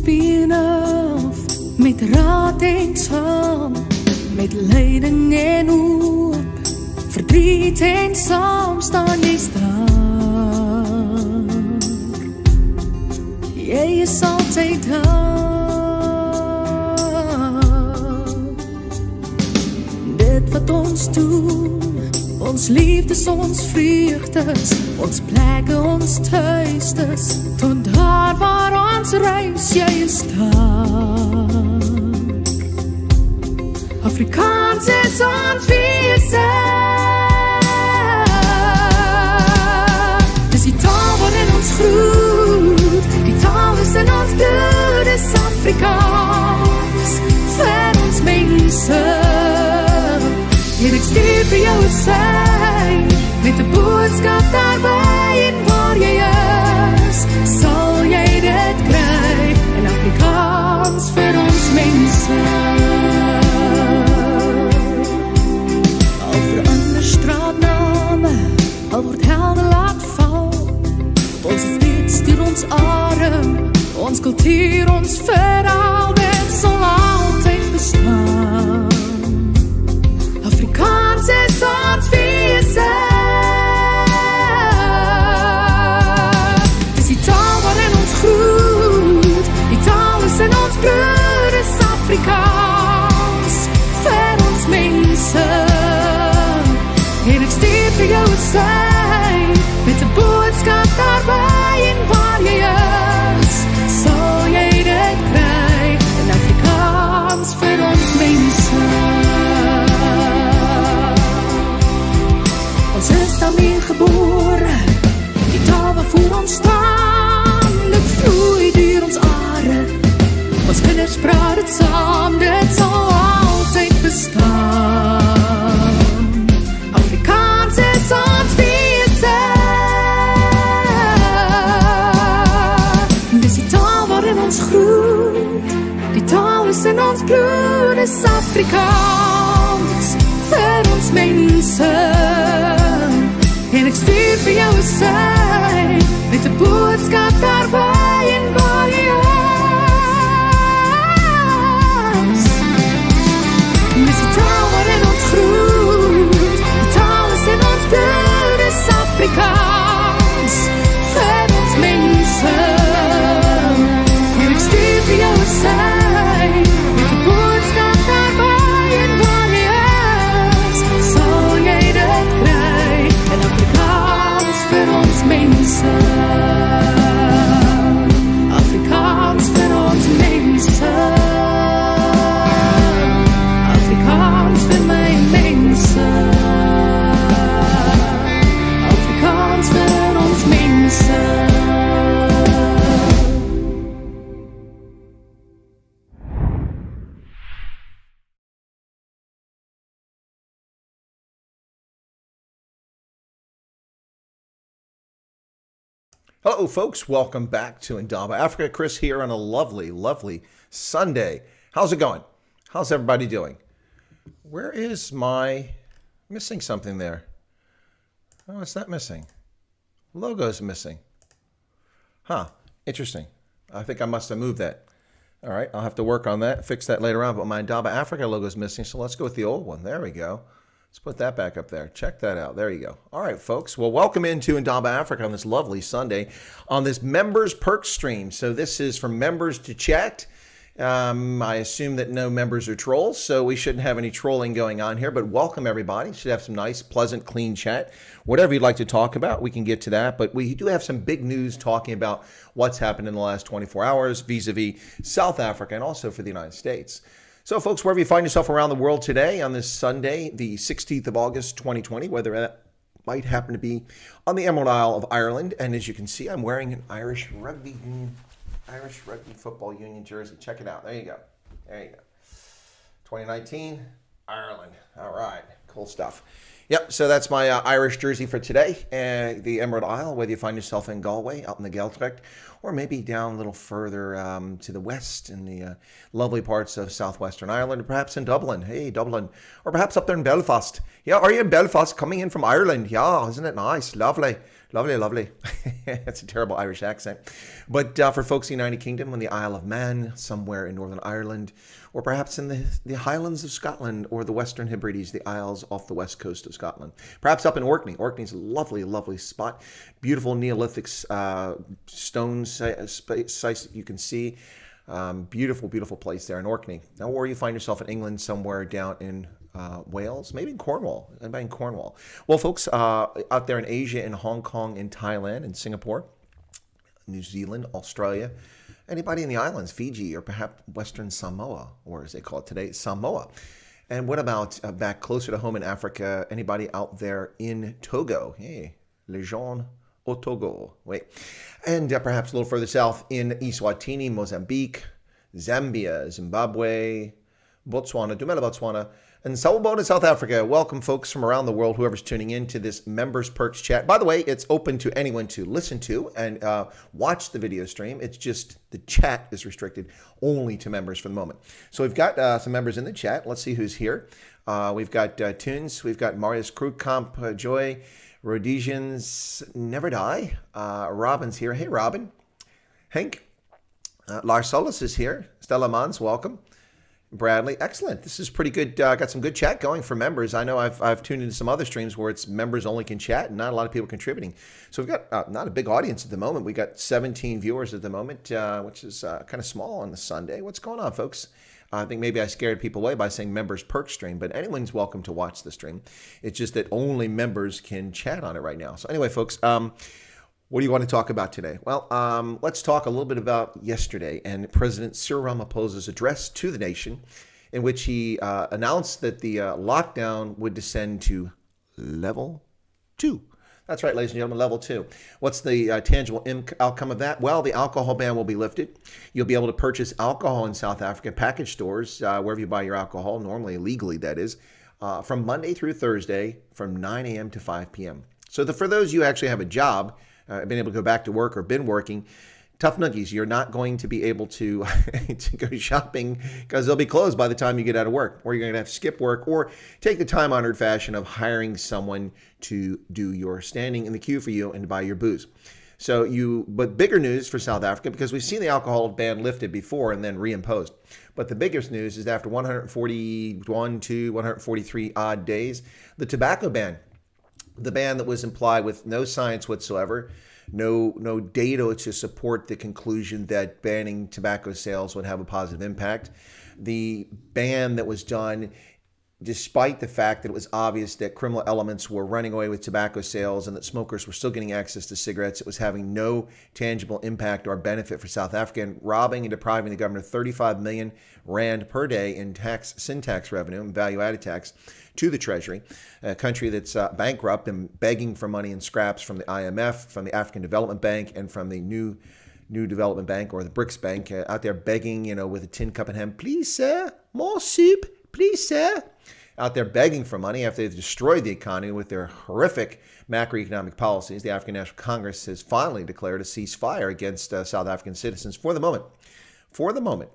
spien af, met raad en saam, met lyding en hoop, verdriet en saam staan jy staan. Jy is altyd daar. Dit wat ons doen, ons liefdes, ons vreugdes, ons plekke, ons thuistes, tot daar waar ons reis, jy is daar. Afrikaans is ons wese. Dis die taal waarin ons groet, die taal is in ons bloed, is Afrikaans, vir ons mense. En ek stuur vir jou 'n sein, met 'n boodskap daarby, en waar jy is, sal jy dit kry, in Afrikaans vir ons mense. Al verander straatname, al word helde laat val, ons is steeds deur ons adem, ons kultuur, ons verhaal, dit sal altyd bestaan. Afrikaans is ons wese. Dis die taal waarin ons groet, die taal is in ons bloed, is Afrikaans, vir ons mense. En ek stuur vir jou 'n sein, met 'n boodskap daarby, en waar jy is, sal jy dit kry, in Afrikaans vir ons mense. Ons is daarmee gebore, die taal waarvoor ons staan, dit vloei deur ons are, ons kinders praat het saam, dit sal altyd bestaan. Afrikaans is ons wese. Dis die taal waarin ons groet, die taal is in ons bloed, is Afrikaans, vir ons mense. En ek stuur vir jou 'n sein, met 'n boodskap daarby, en waar jy is. Dis die taal waarin ons groet, die taal is in ons bloed, is Afrikaans, vir ons mense. En ek stuur vir jou 'n sein, met 'n boodskap daarby, en waar jy is, sal jy dit kry, en Afrikaans vir ons mense. Afrikaans vir ons mense. Afrikaans vir my mense. Afrikaans vir ons mense. Hello folks, welcome back to Indaba Africa. Chris here on a lovely, lovely Sunday. How's it going? How's everybody doing? Where is my, missing something there? Oh, it's not missing. Logo's missing. Huh, interesting. I think I must have moved that. All right, I'll have to work on that, fix that later on, but my Indaba Africa logo is missing, so let's go with the old one. There we go. Let's put that back up there. Check that out. There you go. All right, folks. Well, welcome into Indaba Africa on this lovely Sunday on this Members Perk stream. So this is for members to chat. I assume that no members are trolls, so we shouldn't have any trolling going on here, but welcome everybody. Should have some nice, pleasant, clean chat. Whatever you'd like to talk about, we can get to that, but we do have some big news talking about what's happened in the last 24 hours vis-a-vis South Africa and also for the United States. So, folks, wherever you find yourself around the world today on this Sunday, the 16th of August, 2020, whether that might happen to be on the Emerald Isle of Ireland. And as you can see, I'm wearing an Irish Rugby Football Union jersey. Check it out. There you go. There you go. 2019, Ireland. All right. Cool stuff. Yep, so that's my Irish jersey for today. The Emerald Isle, whether you find yourself in Galway, out in the Gaeltacht, or maybe down a little further to the west in the lovely parts of southwestern Ireland, or perhaps in Dublin. Hey, Dublin. Or perhaps up there in Belfast. Yeah, are you in Belfast coming in from Ireland? Yeah, isn't it nice? Lovely. Lovely, lovely. That's a terrible Irish accent. But for folks in the United Kingdom, on the Isle of Man, somewhere in Northern Ireland, or perhaps in the Highlands of Scotland or the Western Hebrides, the Isles off the west coast of Scotland. Perhaps up in Orkney. Orkney's a lovely, lovely spot. Beautiful Neolithic stone sites you can see. Beautiful, beautiful place there in Orkney. Now, or you find yourself in England somewhere down in Wales, maybe in Cornwall. Anybody in Cornwall? Well, folks, out there in Asia, in Hong Kong, in Thailand, in Singapore, New Zealand, Australia, anybody in the islands, Fiji, or perhaps Western Samoa, or as they call it today, Samoa. And what about back closer to home in Africa? Anybody out there in Togo? Hey, les gens au Togo. Wait. And perhaps a little further south in Eswatini, Mozambique, Zambia, Zimbabwe, Botswana, Dumela, Botswana, and Sawubona, South Africa. Welcome, folks from around the world, whoever's tuning in to this Members Perks chat. By the way, it's open to anyone to listen to and watch the video stream. It's just the chat is restricted only to members for the moment. So we've got some members in the chat. Let's see who's here. We've got Tunes. We've got Marius Krugkamp, Joy, Rhodesians Never Die. Robin's here. Hey, Robin. Hank. Lars Solis is here. Stella Mans, welcome. Bradley, excellent. This is pretty good. Got some good chat going for members. I know I've tuned into some other streams where it's members only can chat and not a lot of people contributing. So we've got not a big audience at the moment. We got 17 viewers at the moment, which is kind of small on the Sunday. What's going on, folks? I think maybe I scared people away by saying members perk stream, but anyone's welcome to watch the stream. It's just that only members can chat on it right now. So anyway, folks, what do you want to talk about today? Well, let's talk a little bit about yesterday and President Cyril Ramaphosa's address to the nation, in which he announced that the lockdown would descend to level 2. That's right, ladies and gentlemen, level 2. What's the tangible outcome of that? Well, the alcohol ban will be lifted. You'll be able to purchase alcohol in South Africa, package stores, wherever you buy your alcohol, normally legally that is, from Monday through Thursday from 9 a.m. to 5 p.m. So for those of you who actually have a job, been able to go back to work or been working, tough noogies, you're not going to be able to, to go shopping because they'll be closed by the time you get out of work, or you're going to have to skip work or take the time-honored fashion of hiring someone to do your standing in the queue for you and to buy your booze. But bigger news for South Africa, because we've seen the alcohol ban lifted before and then reimposed. But the biggest news is that after 141 to 143 odd days, the tobacco ban, the ban that was implied with no science whatsoever, no data to support the conclusion that banning tobacco sales would have a positive impact. The ban that was done despite the fact that it was obvious that criminal elements were running away with tobacco sales and that smokers were still getting access to cigarettes. It was having no tangible impact or benefit for South Africa, and robbing and depriving the government of 35 million rand per day in sin tax revenue and value-added tax to the Treasury, a country that's bankrupt and begging for money in scraps from the IMF, from the African Development Bank, and from the New Development Bank or the BRICS Bank, out there begging, with a tin cup in hand, please, sir, more soup, please, sir. Out there begging for money after they've destroyed the economy with their horrific macroeconomic policies. The African National Congress has finally declared a ceasefire against South African citizens for the moment.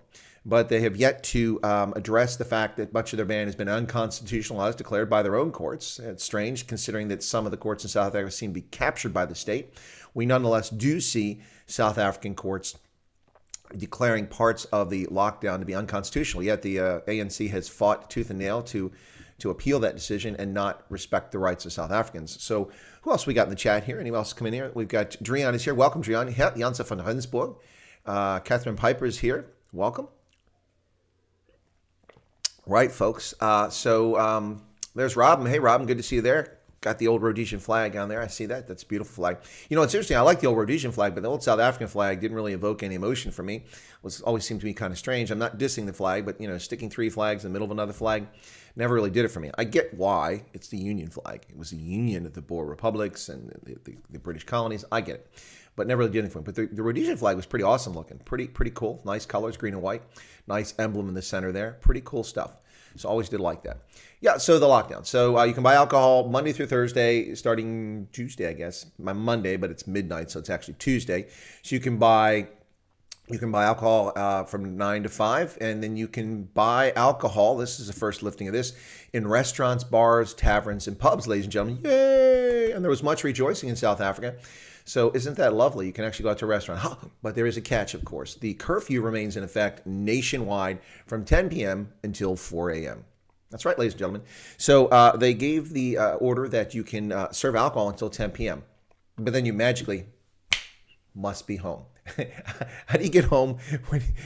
But they have yet to address the fact that much of their ban has been unconstitutional as declared by their own courts. It's strange considering that some of the courts in South Africa seem to be captured by the state. We nonetheless do see South African courts declaring parts of the lockdown to be unconstitutional. Yet the ANC has fought tooth and nail to appeal that decision and not respect the rights of South Africans. So who else we got in the chat here? Anyone else come in here? We've got Drian is here. Welcome, Drian. Janse van Rensburg. Catherine Piper is here. Welcome. Right, folks. So there's Robin. Hey, Robin, good to see you there. Got the old Rhodesian flag on there. I see that. That's a beautiful flag. It's interesting. I like the old Rhodesian flag, but the old South African flag didn't really evoke any emotion for me. It always seemed to be kind of strange. I'm not dissing the flag, but, sticking 3 flags in the middle of another flag never really did it for me. I get why. It's the Union flag. It was the union of the Boer republics and the British colonies. I get it. But never really did anything for me. But the Rhodesian flag was pretty awesome looking. Pretty cool. Nice colors, green and white. Nice emblem in the center there. Pretty cool stuff. So always did like that. Yeah, so the lockdown. So you can buy alcohol Monday through Thursday, starting Tuesday, I guess. Monday, but it's midnight, so it's actually Tuesday. So you can buy alcohol from 9 to 5, and then you can buy alcohol. This is the first lifting of this in restaurants, bars, taverns, and pubs, ladies and gentlemen. Yay! Yay! And there was much rejoicing in South Africa. So isn't that lovely? You can actually go out to a restaurant. But there is a catch, of course. The curfew remains in effect nationwide from 10 p.m. until 4 a.m. That's right, ladies and gentlemen. So they gave the order that you can serve alcohol until 10 p.m. But then you magically must be home. How do you get home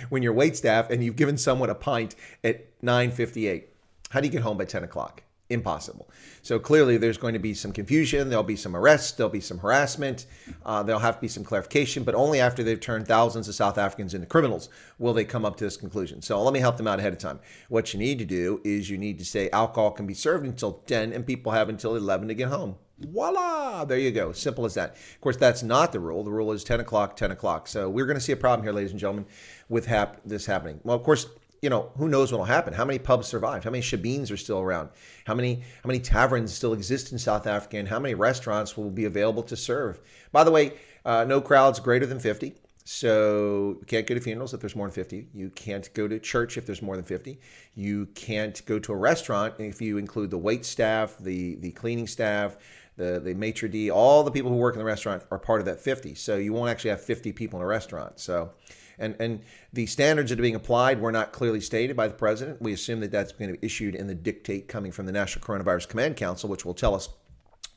when you're waitstaff and you've given someone a pint at 9:58? How do you get home by 10 o'clock? Impossible. So clearly there's going to be some confusion. There'll be some arrests. There'll be some harassment. There'll have to be some clarification, but only after they've turned thousands of South Africans into criminals will they come up to this conclusion. So let me help them out ahead of time. What you need to do is you need to say alcohol can be served until 10 and people have until 11 to get home. Voila! There you go. Simple as that. Of course, that's not the rule. The rule is 10 o'clock, 10 o'clock. So we're going to see a problem here, ladies and gentlemen, with this happening. Well, of course, who knows what will happen? How many pubs survived? How many shebeens are still around? How many taverns still exist in South Africa? And how many restaurants will be available to serve? By the way, no crowds greater than 50. So you can't go to funerals if there's more than 50. You can't go to church if there's more than 50. You can't go to a restaurant if you include the wait staff, the cleaning staff, the maitre d', all the people who work in the restaurant are part of that 50. So you won't actually have 50 people in a restaurant. So, and the standards that are being applied were not clearly stated by the president. We assume that that's going to be issued in the dictate coming from the National Coronavirus Command Council, which will tell us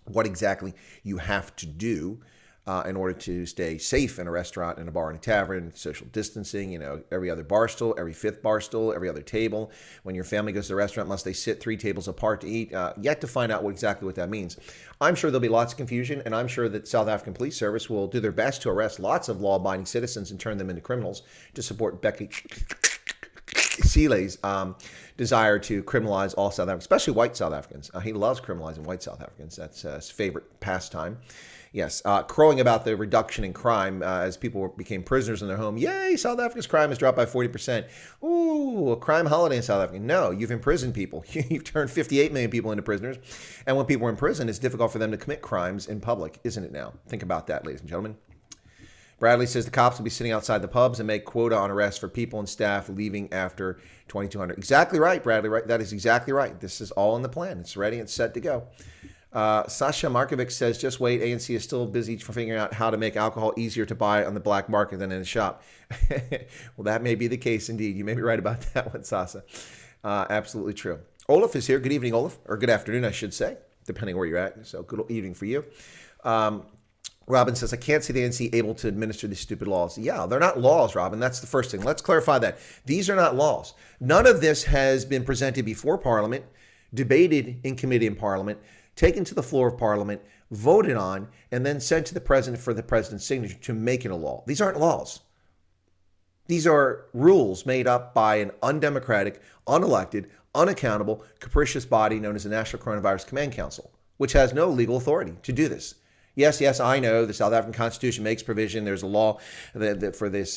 what exactly you have to do in order to stay safe in a restaurant, in a bar, in a tavern, social distancing, every other bar stool, every fifth bar stool, every other table. When your family goes to the restaurant, must they sit 3 tables apart to eat? Yet to find out exactly what that means. I'm sure there'll be lots of confusion, and I'm sure that South African Police Service will do their best to arrest lots of law-abiding citizens and turn them into criminals to support Becky Cele's desire to criminalize all South Africans, especially white South Africans. He loves criminalizing white South Africans. That's his favorite pastime. Yes, crowing about the reduction in crime as people became prisoners in their home. Yay, South Africa's crime has dropped by 40%. Ooh, a crime holiday in South Africa. No, you've imprisoned people. You've turned 58 million people into prisoners. And when people are in prison, it's difficult for them to commit crimes in public, isn't it now? Think about that, ladies and gentlemen. Bradley says the cops will be sitting outside the pubs and make quota on arrests for people and staff leaving after 2200. Exactly right, Bradley. Right, that is exactly right. This is all in the plan. It's ready and set to go. Sasha Markovic says, just wait. ANC is still busy for figuring out how to make alcohol easier to buy on the black market than in the shop. Well, that may be the case indeed. You may be right about that one, Sasha. Absolutely true. Olaf is here. Good evening, Olaf. Or good afternoon, I should say, depending where you're at. So good evening for you. Robin says, I can't see the ANC able to administer these stupid laws. Yeah, they're not laws, Robin. That's the first thing. Let's clarify that. These are not laws. None of this has been presented before Parliament, debated in committee in Parliament, taken to the floor of Parliament, voted on, and then sent to the president for the president's signature to make it a law. These aren't laws. These are rules made up by an undemocratic, unelected, unaccountable, capricious body known as the National Coronavirus Command Council, which has no legal authority to do this. Yes, I know the South African Constitution makes provision. There's a law that for this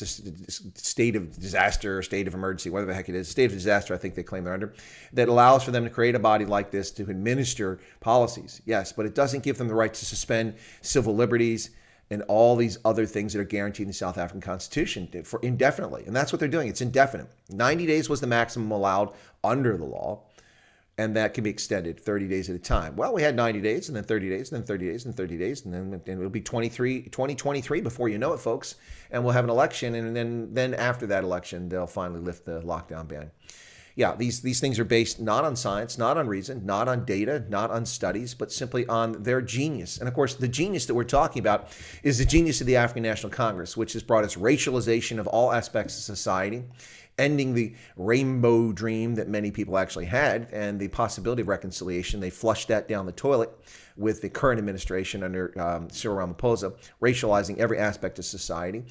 state of disaster or state of emergency, whatever the heck it is, state of disaster, I think they claim they're under, that allows for them to create a body like this to administer policies. Yes, but it doesn't give them the right to suspend civil liberties and all these other things that are guaranteed in the South African Constitution for indefinitely. And that's what they're doing. It's indefinite. 90 days was the maximum allowed under the law. And that can be extended 30 days at a time. Well, we had 90 days, and then 30 days, and then 30 days, and 30 days, and then it'll be 2023 before you know it, folks. And we'll have an election, and then after that election, they'll finally lift the lockdown ban. Yeah, these things are based not on science, not on reason, not on data, not on studies, but simply on their genius. And of course, the genius that we're talking about is the genius of the African National Congress, which has brought us racialization of all aspects of society, ending the rainbow dream that many people actually had and the possibility of reconciliation. They flushed that down the toilet with the current administration under Cyril Ramaphosa, racializing every aspect of society,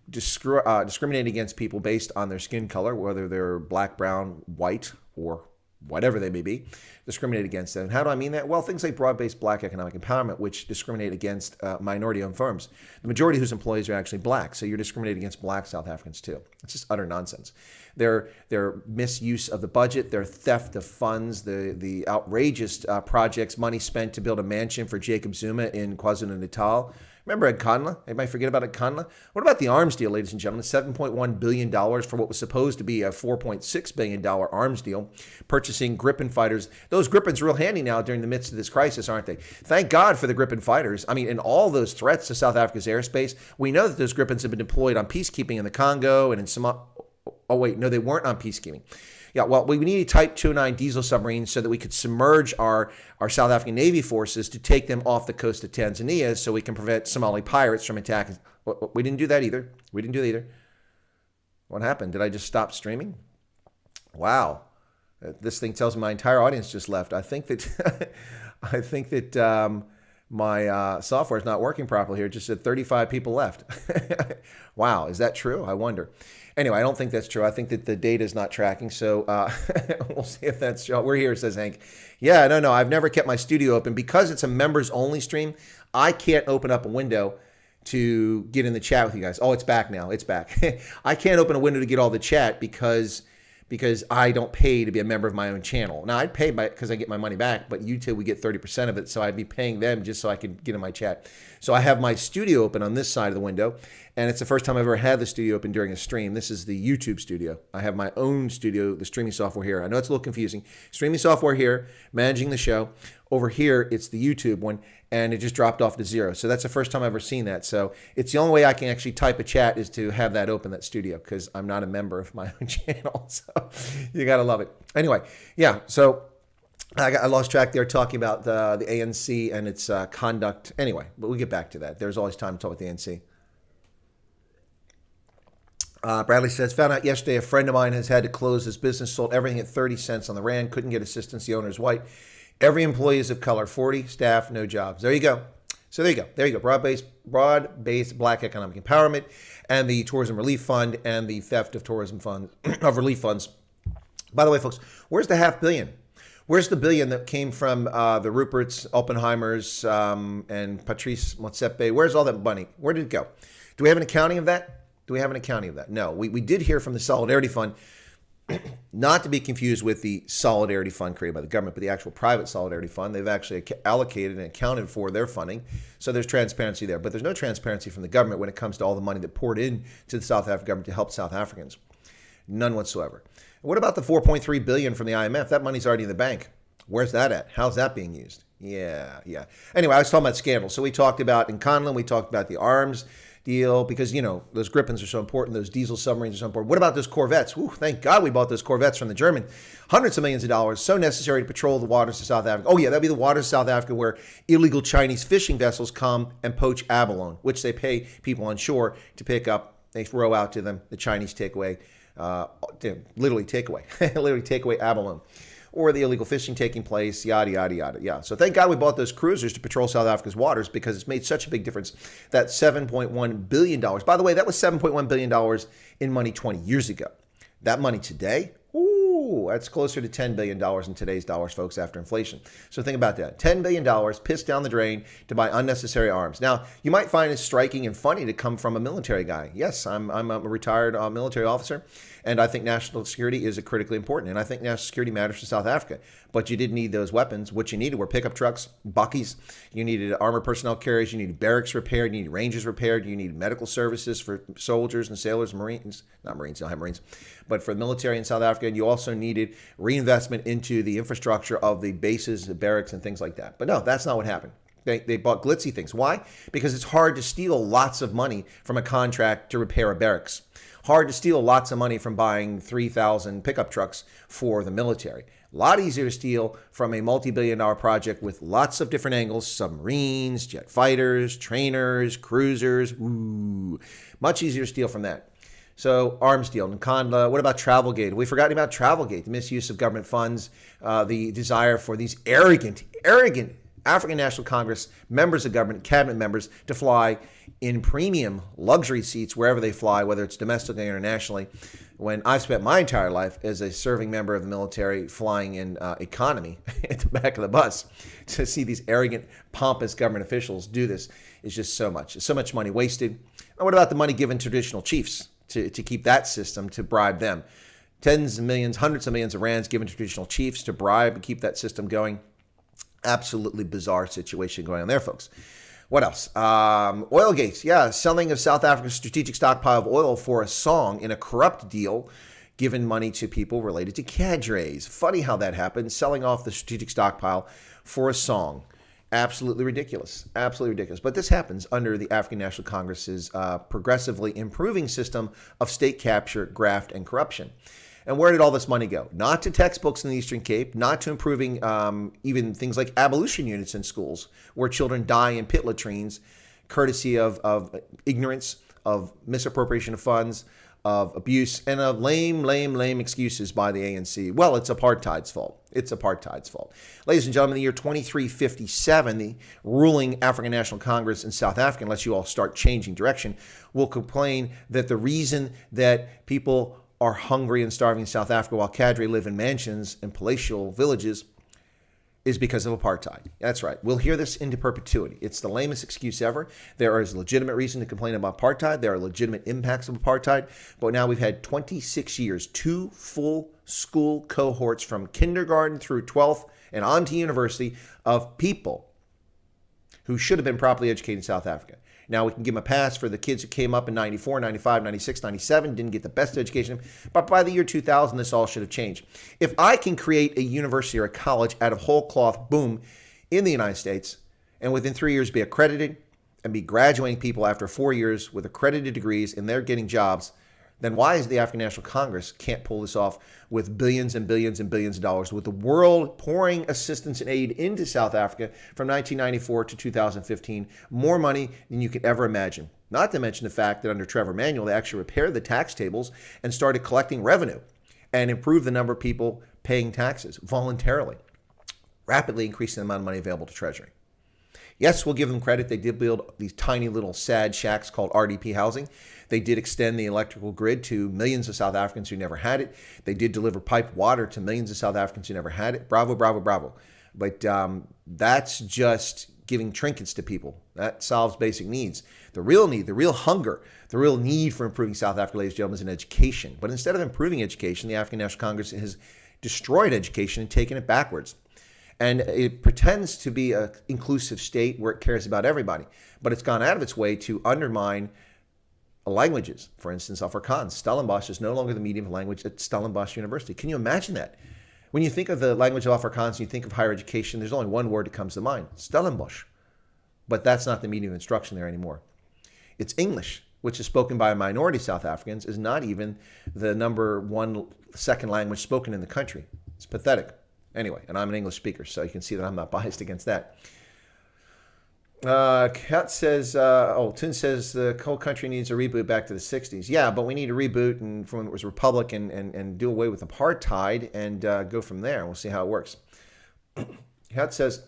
discriminating against people based on their skin color, whether they're black, brown, white, or whatever they may be, discriminate against them. And how do I mean that? Well, things like broad-based black economic empowerment, which discriminate against minority-owned firms, the majority of whose employees are actually black. So you're discriminating against black South Africans too. It's just utter nonsense. Their misuse of the budget, their theft of funds, the outrageous projects, money spent to build a mansion for Jacob Zuma in KwaZulu-Natal. Remember Ed Conla? Anybody forget about Ed Conla? What about the arms deal, ladies and gentlemen? $7.1 billion for what was supposed to be a $4.6 billion arms deal, purchasing Gripen fighters. Those Gripens are real handy now during the midst of this crisis, aren't they? Thank God for the Gripen fighters. I mean, in all those threats to South Africa's airspace, we know that those Gripens have been deployed on peacekeeping in the Congo and in Somalia. Oh, wait, no, they weren't on peacekeeping. Yeah, well, we needed Type 209 diesel submarines so that we could submerge our South African Navy forces to take them off the coast of Tanzania so we can prevent Somali pirates from attacking. We didn't do that either. What happened? Did I just stop streaming? Wow. This thing tells me my entire audience just left. I think that my software is not working properly here. It just said 35 people left. Wow, is that true? I wonder. Anyway, I don't think that's true. I think that the data is not tracking, so we'll see if that's true. We're here, says Hank. Yeah, no, I've never kept my studio open. Because it's a members-only stream, I can't open up a window to get in the chat with you guys. Oh, it's back now. It's back. I can't open a window to get all the chat because I don't pay to be a member of my own channel. Now, I'd pay because I get my money back, but YouTube would get 30% of it, so I'd be paying them just so I could get in my chat. So I have my studio open on this side of the window, and it's the first time I've ever had the studio open during a stream. This is the YouTube studio. I have my own studio, the streaming software here. I know it's a little confusing. Streaming software here, managing the show. Over here, it's the YouTube one, and it just dropped off to 0. So that's the first time I've ever seen that. So it's the only way I can actually type a chat is to have that open, that studio, because I'm not a member of my own channel. So you got to love it. Anyway, yeah, so I lost track there talking about the ANC and its conduct. Anyway, but we'll get back to that. There's always time to talk about the ANC. Bradley says, found out yesterday a friend of mine has had to close his business, sold everything at 30 cents on the rand, couldn't get assistance. The owner's white. Every employee is of color, 40 staff, no jobs. There you go. So there you go. Broad-based black economic empowerment and the Tourism Relief Fund and the theft of tourism funds, of relief funds. By the way, folks, where's the $500 million? Where's the billion that came from the Ruperts, Oppenheimers, and Patrice Motsepe? Where's all that money? Where did it go? Do we have an accounting of that? No. We did hear from the Solidarity Fund, not to be confused with the Solidarity Fund created by the government, but the actual private Solidarity Fund. They've actually allocated and accounted for their funding. So there's transparency there. But there's no transparency from the government when it comes to all the money that poured in to the South African government to help South Africans. None whatsoever. What about the $4.3 billion from the IMF? That money's already in the bank. Where's that at? How's that being used? Yeah. Anyway, I was talking about scandals. So we talked about in Conlon, we talked about the arms deal because, those Gripens are so important. Those diesel submarines are so important. What about those Corvettes? Ooh, thank God we bought those Corvettes from the German. Hundreds of millions of dollars, so necessary to patrol the waters of South Africa. Oh, yeah, that'd be the waters of South Africa where illegal Chinese fishing vessels come and poach abalone, which they pay people on shore to pick up. They row out to them the Chinese takeaway, literally takeaway abalone. Or the illegal fishing taking place, yada, yada, yada. Yeah. So thank God we bought those cruisers to patrol South Africa's waters because it's made such a big difference. That $7.1 billion. By the way, that was $7.1 billion in money 20 years ago. That money today, that's closer to $10 billion in today's dollars, folks, after inflation. So think about that. $10 billion pissed down the drain to buy unnecessary arms. Now, you might find it striking and funny to come from a military guy. Yes, I'm a retired military officer. And I think national security is critically important. And I think national security matters to South Africa. But you didn't need those weapons. What you needed were pickup trucks, buckies. You needed armored personnel carriers. You needed barracks repaired. You needed rangers repaired. You needed medical services for soldiers and sailors, Marines. Not Marines, don't have Marines. But for the military in South Africa. And you also needed reinvestment into the infrastructure of the bases, the barracks, and things like that. But no, that's not what happened. They bought glitzy things. Why? Because it's hard to steal lots of money from a contract to repair a barracks. Hard to steal lots of money from buying 3,000 pickup trucks for the military. A lot easier to steal from a multi-billion-dollar project with lots of different angles, submarines, jet fighters, trainers, cruisers. Ooh, much easier to steal from that. So arms deal, Nkandla. What about Travelgate? We forgot about Travelgate, the misuse of government funds, the desire for these arrogant African National Congress members of government, cabinet members, to fly in premium luxury seats wherever they fly, whether it's domestically or internationally, when I've spent my entire life as a serving member of the military flying in economy at the back of the bus. To see these arrogant, pompous government officials do this is just so much money wasted. And what about the money given to traditional chiefs to keep that system, to bribe them? Tens of millions, hundreds of millions of rands given to traditional chiefs to bribe and keep that system going. Absolutely bizarre situation going on there, folks. What else? Oil gates. Yeah, selling of South Africa's strategic stockpile of oil for a song in a corrupt deal, giving money to people related to cadres. Funny how that happened. Selling off the strategic stockpile for a song. Absolutely ridiculous. Absolutely ridiculous. But this happens under the African National Congress's progressively improving system of state capture, graft, and corruption. And where did all this money go? Not to textbooks in the Eastern Cape, not to improving even things like abolition units in schools where children die in pit latrines, courtesy of ignorance, of misappropriation of funds, of abuse, and of lame excuses by the ANC. Well, it's apartheid's fault. It's apartheid's fault. Ladies and gentlemen, the year 2357, the ruling African National Congress in South Africa, unless you all start changing direction, will complain that the reason that people are hungry and starving in South Africa while cadre live in mansions and palatial villages is because of apartheid. That's right. We'll hear this into perpetuity. It's the lamest excuse ever. There is legitimate reason to complain about apartheid. There are legitimate impacts of apartheid. But now we've had 26 years, 2 full school cohorts from kindergarten through 12th and on to university of people who should have been properly educated in South Africa. Now we can give them a pass for the kids who came up in 94, 95, 96, 97, didn't get the best education. But by the year 2000, this all should have changed. If I can create a university or a college out of whole cloth, boom, in the United States, and within 3 years be accredited and be graduating people after 4 years with accredited degrees and they're getting jobs, then why is the African National Congress can't pull this off with billions and billions and billions of dollars, with the world pouring assistance and aid into South Africa from 1994 to 2015, more money than you could ever imagine. Not to mention the fact that under Trevor Manuel, they actually repaired the tax tables and started collecting revenue and improved the number of people paying taxes voluntarily, rapidly increasing the amount of money available to Treasury. Yes, we'll give them credit. They did build these tiny little sad shacks called RDP housing. They did extend the electrical grid to millions of South Africans who never had it. They did deliver piped water to millions of South Africans who never had it. Bravo, bravo, bravo. But that's just giving trinkets to people. That solves basic needs. The real need, the real hunger, the real need for improving South Africa, ladies and gentlemen, is in education. But instead of improving education, the African National Congress has destroyed education and taken it backwards. And it pretends to be an inclusive state where it cares about everybody. But it's gone out of its way to undermine languages. For instance, Afrikaans. Stellenbosch is no longer the medium language at Stellenbosch University. Can you imagine that? When you think of the language of Afrikaans and you think of higher education, there's only one word that comes to mind, Stellenbosch. But that's not the medium of instruction there anymore. It's English, which is spoken by a minority South Africans, is not even the number one second language spoken in the country. It's pathetic. Anyway, and I'm an English speaker, so you can see that I'm not biased against that. Kat says, Tin says the whole country needs a reboot back to the 60s. Yeah, but we need a reboot and from when it was Republican and do away with apartheid and go from there. We'll see how it works. Kat says,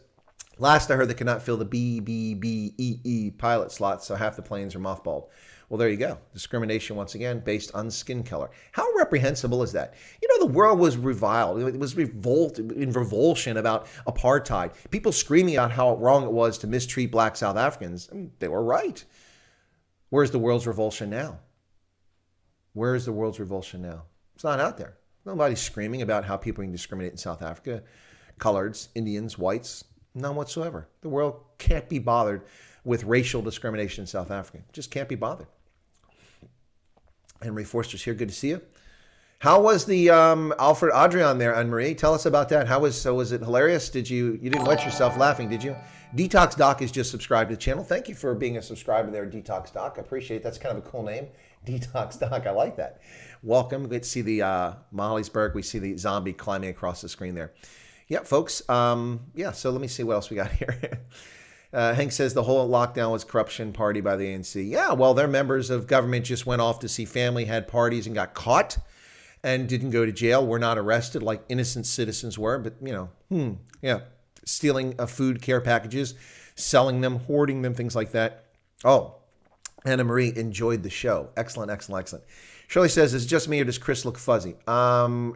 last I heard they cannot fill the BBBEE pilot slots, so half the planes are mothballed. Well, there you go. Discrimination, once again, based on skin color. How reprehensible is that? You know, the world was reviled. It was revulsion about apartheid. People screaming out how wrong it was to mistreat black South Africans. I mean, they were right. Where's the world's revulsion now? Where is the world's revulsion now? It's not out there. Nobody's screaming about how people are being discriminated in South Africa. Coloreds, Indians, whites, none whatsoever. The world can't be bothered with racial discrimination in South Africa. Just can't be bothered. Henry Forster's here. Good to see you. How was the Alfred Adrian there, Anne-Marie? Tell us about that. Was it hilarious? You didn't wet yourself laughing, did you? Detox Doc is just subscribed to the channel. Thank you for being a subscriber there, Detox Doc. I appreciate it. That's kind of a cool name. Detox Doc. I like that. Welcome. Let's see the Mahaly'sburg. We see the zombie climbing across the screen there. Yeah, folks. So let me see what else we got here. Hank says the whole lockdown was corruption party by the ANC. Yeah, well, their members of government just went off to see family, had parties, and got caught and didn't go to jail. Were not arrested like innocent citizens were, but, stealing food care packages, selling them, hoarding them, things like that. Oh, Anna Marie enjoyed the show. Excellent, excellent, excellent. Shirley says, is it just me or does Chris look fuzzy?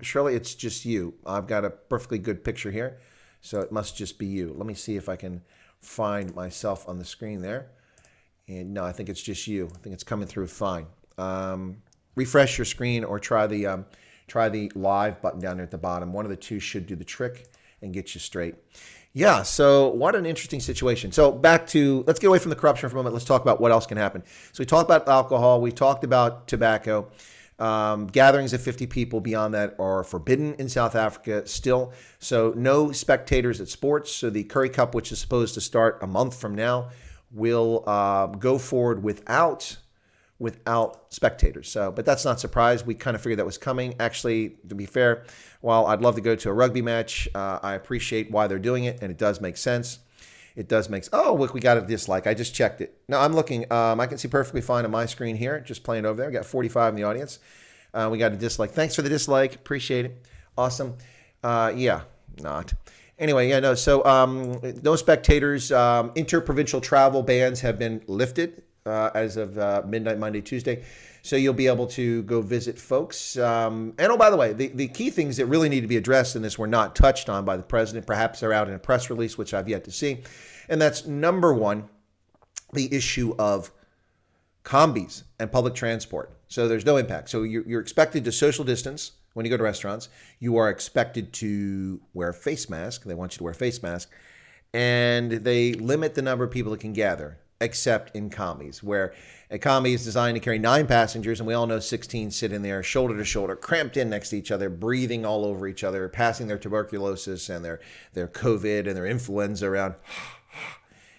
Shirley, it's just you. I've got a perfectly good picture here, so it must just be you. Let me see if I can find myself on the screen there. And no, I think it's just you. I think it's coming through fine. Refresh your screen or try the live button down there at the bottom. One of the two should do the trick and get you straight. Yeah, so what an interesting situation. So let's get away from the corruption for a moment. Let's talk about what else can happen. So we talked about alcohol. We talked about tobacco. Gatherings of 50 people beyond that are forbidden in South Africa still. So no spectators at sports. So the Curry Cup, which is supposed to start a month from now, will go forward without spectators. So, but that's not surprised. We kind of figured that was coming. Actually, to be fair, while I'd love to go to a rugby match, I appreciate why they're doing it, and it does make sense. It does make. Oh, look, we got a dislike. I just checked it. No, I'm looking. I can see perfectly fine on my screen here. Just playing over there. We got 45 in the audience. We got a dislike. Thanks for the dislike. Appreciate it. Awesome. Yeah, not. Anyway, yeah, no. So no spectators. Interprovincial travel bans have been lifted as of midnight Monday, Tuesday. So you'll be able to go visit folks. And oh, by the way, the key things that really need to be addressed in this were not touched on by the president. Perhaps they're out in a press release, which I've yet to see. And that's number one, the issue of combis and public transport. So there's no impact. So you're expected to social distance when you go to restaurants. You are expected to wear a face mask. They want you to wear a face mask. And they limit the number of people that can gather, except in combis, where a combi is designed to carry 9 passengers, and we all know 16 sit in there shoulder to shoulder, cramped in next to each other, breathing all over each other, passing their tuberculosis and their COVID and their influenza around.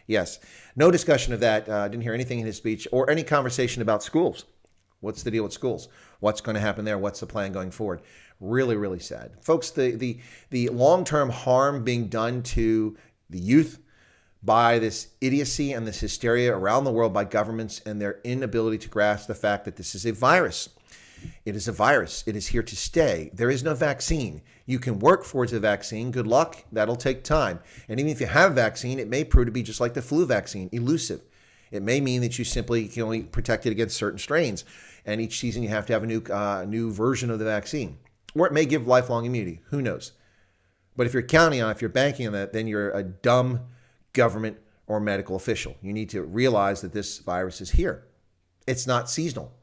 Yes, no discussion of that. Didn't hear anything in his speech or any conversation about schools. What's the deal with schools? What's going to happen there? What's the plan going forward? Really, really sad. Folks, the long-term harm being done to the youth by this idiocy and this hysteria around the world by governments and their inability to grasp the fact that this is a virus. It is a virus. It is here to stay. There is no vaccine. You can work towards a vaccine. Good luck. That'll take time. And even if you have a vaccine, it may prove to be just like the flu vaccine, elusive. It may mean that you simply can only protect it against certain strains. And each season you have to have a new version of the vaccine. Or it may give lifelong immunity. Who knows? But if you're counting on it, if you're banking on that, then you're a dumb government or medical official. You need to realize that this virus is here. It's not seasonal.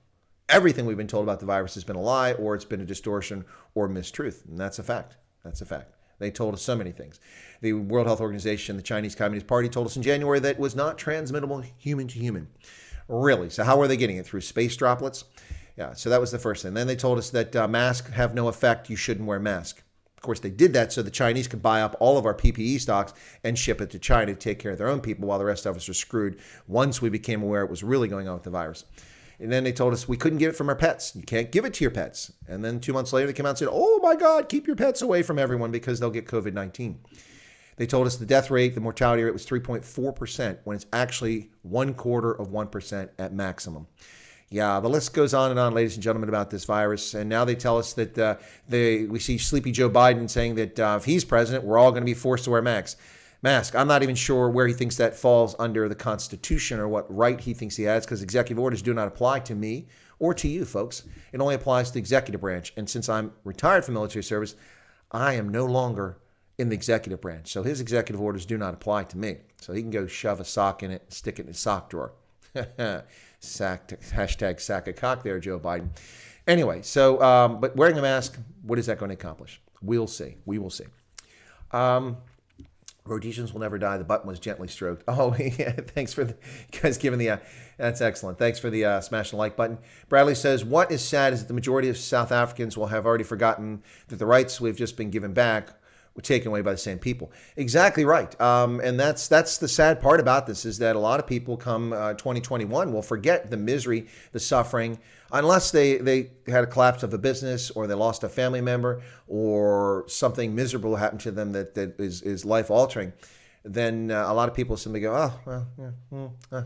Everything we've been told about the virus has been a lie, or it's been a distortion or mistruth. And that's a fact. That's a fact. They told us so many things. The World Health Organization, the Chinese Communist Party told us in January that it was not transmittable human to human. Really? So how were they getting it? Through space droplets? Yeah, so that was the first thing. Then they told us that masks have no effect. You shouldn't wear masks. Of course, they did that so the Chinese could buy up all of our PPE stocks and ship it to China to take care of their own people while the rest of us are screwed once we became aware it was really going on with the virus. And then they told us we couldn't give it from our pets. You can't give it to your pets. And then 2 months later, they came out and said, oh my God, keep your pets away from everyone because they'll get COVID-19. They told us the death rate, the mortality rate was 3.4% when it's actually 1/4% at maximum. Yeah, the list goes on and on, ladies and gentlemen, about this virus. And now they tell us that we see sleepy Joe Biden saying that if he's president, we're all going to be forced to wear masks. I'm not even sure where he thinks that falls under the Constitution or what right he thinks he has, because executive orders do not apply to me or to you, folks. It only applies to the executive branch. And since I'm retired from military service, I am no longer in the executive branch. So his executive orders do not apply to me. So he can go shove a sock in it and stick it in his sock drawer. Hashtag sack a cock there, Joe Biden. Anyway, so, but wearing a mask, what is that going to accomplish? We'll see. We will see. Rhodesians will never die. The button was gently stroked. Oh, yeah. Thanks for you guys giving the, that's excellent. Thanks for the smash the like button. Bradley says, what is sad is that the majority of South Africans will have already forgotten that the rights we've just been given back were taken away by the same people. Exactly right. And that's the sad part about this, is that a lot of people come 2021 will forget the misery, the suffering, unless they had a collapse of a business or they lost a family member or something miserable happened to them that is life altering. Then a lot of people simply go, oh, well,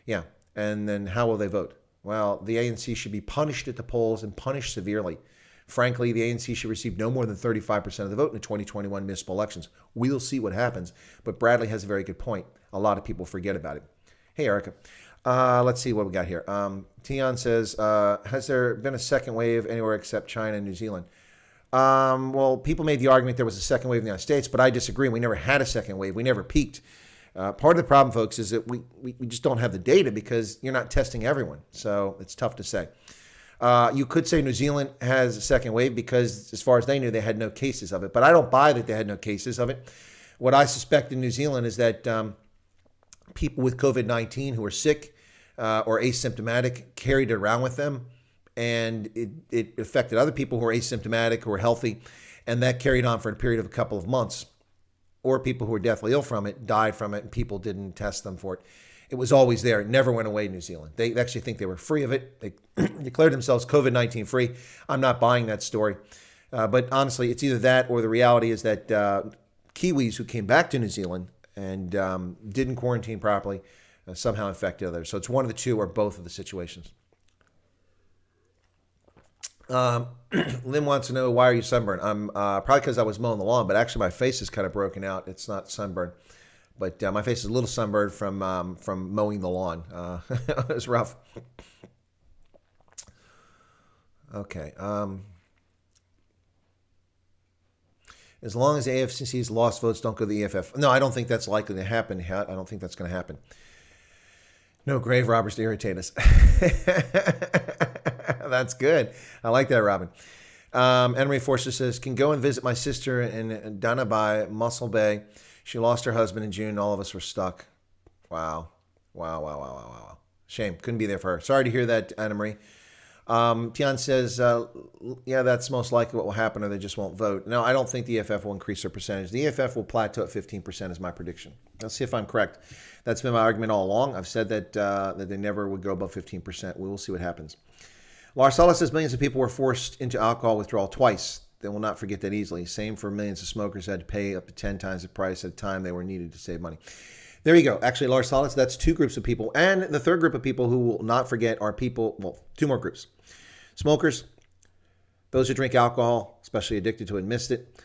yeah. And then how will they vote? Well, the ANC should be punished at the polls and punished severely. Frankly, the ANC should receive no more than 35% of the vote in the 2021 municipal elections. We'll see what happens. But Bradley has a very good point. A lot of people forget about it. Hey, Erica. Let's see what we got here. Tion says, has there been a second wave anywhere except China and New Zealand? Well, people made the argument there was a second wave in the United States, but I disagree. We never had a second wave. We never peaked. Part of the problem, folks, is that we just don't have the data because you're not testing everyone. So it's tough to say. You could say New Zealand has a second wave because, as far as they knew, they had no cases of it. But I don't buy that they had no cases of it. What I suspect in New Zealand is that people with COVID-19 who are sick or asymptomatic carried it around with them, and it affected other people who are asymptomatic, who are healthy, and that carried on for a period of a couple of months. Or people who were deathly ill from it, died from it, and people didn't test them for it. It was always there. It never went away in New Zealand. They actually think they were free of it. They declared themselves COVID-19 free. I'm not buying that story. But honestly, it's either that or the reality is that Kiwis who came back to New Zealand and didn't quarantine properly somehow infected others. So it's one of the two or both of the situations. Lynn wants to know, why are you sunburned? I'm probably because I was mowing the lawn, but actually my face is kind of broken out. It's not sunburned. But my face is a little sunburned from mowing the lawn. It was rough. Okay. As long as AFCC's lost votes don't go to the EFF. No, I don't think that's likely to happen. I don't think that's going to happen. No grave robbers to irritate us. That's good. I like that, Robin. Enemy Forster says, can go and visit my sister in Danabai, Muscle Bay. She lost her husband in June. All of us were stuck. Wow. Shame. Couldn't be there for her. Sorry to hear that, Anna Marie. Tian says, yeah, that's most likely what will happen, or they just won't vote. No, I don't think the EFF will increase their percentage. The EFF will plateau at 15% is my prediction. Let's see if I'm correct. That's been my argument all along. I've said that that they never would go above 15%. We will see what happens. Lars Sala says millions of people were forced into alcohol withdrawal twice. They will not forget that easily. Same for millions of smokers who had to pay up to 10 times the price at a time they were needed to save money. There you go. Actually, Lars Salas, that's two groups of people. And the third group of people who will not forget are people, well, two more groups. Smokers, those who drink alcohol, especially addicted to it, missed it.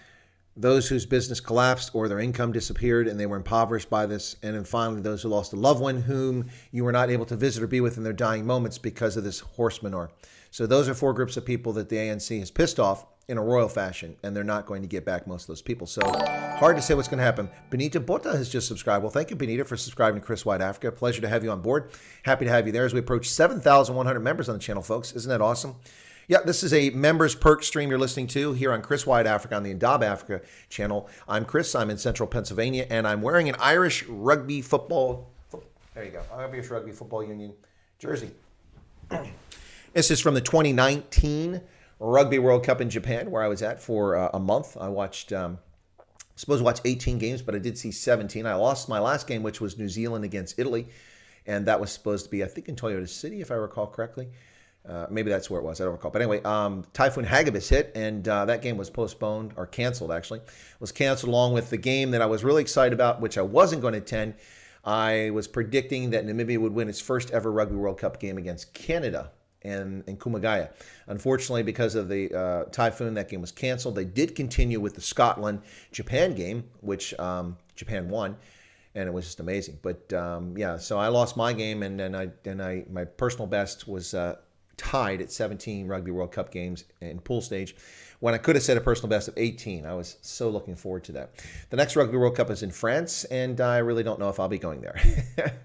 Those whose business collapsed or their income disappeared and they were impoverished by this. And then finally, those who lost a loved one whom you were not able to visit or be with in their dying moments because of this horse manure. So those are four groups of people that the ANC has pissed off in a royal fashion, and they're not going to get back most of those people. So hard to say what's going to happen. Benita Bota has just subscribed. Well, thank you, Benita, for subscribing to Chris Wyatt Africa. Pleasure to have you on board. Happy to have you there as we approach 7,100 members on the channel, folks. Isn't that awesome? Yeah, this is a members perk stream you're listening to here on Chris Wyatt Africa on the Indaba Africa channel. I'm Chris. I'm in central Pennsylvania, and I'm wearing an Irish rugby football. There you go. Irish Rugby Football Union jersey. This is from the 2019 Rugby World Cup in Japan, where I was at for a month. I watched, supposed to watch 18 games, but I did see 17. I lost my last game, which was New Zealand against Italy, and that was supposed to be, I think, in Toyota City, if I recall correctly. Maybe that's where it was. I don't recall. But anyway, Typhoon Hagibis hit, and that game was postponed, or canceled, actually. It was canceled along with the game that I was really excited about, which I wasn't going to attend. I was predicting that Namibia would win its first ever Rugby World Cup game against Canada in Kumagaya. Unfortunately, because of the typhoon, that game was canceled. They did continue with the Scotland-Japan game, which Japan won, and it was just amazing. But yeah, so I lost my game, and then my personal best was tied at 17 Rugby World Cup games in pool stage, when I could have set a personal best of 18. I was so looking forward to that. The next Rugby World Cup is in France, and I really don't know if I'll be going there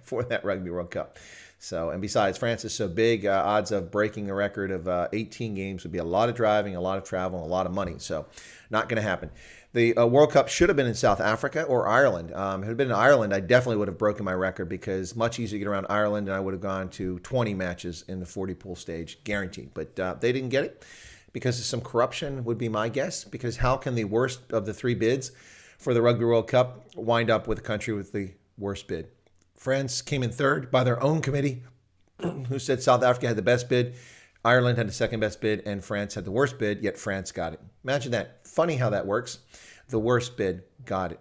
for that Rugby World Cup. So, and besides, France is so big, odds of breaking the record of 18 games would be a lot of driving, a lot of travel, a lot of money. So, not going to happen. The World Cup should have been in South Africa or Ireland. If it had been in Ireland, I definitely would have broken my record, because much easier to get around Ireland, and I would have gone to 20 matches in the 40 pool stage, guaranteed. But they didn't get it because of some corruption, would be my guess. Because how can the worst of the three bids for the Rugby World Cup wind up with a country with the worst bid? France came in third by their own committee, who said South Africa had the best bid, Ireland had the second best bid, and France had the worst bid, yet France got it. Imagine that. Funny how that works. The worst bid got it.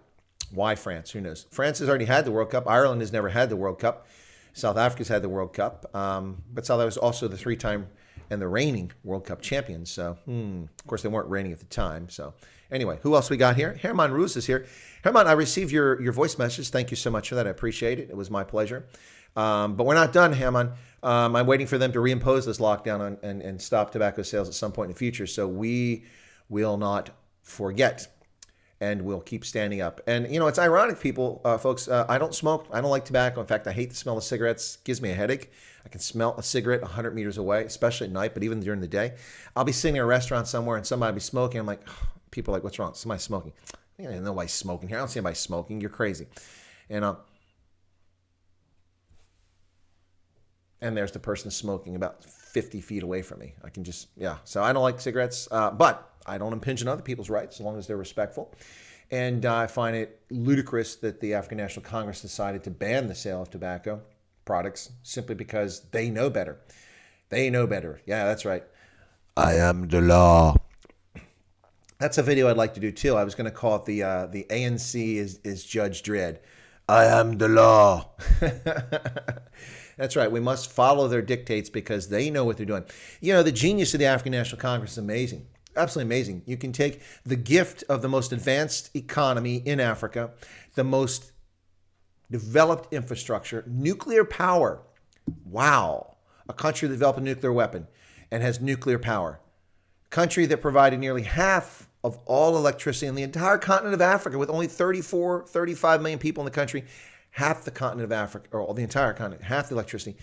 Why France? Who knows? France has already had the World Cup. Ireland has never had the World Cup. South Africa's had the World Cup. But South Africa was also the three-time and the reigning World Cup champions. So, of course, they weren't reigning at the time. So, anyway, who else we got here? Herman Ruz is here. Herman, I received your voice message. Thank you so much for that. I appreciate it. It was my pleasure. But we're not done, Herman. I'm waiting for them to reimpose this lockdown and stop tobacco sales at some point in the future. So we will not forget, and we'll keep standing up. And, you know, it's ironic, people, folks. I don't smoke. I don't like tobacco. In fact, I hate the smell of cigarettes. It gives me a headache. I can smell a cigarette 100 meters away, especially at night, but even during the day. I'll be sitting in a restaurant somewhere and somebody will be smoking. I'm like, people are like, what's wrong? Somebody's smoking. Nobody's smoking here. I don't see anybody smoking. You're crazy. And there's the person smoking about 50 feet away from me. I can just, So I don't like cigarettes, but I don't impinge on other people's rights as long as they're respectful. And I find it ludicrous that the African National Congress decided to ban the sale of tobacco products simply because they know better. They know better. Yeah, that's right. I am the law. That's a video I'd like to do too. I was going to call it the ANC is Judge Dredd. I am the law. That's right. We must follow their dictates because they know what they're doing. The genius of the African National Congress is amazing. Absolutely amazing. You can take the gift of the most advanced economy in Africa, the most developed infrastructure, nuclear power. Wow. A country that developed a nuclear weapon and has nuclear power. Country that provided nearly half of all electricity in the entire continent of Africa with only 35 million people in the country. Half the continent of Africa, or the entire continent, half the electricity.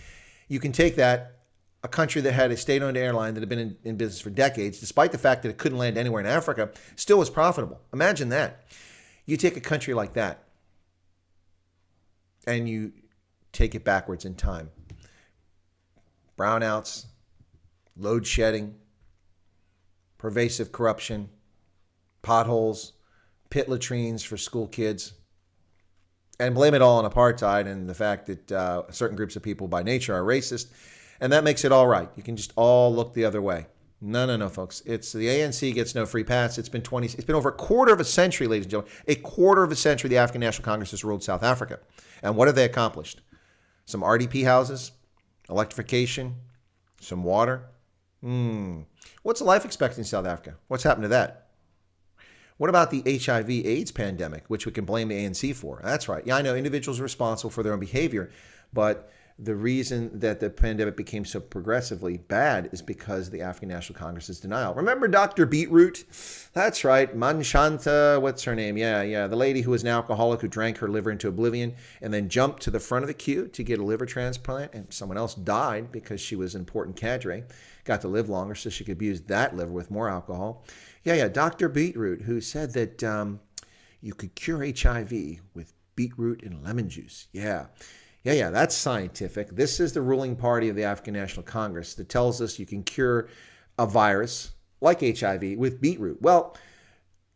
You can take that, a country that had a state-owned airline that had been in business for decades, despite the fact that it couldn't land anywhere in Africa, still was profitable. Imagine that. You take a country like that, and you take it backwards in time. Brownouts, load shedding, pervasive corruption, potholes, pit latrines for school kids, and blame it all on apartheid and the fact that certain groups of people by nature are racist, and that makes it all right. You can just all look the other way. No, folks. It's the ANC gets no free pass. It's been over a quarter of a century, ladies and gentlemen. A quarter of a century the African National Congress has ruled South Africa. And what have they accomplished? Some RDP houses, electrification, some water. What's the life expectancy in South Africa? What's happened to that? What about the HIV/AIDS pandemic, which we can blame the ANC for? That's right. Yeah, I know individuals are responsible for their own behavior, but the reason that the pandemic became so progressively bad is because of the African National Congress's denial. Remember Dr. Beetroot? That's right. Manshanta, what's her name? Yeah. The lady who was an alcoholic who drank her liver into oblivion and then jumped to the front of the queue to get a liver transplant, and someone else died because she was an important cadre, got to live longer so she could abuse that liver with more alcohol. Yeah, Dr. Beetroot, who said that you could cure HIV with beetroot and lemon juice. Yeah, that's scientific. This is the ruling party of the African National Congress that tells us you can cure a virus like HIV with beetroot. Well,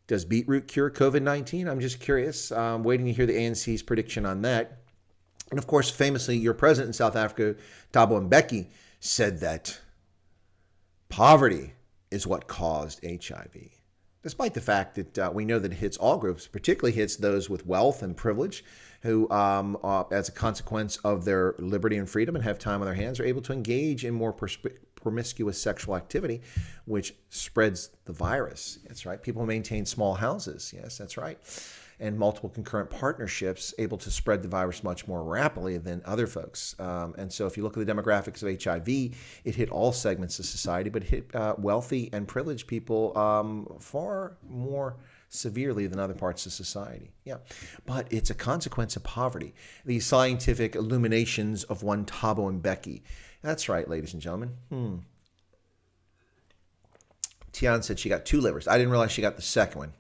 does beetroot cure COVID-19? I'm just curious. I'm waiting to hear the ANC's prediction on that. And of course, famously, your president in South Africa, Thabo Mbeki, said that poverty is what caused HIV. Despite the fact that we know that it hits all groups, particularly hits those with wealth and privilege who, as a consequence of their liberty and freedom and have time on their hands, are able to engage in more promiscuous sexual activity, which spreads the virus. That's right. People maintain small houses. Yes, that's right. And multiple concurrent partnerships able to spread the virus much more rapidly than other folks. And so if you look at the demographics of HIV, it hit all segments of society, but it hit wealthy and privileged people far more severely than other parts of society. Yeah, but it's a consequence of poverty. These scientific illuminations of one Thabo Mbeki. That's right, ladies and gentlemen. Tian said she got 2 livers. I didn't realize she got the second one.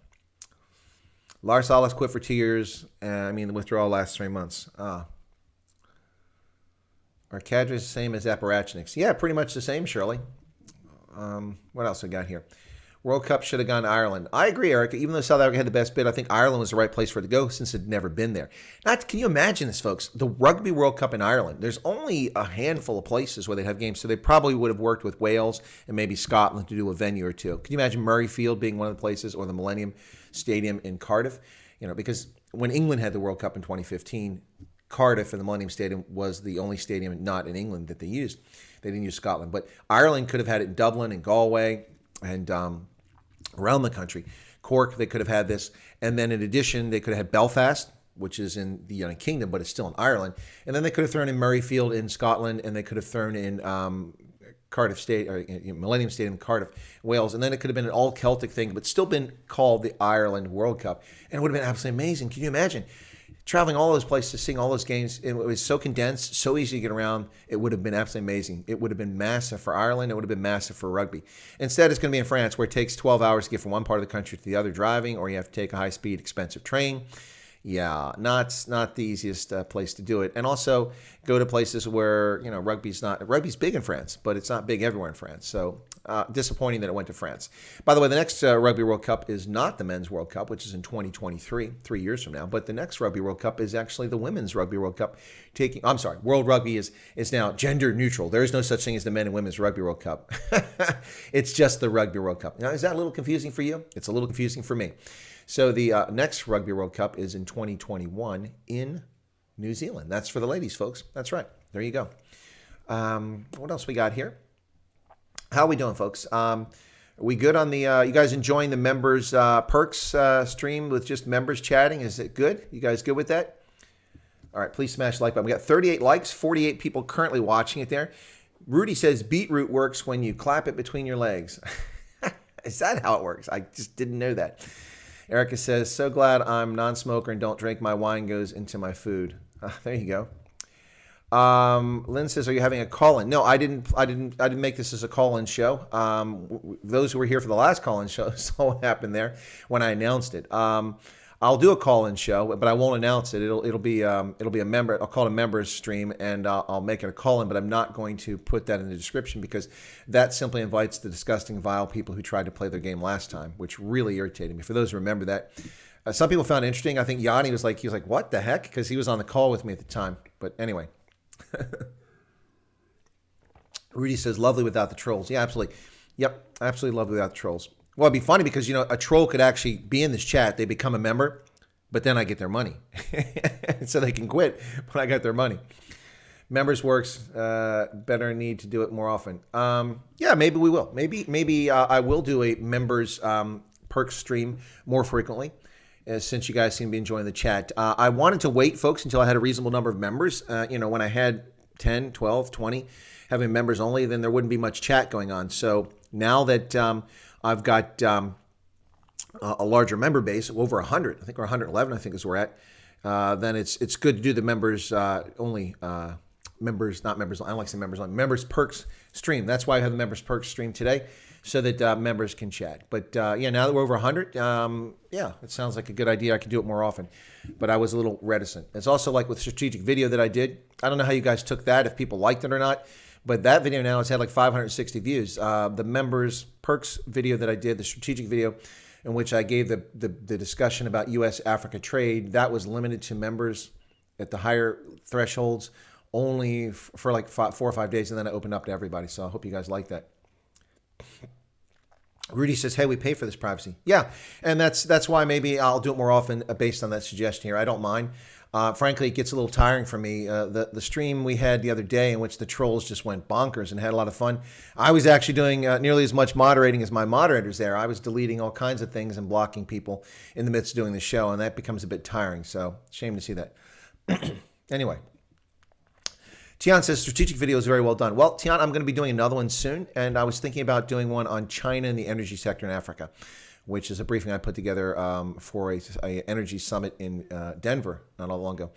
Lars Salas quit for 2 years. The withdrawal lasts 3 months. Are cadres the same as apparatchiks? Yeah, pretty much the same, Shirley. What else we got here? World Cup should have gone to Ireland. I agree, Erica. Even though South Africa had the best bid, I think Ireland was the right place for it to go since it had never been there. Now, can you imagine this, folks? The Rugby World Cup in Ireland, there's only a handful of places where they'd have games, so they probably would have worked with Wales and maybe Scotland to do a venue or two. Can you imagine Murrayfield being one of the places, or the Millennium Stadium in Cardiff? Because when England had the World Cup in 2015, Cardiff and the Millennium Stadium was the only stadium not in England that they used. They didn't use Scotland. But Ireland could have had it in Dublin and Galway and around the country. Cork, they could have had this. And then in addition, they could have had Belfast, which is in the United Kingdom, but it's still in Ireland. And then they could have thrown in Murrayfield in Scotland, and they could have thrown in Cardiff State, or Millennium Stadium in Cardiff, Wales. And then it could have been an all-Celtic thing, but still been called the Ireland World Cup. And it would have been absolutely amazing. Can you imagine? traveling all those places, seeing all those games. It was so condensed, so easy to get around. It would have been absolutely amazing. It would have been massive for Ireland. It would have been massive for rugby. Instead, it's going to be in France, where it takes 12 hours to get from one part of the country to the other driving, or you have to take a high-speed, expensive train. Yeah, not the easiest place to do it. And also go to places where, rugby's big in France, but it's not big everywhere in France. So disappointing that it went to France. By the way, the next Rugby World Cup is not the Men's World Cup, which is in 2023, 3 years from now. But the next Rugby World Cup is actually the Women's Rugby World Cup. World Rugby is now gender neutral. There is no such thing as the Men and Women's Rugby World Cup. It's just the Rugby World Cup. Now, is that a little confusing for you? It's a little confusing for me. So the next Rugby World Cup is in 2021 in New Zealand. That's for the ladies, folks. That's right. There you go. What else we got here? How are we doing, folks? We good on the, you guys enjoying the members perks stream with just members chatting? Is it good? You guys good with that? All right, please smash the like button. We got 38 likes, 48 people currently watching it there. Rudy says beetroot works when you clap it between your legs. Is that how it works? I just didn't know that. Erica says, so glad I'm non-smoker and don't drink. My wine goes into my food. There you go. Lynn says, are you having a call-in? No, I didn't make this as a call-in show. Those who were here for the last call-in show saw what happened there when I announced it. I'll do a call-in show, but I won't announce it. It'll be a member. I'll call it a members stream, and I'll make it a call-in. But I'm not going to put that in the description because that simply invites the disgusting, vile people who tried to play their game last time, which really irritated me. For those who remember that, some people found it interesting. I think Yanni was like, what the heck? Because he was on the call with me at the time. But anyway, Rudy says, lovely without the trolls. Yeah, absolutely. Yep, absolutely lovely without the trolls. Well, it'd be funny because, a troll could actually be in this chat. They become a member, but then I get their money. So they can quit, but I got their money. Members works. Better need to do it more often. Yeah, maybe we will. Maybe I will do a members perks stream more frequently since you guys seem to be enjoying the chat. I wanted to wait, folks, until I had a reasonable number of members. When I had 10, 12, 20 having members only, then there wouldn't be much chat going on. So now that I've got a larger member base, over 100. I think we're 111. I think is where we're at. Then it's good to do the members only members, not members. I don't like saying members only. Members perks stream. That's why I have the members perks stream today, so that members can chat. But now that we're over 100, it sounds like a good idea. I can do it more often. But I was a little reticent. It's also like with strategic video that I did. I don't know how you guys took that, if people liked it or not. But that video now has had like 560 views. The members perks video that I did, the strategic video, in which I gave the discussion about U.S.-Africa trade, that was limited to members at the higher thresholds only for like 4 or 5 days, and then I opened up to everybody. So I hope you guys like that. Rudy says, hey, we pay for this privacy. Yeah, and that's why maybe I'll do it more often based on that suggestion here. I don't mind. Frankly, it gets a little tiring for me. The stream we had the other day in which the trolls just went bonkers and had a lot of fun. I was actually doing nearly as much moderating as my moderators there. I was deleting all kinds of things and blocking people in the midst of doing the show, and that becomes a bit tiring. So, shame to see that. Anyway. Tian says, strategic video is very well done. Well, Tian, I'm going to be doing another one soon, and I was thinking about doing one on China and the energy sector in Africa, which is a briefing I put together for a energy summit in Denver not long ago.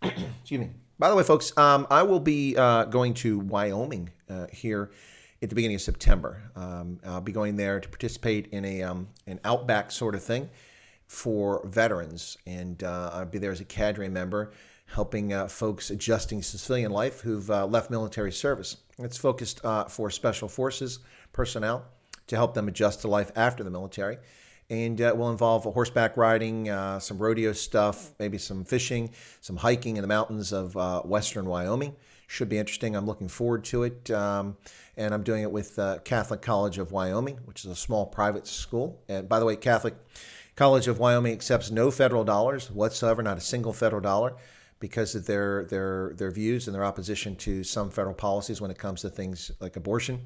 Excuse me. By the way, folks, I will be going to Wyoming here at the beginning of September. I'll be going there to participate in an outback sort of thing for veterans, and I'll be there as a cadre member, helping folks adjusting to civilian life who've left military service. It's focused for special forces personnel to help them adjust to life after the military. And it will involve horseback riding, some rodeo stuff, maybe some fishing, some hiking in the mountains of western Wyoming. Should be interesting. I'm looking forward to it. And I'm doing it with Catholic College of Wyoming, which is a small private school. And by the way, Catholic College of Wyoming accepts no federal dollars whatsoever, not a single federal dollar, because of their views and their opposition to some federal policies when it comes to things like abortion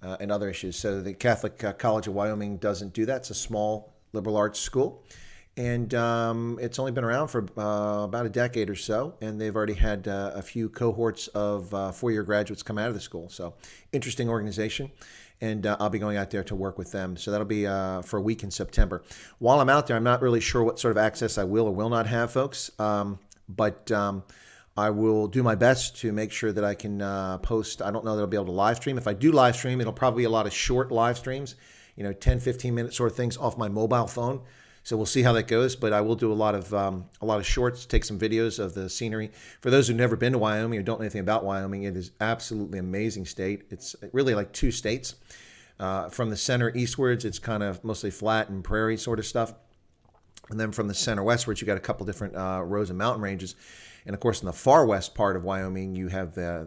and other issues. So the Catholic College of Wyoming doesn't do that. It's a small liberal arts school. And it's only been around for about a decade or so, and they've already had a few cohorts of four-year graduates come out of the school. So interesting organization, and I'll be going out there to work with them. So that'll be for a week in September. While I'm out there, I'm not really sure what sort of access I will or will not have, folks, but I will do my best to make sure that I can post. I don't know that I'll be able to live stream. If I do live stream, it'll probably be a lot of short live streams, 10, 15-minute sort of things off my mobile phone. So we'll see how that goes, but I will do a lot of shorts, take some videos of the scenery. For those who've never been to Wyoming or don't know anything about Wyoming, it is absolutely amazing state. It's really like two states. From the center eastwards, it's kind of mostly flat and prairie sort of stuff. And then from the center westwards, you got a couple different rows of mountain ranges. And of course, in the far west part of Wyoming, you have the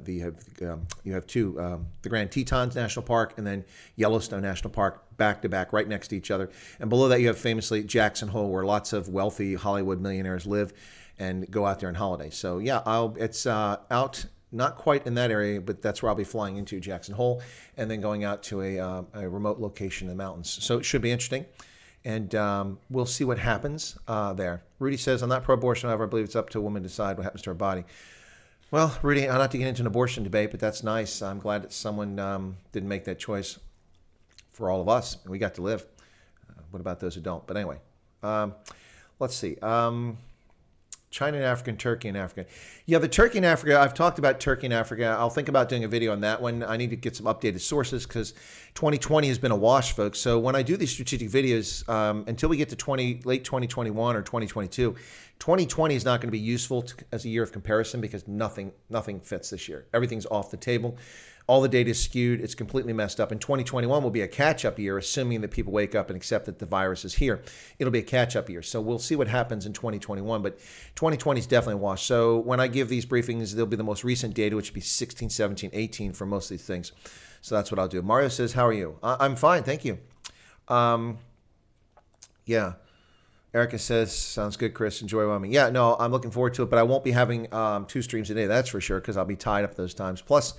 Grand Tetons National Park and then Yellowstone National Park back to back, right next to each other. And below that, you have famously Jackson Hole, where lots of wealthy Hollywood millionaires live and go out there on holiday. So yeah, it's out not quite in that area, but that's where I'll be flying into, Jackson Hole, and then going out to a remote location in the mountains. So it should be interesting. And we'll see what happens there. Rudy says, I'm not pro-abortion, however, I believe it's up to a woman to decide what happens to her body. Well, Rudy, I'm not to get into an abortion debate, but that's nice. I'm glad that someone didn't make that choice for all of us, and we got to live. What about those who don't? But anyway, let's see. China and Africa and Turkey and Africa. Yeah, the Turkey and Africa, I've talked about Turkey and Africa. I'll think about doing a video on that one. I need to get some updated sources because 2020 has been a wash, folks. So when I do these strategic videos, until we get to late 2021 or 2022, 2020 is not going to be useful as a year of comparison because nothing fits this year. Everything's off the table. All the data is skewed. It's completely messed up. And 2021 will be a catch-up year, assuming that people wake up and accept that the virus is here. It'll be a catch-up year. So we'll see what happens in 2021. But 2020 is definitely a wash. So when I give these briefings, there'll be the most recent data, which will be 16, 17, 18 for most of these things. So that's what I'll do. Mario says, how are you? I'm fine. Thank you. Yeah. Erica says, sounds good, Chris. Enjoy Wyoming. Yeah, no, I'm looking forward to it, but I won't be having 2 streams a day. That's for sure, because I'll be tied up those times. Plus,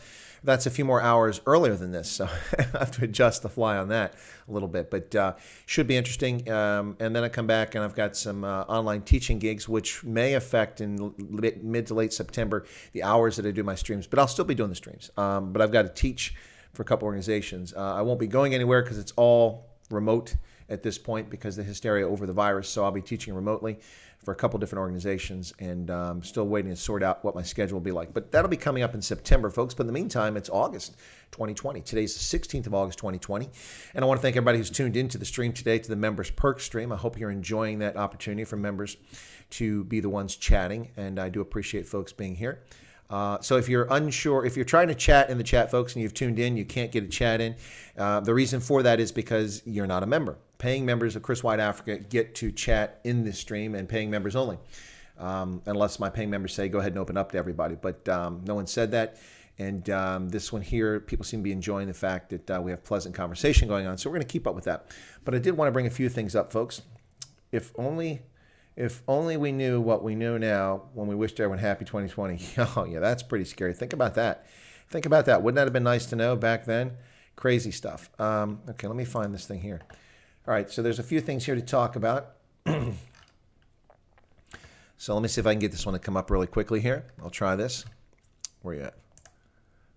that's a few more hours earlier than this, so I have to adjust the fly on that a little bit. But should be interesting. And then I come back and I've got some online teaching gigs, which may affect in mid to late September the hours that I do my streams. But I'll still be doing the streams. But I've got to teach for a couple organizations. I won't be going anywhere because it's all remote at this point because of the hysteria over the virus. So I'll be teaching remotely for a couple different organizations, and still waiting to sort out what my schedule will be like. But that'll be coming up in September, folks. But in the meantime, it's August 2020. Today's the 16th of August 2020. And I want to thank everybody who's tuned into the stream today, to the Members Perks stream. I hope you're enjoying that opportunity for members to be the ones chatting, and I do appreciate folks being here. So if you're unsure, if you're trying to chat in the chat, folks, and you've tuned in, you can't get a chat in. The reason for that is because you're not a member. Paying members of Chris Wyatt Africa get to chat in this stream, and paying members only. Unless my paying members say, go ahead and open up to everybody. But no one said that. And this one here, people seem to be enjoying the fact that we have pleasant conversation going on. So we're going to keep up with that. But I did want to bring a few things up, folks. If only we knew what we know now when we wished everyone happy 2020. Oh, yeah, that's pretty scary. Think about that. Think about that. Wouldn't that have been nice to know back then? Crazy stuff. Okay, let me find this thing here. All right, so there's a few things here to talk about. So let me see if I can get this one to come up really quickly here. I'll try this. Where are you at?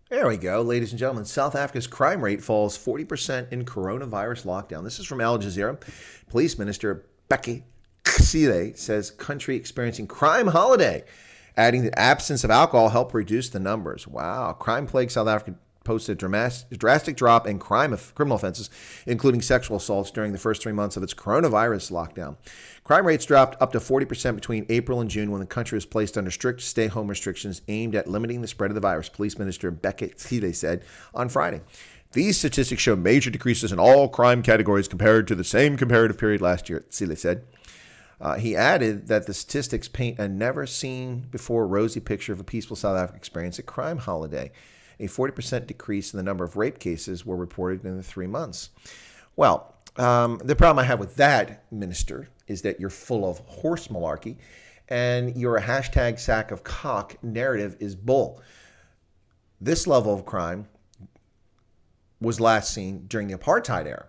There we go, ladies and gentlemen. South Africa's crime rate falls 40% in coronavirus lockdown. This is from Al Jazeera. Police Minister Becky Cele says country experiencing crime holiday, adding the absence of alcohol helped reduce the numbers. Wow. Crime-plagued South Africa posted a drastic drop in criminal offenses, including sexual assaults, during the first 3 months of its coronavirus lockdown. Crime rates dropped up to 40% between April and June when the country was placed under strict stay-home restrictions aimed at limiting the spread of the virus, Police Minister Becky Cele said on Friday. These statistics show major decreases in all crime categories compared to the same comparative period last year, Cele said. He added that the statistics paint a never-seen-before rosy picture of a peaceful South African experience at crime holiday. A 40% decrease in the number of rape cases were reported in the 3 months. Well, the problem I have with that, Minister, is that you're full of horse malarkey, and your hashtag sack of cock narrative is bull. This level of crime was last seen during the apartheid era.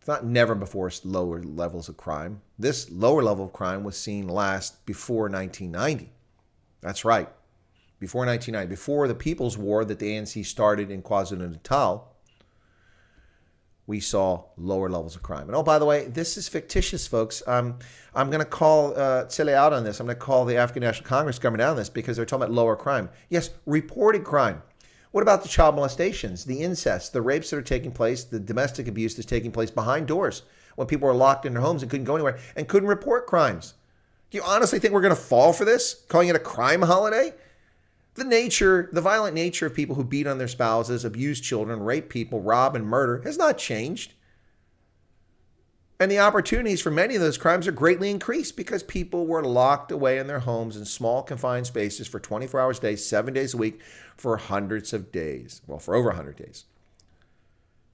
It's not never before lower levels of crime. This lower level of crime was seen last before 1990. That's right. Before 1990, before the People's War that the ANC started in KwaZulu-Natal, we saw lower levels of crime. And oh, by the way, this is fictitious, folks. I'm going to call Tsele out on this. I'm going to call the African National Congress government out on this because they're talking about lower crime. Yes, reported crime. What about the child molestations, the incest, the rapes that are taking place, the domestic abuse that's taking place behind doors when people were locked in their homes and couldn't go anywhere and couldn't report crimes? Do you honestly think we're going to fall for this, calling it a crime holiday? The violent nature of people who beat on their spouses, abuse children, rape people, rob and murder has not changed. And the opportunities for many of those crimes are greatly increased because people were locked away in their homes in small confined spaces for 24 hours a day, 7 days a week for hundreds of days. Well, for over 100 days.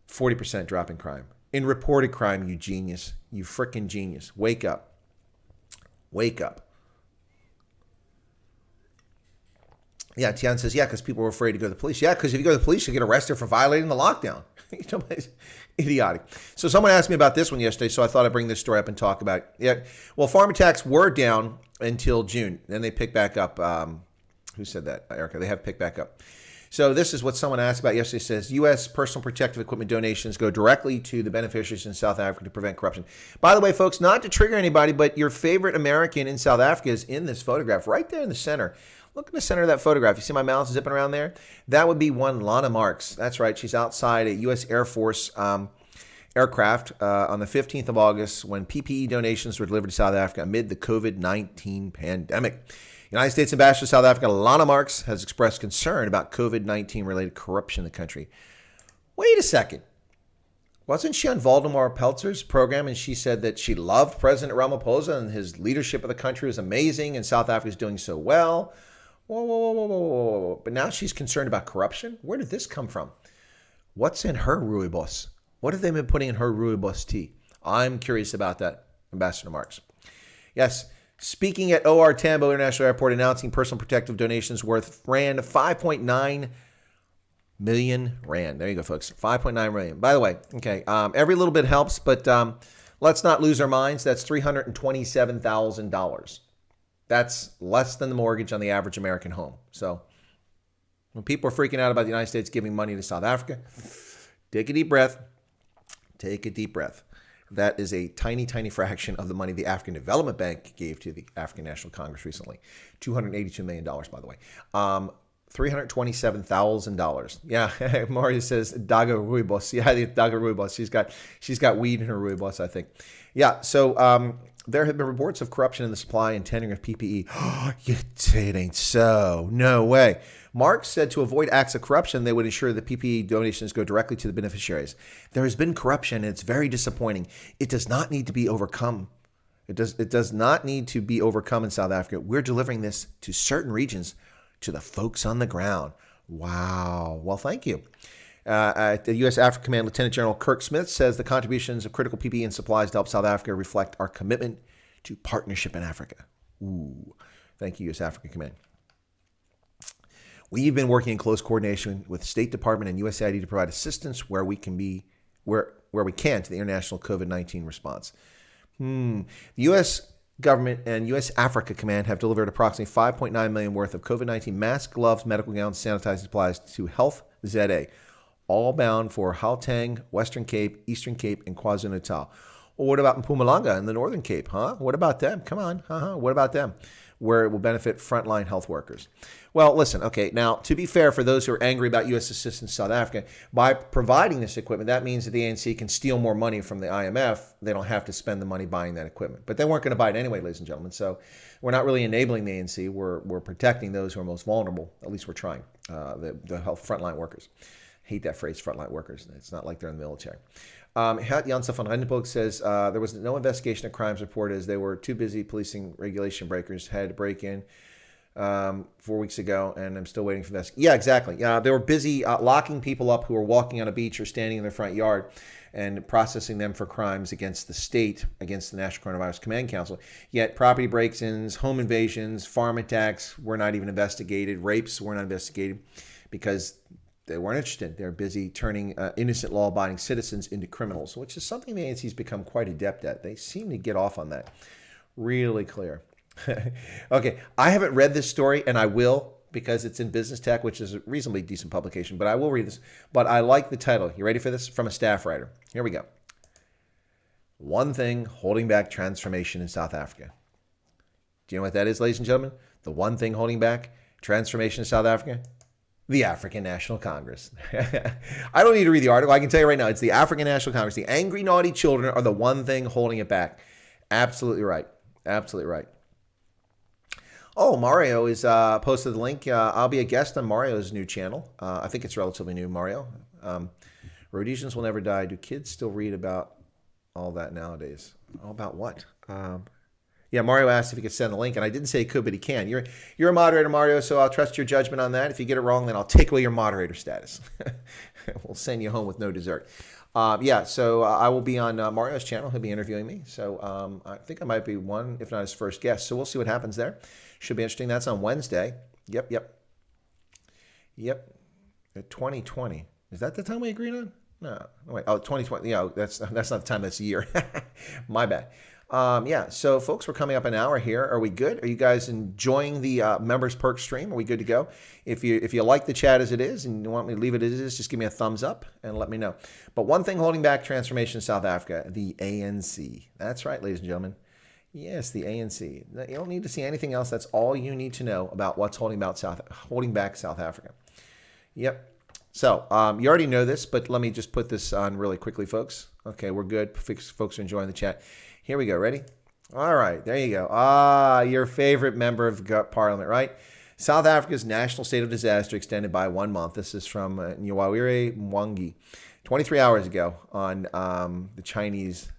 40% drop in crime. In reported crime, you genius. You frickin' genius. Wake up. Wake up. Yeah, Tian says, yeah, because people were afraid to go to the police. Yeah, because if you go to the police, you get arrested for violating the lockdown. It's idiotic. So someone asked me about this one yesterday, so I thought I'd bring this story up and talk about it. Yeah, well, farm attacks were down until June. Then they picked back up. Who said that, Erica? They have picked back up. So this is what someone asked about yesterday. It says, U.S. personal protective equipment donations go directly to the beneficiaries in South Africa to prevent corruption. By the way, folks, not to trigger anybody, but your favorite American in South Africa is in this photograph right there in the center. Look in the center of that photograph. You see my mouse zipping around there? That would be one Lana Marks. That's right. She's outside a U.S. Air Force aircraft on the 15th of August when PPE donations were delivered to South Africa amid the COVID-19 pandemic. United States Ambassador to South Africa, Lana Marks, has expressed concern about COVID-19 related corruption in the country. Wait a second. Wasn't she on Valdemar Peltzer's program and she said that she loved President Ramaphosa and his leadership of the country was amazing and South Africa is doing so well? Whoa. But now she's concerned about corruption? Where did this come from? What's in her rooibos? What have they been putting in her rooibos tea? I'm curious about that, Ambassador Marks. Yes, speaking at OR Tambo International Airport, announcing personal protective donations worth Rand 5.9 million Rand. There you go, folks. 5.9 million. By the way, okay, every little bit helps, but let's not lose our minds. That's $327,000. That's less than the mortgage on the average American home. So when people are freaking out about the United States giving money to South Africa, take a deep breath. Take a deep breath. That is a tiny, tiny fraction of the money the African Development Bank gave to the African National Congress recently. $282 million, by the way. $327,000. Yeah, Mario says Daga Ruibos. Yeah, Daga Ruibos. She's got weed in her Ruibos, I think. Yeah, so there have been reports of corruption in the supply and tendering of PPE. It ain't so. No way. Mark said to avoid acts of corruption, they would ensure that PPE donations go directly to the beneficiaries. There has been corruption, and it's very disappointing. It does not need to be overcome. It does not need to be overcome in South Africa. We're delivering this to certain regions, to the folks on the ground. Wow. Well, thank you. At the U.S. Africa Command, Lieutenant General Kirk Smith says the contributions of critical PPE and supplies to help South Africa reflect our commitment to partnership in Africa. Ooh. Thank you, U.S. Africa Command. We've been working in close coordination with the State Department and USAID to provide assistance where we can to the international COVID-19 response. The U.S. government and U.S. Africa Command have delivered approximately $5.9 million worth of COVID-19 masks, gloves, medical gowns, sanitizing supplies to Health ZA, all bound for Gauteng, Western Cape, Eastern Cape, and KwaZulu-Natal. Well, what about Mpumalanga and the Northern Cape, huh? What about them? Come on, what about them? Where it will benefit frontline health workers. Well, listen, okay, now, to be fair, for those who are angry about U.S. assistance to South Africa, by providing this equipment, that means that the ANC can steal more money from the IMF. They don't have to spend the money buying that equipment. But they weren't going to buy it anyway, ladies and gentlemen. So we're not really enabling the ANC. We're protecting those who are most vulnerable. At least we're trying, the health frontline workers. Hate that phrase, frontline workers. It's not like they're in the military. Hert Janssen van Rendenburg says there was no investigation of crimes reported as they were too busy policing regulation breakers. Had to break in 4 weeks ago, and I'm still waiting for this. Yeah, exactly. They were busy locking people up who were walking on a beach or standing in their front yard and processing them for crimes against the state, against the National Coronavirus Command Council. Yet property break-ins, home invasions, farm attacks were not even investigated. Rapes were not investigated because They weren't interested. They're busy turning innocent law-abiding citizens into criminals, which is something the ANC's become quite adept at. They seem to get off on that. Really clear. Okay, I haven't read this story, and I will because it's in Business Tech, which is a reasonably decent publication, but I will read this. But I like the title. You ready for this? From a staff writer. Here we go. One thing holding back transformation in South Africa. Do you know what that is, ladies and gentlemen? The one thing holding back transformation in South Africa? The African National Congress. I don't need to read the article. I can tell you right now, it's the African National Congress. The angry, naughty children are the one thing holding it back. Absolutely right. Absolutely right. Oh, Mario is posted the link. I'll be a guest on Mario's new channel. I think it's relatively new, Mario. Rhodesians will never die. Do kids still read about all that nowadays? All about what? Yeah, Mario asked if he could send the link, and I didn't say he could, but he can. You're a moderator, Mario, so I'll trust your judgment on that. If you get it wrong, then I'll take away your moderator status. We'll send you home with no dessert. Yeah, so I will be on Mario's channel. He'll be interviewing me. So I think I might be one, if not his first guest. So we'll see what happens there. Should be interesting. That's on Wednesday. Yep. At 2020. Is that the time we agreed on? No. Wait. Oh, 2020. Yeah, that's not the time. That's the year. My bad. Yeah, so folks, we're coming up an hour here. Are we good? Are you guys enjoying the Members Perk stream? Are we good to go? If you like the chat as it is and you want me to leave it as it is, just give me a thumbs up and let me know. But one thing holding back transformation in South Africa, the ANC. That's right, ladies and gentlemen. Yes, the ANC. You don't need to see anything else. That's all you need to know about what's holding back South Africa. Yep. So you already know this, but let me just put this on really quickly, folks. Okay, we're good. Folks are enjoying the chat. Here we go. Ready? All right. There you go. Your favorite member of Parliament, right? South Africa's national state of disaster extended by 1 month. This is from Nyawire Mwangi, 23 hours ago on the Chinese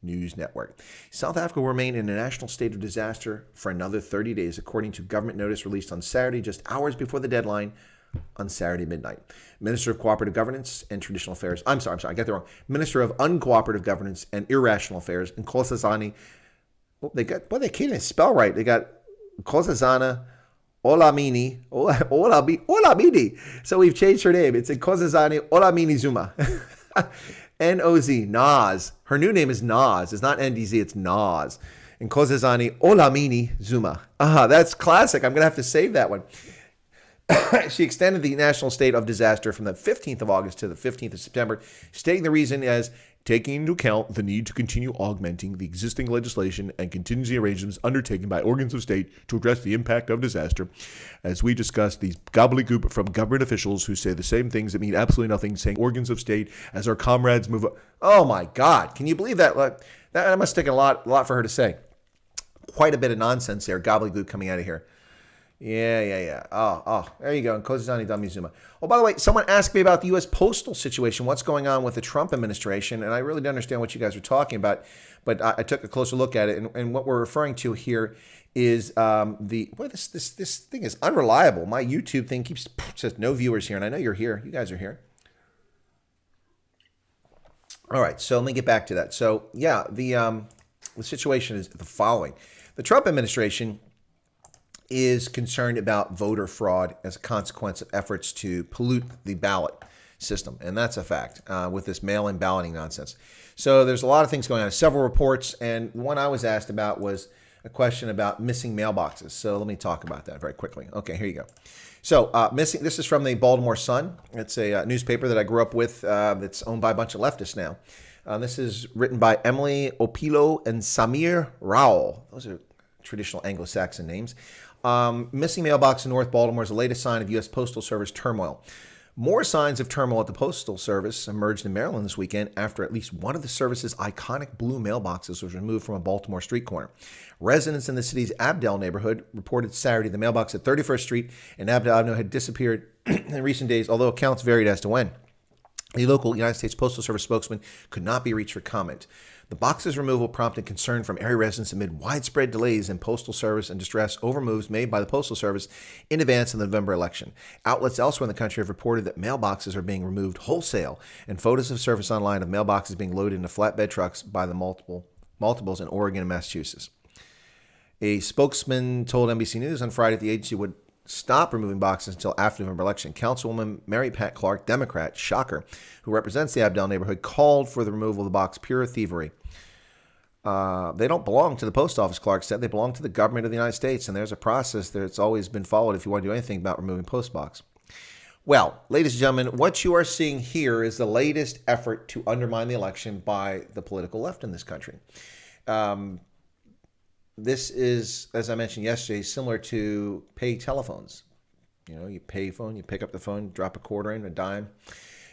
news network. South Africa will remain in a national state of disaster for another 30 days, according to government notice released on Saturday, just hours before the deadline on Saturday midnight. Minister of Cooperative Governance and Traditional Affairs. I'm sorry, I got that wrong. Minister of Uncooperative Governance and Irrational Affairs, and Nkosazana. Oh, they can't even spell right. They got Nkosazana Olamini. So we've changed her name. It's Nkosazana Olamini Zuma. N-O-Z, Nas. Her new name is Nas. It's not N-D-Z, it's Nas. Nkosazana Olamini Zuma. That's classic. I'm going to have to save that one. She extended the national state of disaster from the 15th of August to the 15th of September, stating the reason as taking into account the need to continue augmenting the existing legislation and contingency arrangements undertaken by organs of state to address the impact of disaster. As we discussed, these gobbledygook from government officials who say the same things that mean absolutely nothing, saying organs of state as our comrades move up. Oh my God, can you believe that? That must take a lot for her to say. Quite a bit of nonsense there, gobbledygook coming out of here. Yeah. Oh, there you go. Nkosazana Dlamini Zuma. Oh, by the way, someone asked me about the U.S. postal situation. What's going on with the Trump administration? And I really don't understand what you guys are talking about. But I took a closer look at it. And what we're referring to here is this thing is unreliable. My YouTube thing says no viewers here. And I know you're here. You guys are here. All right. So let me get back to that. So, yeah, the situation is the following. The Trump administration is concerned about voter fraud as a consequence of efforts to pollute the ballot system. And that's a fact with this mail-in balloting nonsense. So there's a lot of things going on, several reports. And the one I was asked about was a question about missing mailboxes. So let me talk about that very quickly. Okay, here you go. So this is from the Baltimore Sun. It's a newspaper that I grew up with that's owned by a bunch of leftists now. This is written by Emily Opilo and Samir Rao. Those are traditional Anglo-Saxon names. Missing mailbox in North Baltimore is the latest sign of U.S. Postal Service turmoil. More signs of turmoil at the Postal Service emerged in Maryland this weekend after at least one of the service's iconic blue mailboxes was removed from a Baltimore street corner. Residents in the city's Abdel neighborhood reported Saturday the mailbox at 31st Street and Abdel Avenue had disappeared in recent days, although accounts varied as to when. The local United States Postal Service spokesman could not be reached for comment. The box's removal prompted concern from area residents amid widespread delays in Postal Service and distress over moves made by the Postal Service in advance of the November election. Outlets elsewhere in the country have reported that mailboxes are being removed wholesale, and photos have surfaced online of mailboxes being loaded into flatbed trucks by the multiples in Oregon and Massachusetts. A spokesman told NBC News on Friday that the agency would stop removing boxes until after the November election. Councilwoman Mary Pat Clark, Democrat, shocker, who represents the Abdel neighborhood, called for the removal of the box. Pure thievery. They don't belong to the post office, Clark said. They belong to the government of the United States, and there's a process that's always been followed if you want to do anything about removing post box. Well, ladies and gentlemen, what you are seeing here is the latest effort to undermine the election by the political left in this country. This is, as I mentioned yesterday, similar to pay telephones. You know, you pay phone, you pick up the phone, drop a quarter in, a dime.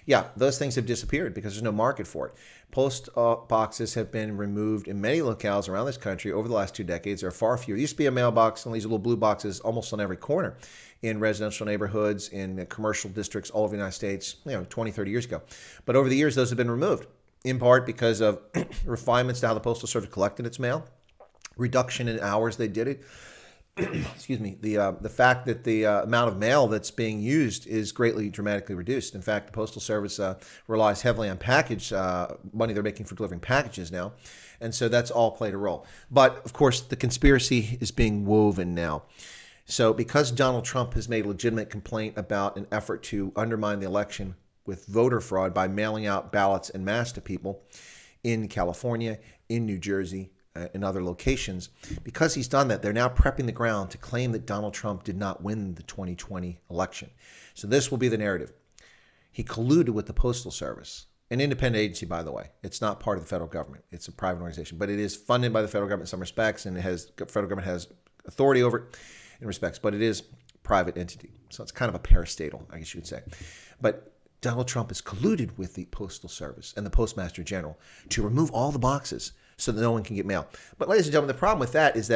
Yeah, those things have disappeared because there's no market for it. Post boxes have been removed in many locales around this country over the last 2 decades. There are far fewer. There used to be a mailbox and these little blue boxes almost on every corner in residential neighborhoods, in commercial districts all over the United States, 20, 30 years ago. But over the years, those have been removed, in part because of refinements to how the Postal Service collected its mail, reduction in hours they did it. Excuse me, the fact that the amount of mail that's being used is dramatically reduced. In fact, the Postal Service relies heavily on package money they're making for delivering packages now. And so that's all played a role. But, of course, the conspiracy is being woven now. So because Donald Trump has made a legitimate complaint about an effort to undermine the election with voter fraud by mailing out ballots en masse to people in California, in New Jersey, in other locations, because he's done that, they're now prepping the ground to claim that Donald Trump did not win the 2020 election. So this will be the narrative. He colluded with the Postal Service, an independent agency, by the way. It's not part of the federal government. It's a private organization, but it is funded by the federal government in some respects, and the federal government has authority over it in respects, but it is a private entity. So it's kind of a parastatal, I guess you would say. But Donald Trump has colluded with the Postal Service and the Postmaster General to remove all the boxes so that no one can get mail. But ladies and gentlemen, the problem with that is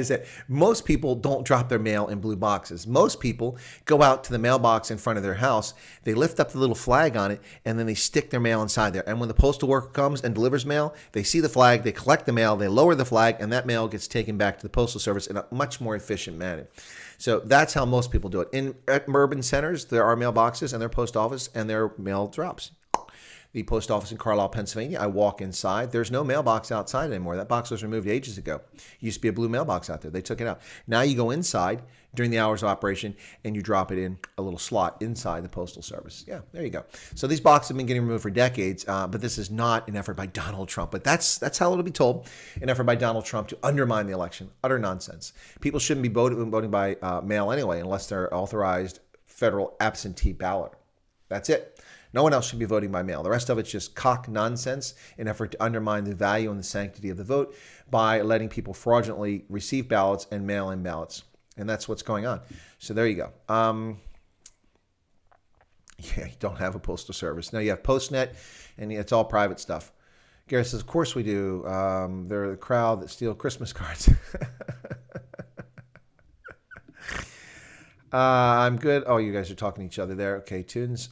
that most people don't drop their mail in blue boxes. Most people go out to the mailbox in front of their house, they lift up the little flag on it, and then they stick their mail inside there. And when the postal worker comes and delivers mail, they see the flag, they collect the mail, they lower the flag, and that mail gets taken back to the Postal Service in a much more efficient manner. So that's how most people do it. At urban centers, there are mailboxes and their post office and their mail drops. The post office in Carlisle, Pennsylvania, I walk inside. There's no mailbox outside anymore. That box was removed ages ago. Used to be a blue mailbox out there. They took it out. Now you go inside during the hours of operation and you drop it in a little slot inside the Postal Service. Yeah, there you go. So these boxes have been getting removed for decades, but this is not an effort by Donald Trump. But that's how it'll be told, an effort by Donald Trump to undermine the election. Utter nonsense. People shouldn't be voting by mail anyway unless they're authorized federal absentee ballot. That's it. No one else should be voting by mail. The rest of it's just cock nonsense in an effort to undermine the value and the sanctity of the vote by letting people fraudulently receive ballots and mail in ballots. And that's what's going on. So there you go. Yeah, you don't have a postal service. Now you have Postnet, and it's all private stuff. Garrett says, of course we do. They're the crowd that steal Christmas cards. I'm good. Oh, you guys are talking to each other there. Okay, Tunes.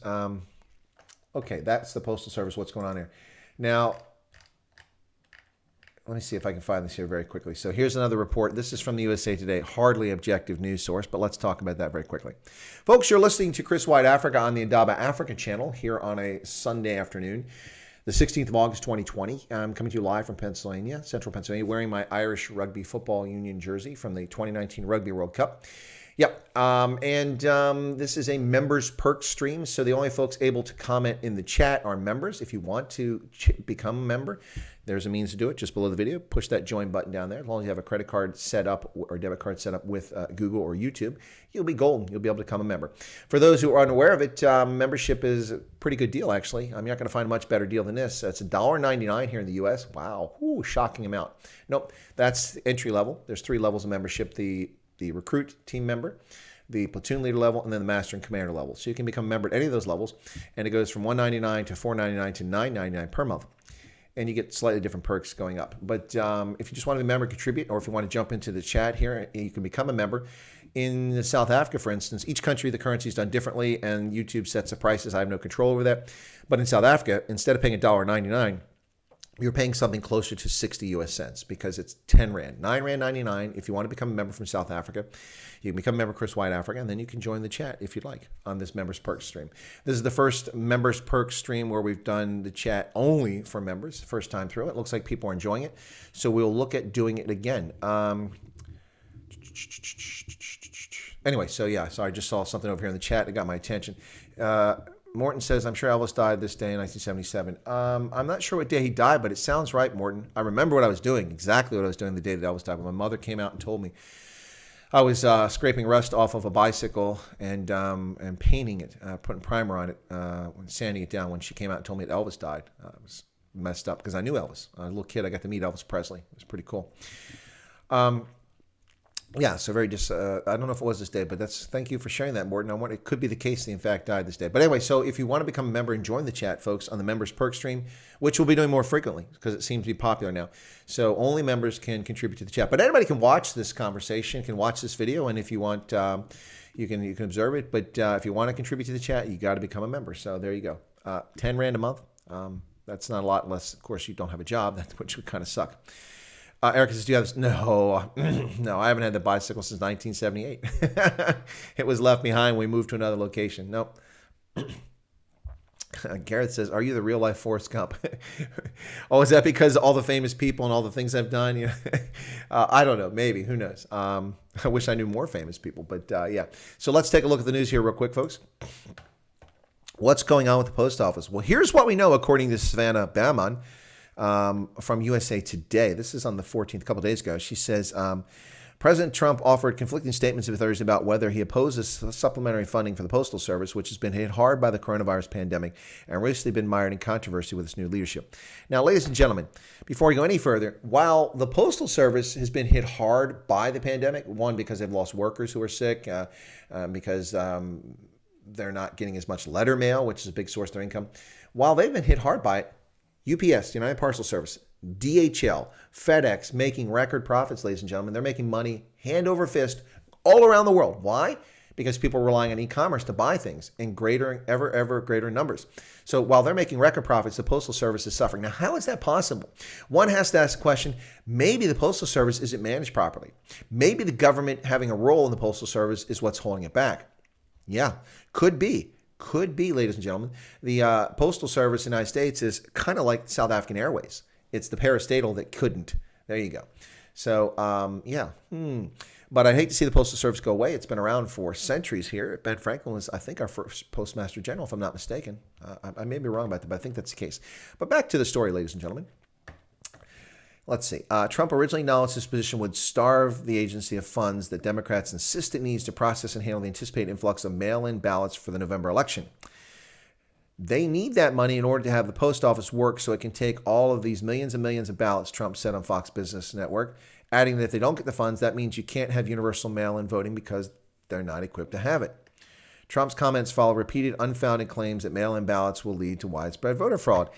Okay, that's the Postal Service. What's going on here? Now, let me see if I can find this here very quickly. So here's another report. This is from the USA Today, hardly objective news source, but let's talk about that very quickly. Folks, you're listening to Chris Wyatt Africa on the Indaba Africa channel here on a Sunday afternoon, the 16th of August, 2020. I'm coming to you live from Pennsylvania, central Pennsylvania, wearing my Irish Rugby Football Union jersey from the 2019 Rugby World Cup. Yep, this is a members perks stream, so the only folks able to comment in the chat are members. If you want to become a member, there's a means to do it just below the video. Push that join button down there. As long as you have a credit card set up or debit card set up with Google or YouTube, you'll be golden. You'll be able to become a member. For those who are unaware of it, membership is a pretty good deal, actually. You're not going to find a much better deal than this. It's $1.99 here in the U.S. Wow, ooh, shocking amount. Nope, that's entry level. There's 3 levels of membership. The recruit team member, the platoon leader level, and then the master and commander level. So you can become a member at any of those levels, and it goes from $1.99 to $4.99 to $9.99 per month. And you get slightly different perks going up. But if you just want to be a member, contribute, or if you want to jump into the chat here, you can become a member. In South Africa, for instance, each country, the currency is done differently, and YouTube sets the prices. I have no control over that. But in South Africa, instead of paying $1.99, you're paying something closer to 60 US cents because it's 10 Rand, 9 Rand 99. If you want to become a member from South Africa, you can become a member of Chris Wyatt Africa, and then you can join the chat if you'd like on this Members Perks stream. This is the first Members Perks stream where we've done the chat only for members, first time through. It looks like people are enjoying it, so we'll look at doing it again. Anyway, so yeah, so I just saw something over here in the chat that got my attention. Morton says, I'm sure Elvis died this day in 1977. I'm not sure what day he died, but it sounds right, Morton. I remember what I was doing, exactly what I was doing the day that Elvis died. When my mother came out and told me, I was scraping rust off of a bicycle and painting it, putting primer on it, sanding it down when she came out and told me that Elvis died. I was messed up because I knew Elvis. A little kid, I got to meet Elvis Presley. It was pretty cool. Yeah, so very just, I don't know if it was this day, but thank you for sharing that, Morton. It could be the case he in fact died this day. But anyway, so if you want to become a member and join the chat, folks, on the Members Perk stream, which we'll be doing more frequently because it seems to be popular now. So only members can contribute to the chat. But anybody can watch this conversation, can watch this video, and if you want, you can observe it. But if you want to contribute to the chat, you got to become a member. So there you go. 10 Rand a month. That's not a lot unless, of course, you don't have a job, which would kind of suck. Erica says, do you have this? No, no, I haven't had the bicycle since 1978. It was left behind when we moved to another location. Nope. Garrett says, are you the real life Forrest Gump? Oh, is that because all the famous people and all the things I've done? Yeah. I don't know. Maybe. Who knows? I wish I knew more famous people. But yeah. So let's take a look at the news here real quick, folks. What's going on with the post office? Well, here's what we know according to Savannah Baumann. From USA Today. This is on the 14th, a couple days ago. She says, President Trump offered conflicting statements on Thursday about whether he opposes supplementary funding for the Postal Service, which has been hit hard by the coronavirus pandemic and recently been mired in controversy with its new leadership. Now, ladies and gentlemen, before we go any further, while the Postal Service has been hit hard by the pandemic, one, because they've lost workers who are sick, because they're not getting as much letter mail, which is a big source of their income. While they've been hit hard by it, UPS, United Parcel Service, DHL, FedEx, making record profits, ladies and gentlemen. They're making money hand over fist all around the world. Why? Because people are relying on e-commerce to buy things in ever greater numbers. So while they're making record profits, the Postal Service is suffering. Now, how is that possible? One has to ask the question, maybe the Postal Service isn't managed properly. Maybe the government having a role in the Postal Service is what's holding it back. Yeah, could be. Could be, ladies and gentlemen. The Postal Service in the United States is kind of like South African Airways. It's the parastatal that couldn't. There you go. So, yeah. But I'd hate to see the Postal Service go away. It's been around for centuries here. Ben Franklin was, I think, our first Postmaster General, if I'm not mistaken. I may be wrong about that, but I think that's the case. But back to the story, ladies and gentlemen. Let's see. Trump originally acknowledged his position would starve the agency of funds that Democrats insist it needs to process and handle the anticipated influx of mail-in ballots for the November election. They need that money in order to have the post office work so it can take all of these millions and millions of ballots, Trump said on Fox Business Network, adding that if they don't get the funds, that means you can't have universal mail-in voting because they're not equipped to have it. Trump's comments follow repeated unfounded claims that mail-in ballots will lead to widespread voter fraud.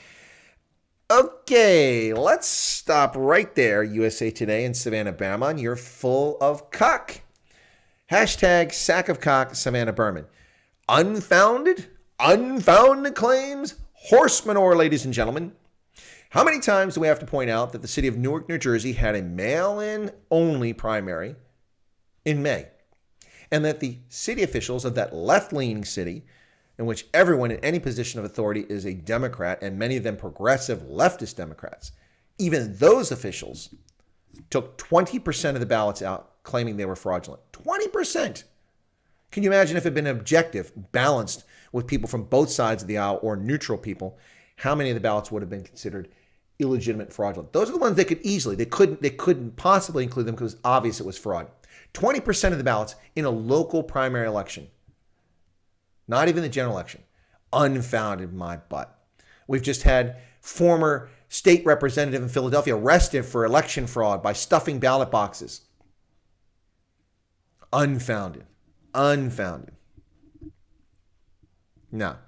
Okay, let's stop right there, USA Today and Savannah Baumann. You're full of cock. Hashtag sack of cock, Savannah Berman. Unfounded claims, horse manure, ladies and gentlemen. How many times do we have to point out that the city of Newark, New Jersey had a mail-in only primary in May, and that the city officials of that left-leaning city, in which everyone in any position of authority is a Democrat, and many of them progressive leftist Democrats, even those officials took 20% of the ballots out, claiming they were fraudulent. 20%! Can you imagine if it had been objective, balanced with people from both sides of the aisle or neutral people, how many of the ballots would have been considered illegitimate, fraudulent? Those are the ones they could easily, they couldn't possibly include them because it was obvious it was fraud. 20% of the ballots in a local primary election. Not even the general election. Unfounded my butt. We've just had former state representative in Philadelphia arrested for election fraud by stuffing ballot boxes. Unfounded. Now,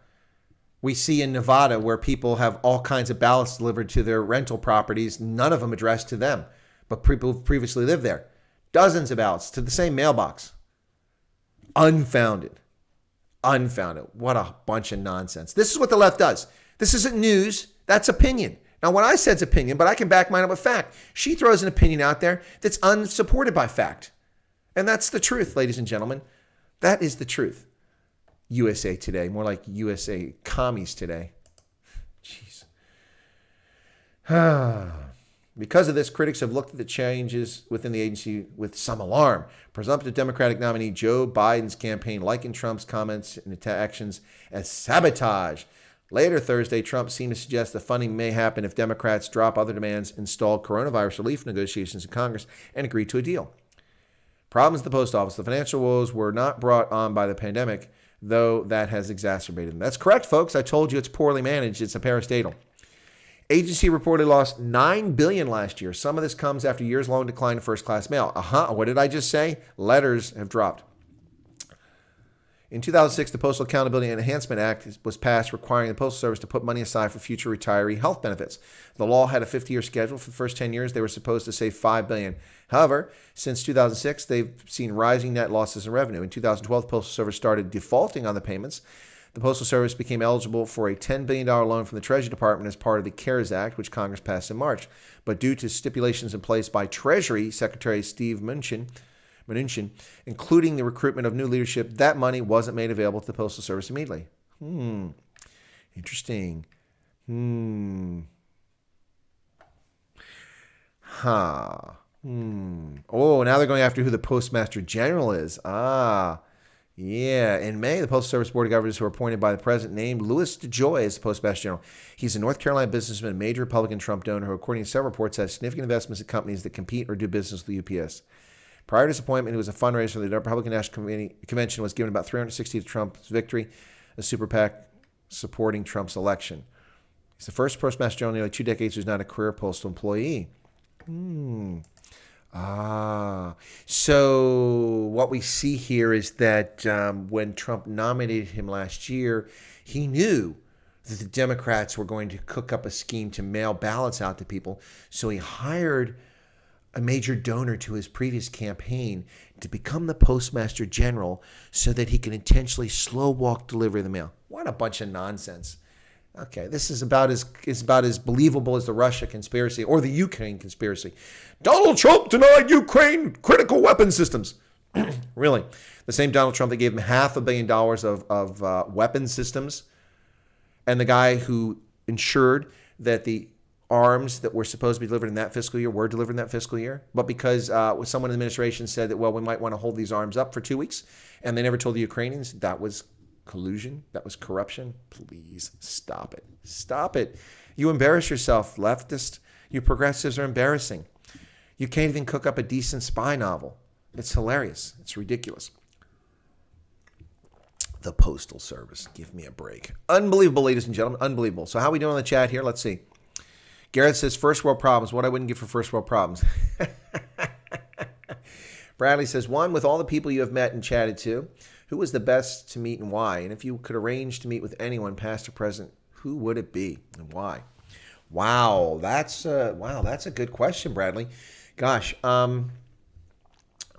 we see in Nevada where people have all kinds of ballots delivered to their rental properties, none of them addressed to them, but people who've previously lived there. Dozens of ballots to the same mailbox. Unfounded. What a bunch of nonsense. This is what the left does. This isn't news. That's opinion. Now, what I said is opinion, but I can back mine up with fact. She throws an opinion out there that's unsupported by fact. And that's the truth, ladies and gentlemen. That is the truth. USA Today, more like USA Commies Today. Jeez. Because of this, critics have looked at the changes within the agency with some alarm. Presumptive Democratic nominee Joe Biden's campaign likened Trump's comments and actions as sabotage. Later Thursday, Trump seemed to suggest the funding may happen if Democrats drop other demands, install coronavirus relief negotiations in Congress, and agree to a deal. Problems at the post office. The financial woes were not brought on by the pandemic, though that has exacerbated them. That's correct, folks. I told you it's poorly managed. It's a parastatal. Agency reportedly lost $9 billion last year. Some of this comes after years-long decline in first-class mail. What did I just say? Letters have dropped. In 2006, the Postal Accountability and Enhancement Act was passed, requiring the Postal Service to put money aside for future retiree health benefits. The law had a 50-year schedule. For the first 10 years, they were supposed to save $5 billion. However, since 2006, they've seen rising net losses in revenue. In 2012, the Postal Service started defaulting on the payments. The Postal Service became eligible for a $10 billion loan from the Treasury Department as part of the CARES Act, which Congress passed in March. But due to stipulations in place by Treasury Secretary Steve Mnuchin, including the recruitment of new leadership, that money wasn't made available to the Postal Service immediately. Interesting. Oh, now they're going after who the Postmaster General is. Yeah. In May, the Postal Service Board of Governors, who were appointed by the president, named Louis DeJoy as the Postmaster General. He's a North Carolina businessman, a major Republican Trump donor, who, according to several reports, has significant investments in companies that compete or do business with the UPS. Prior to his appointment, he was a fundraiser for the Republican National Convention, was given about $360 to Trump's victory, a super PAC supporting Trump's election. He's the first Postmaster General in nearly 2 decades who's not a career postal employee. So what we see here is that when Trump nominated him last year, he knew that the Democrats were going to cook up a scheme to mail ballots out to people. So he hired a major donor to his previous campaign to become the Postmaster General so that he can intentionally slow walk delivery of the mail. What a bunch of nonsense. Okay, this is about as believable as the Russia conspiracy or the Ukraine conspiracy. Donald Trump denied Ukraine critical weapon systems. Really? The same Donald Trump that gave him $500 million of weapon systems, and the guy who ensured that the arms that were supposed to be delivered in that fiscal year were delivered in that fiscal year. But because someone in the administration said that, well, we might want to hold these arms up for 2 weeks, and they never told the Ukrainians, that was collusion, that was corruption. Please stop it. Stop it. You embarrass yourself, leftist. You progressives are embarrassing. You can't even cook up a decent spy novel. It's hilarious. It's ridiculous. The Postal Service. Give me a break. Unbelievable, ladies and gentlemen. Unbelievable. So how are we doing on the chat here? Let's see. Garrett says, first world problems. What I wouldn't give for first world problems. Bradley says, one, with all the people you have met and chatted to, who was the best to meet and why? And if you could arrange to meet with anyone, past or present, who would it be and why? Wow, that's a good question, Bradley. Gosh,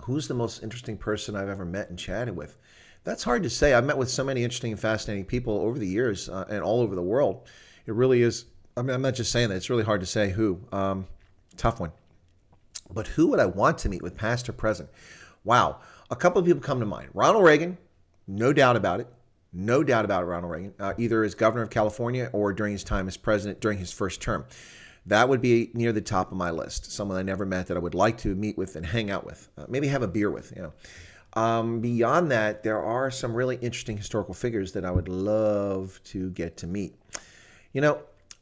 who's the most interesting person I've ever met and chatted with? That's hard to say. I've met with so many interesting and fascinating people over the years and all over the world. It really is. I mean, I'm not just saying that. It's really hard to say who. Tough one. But who would I want to meet with, past or present? Wow. A couple of people come to mind. Ronald Reagan, no doubt about it. No doubt about it, Ronald Reagan, either as governor of California or during his time as president during his first term. That would be near the top of my list. Someone I never met that I would like to meet with and hang out with. Maybe have a beer with, Beyond that, there are some really interesting historical figures that I would love to get to meet.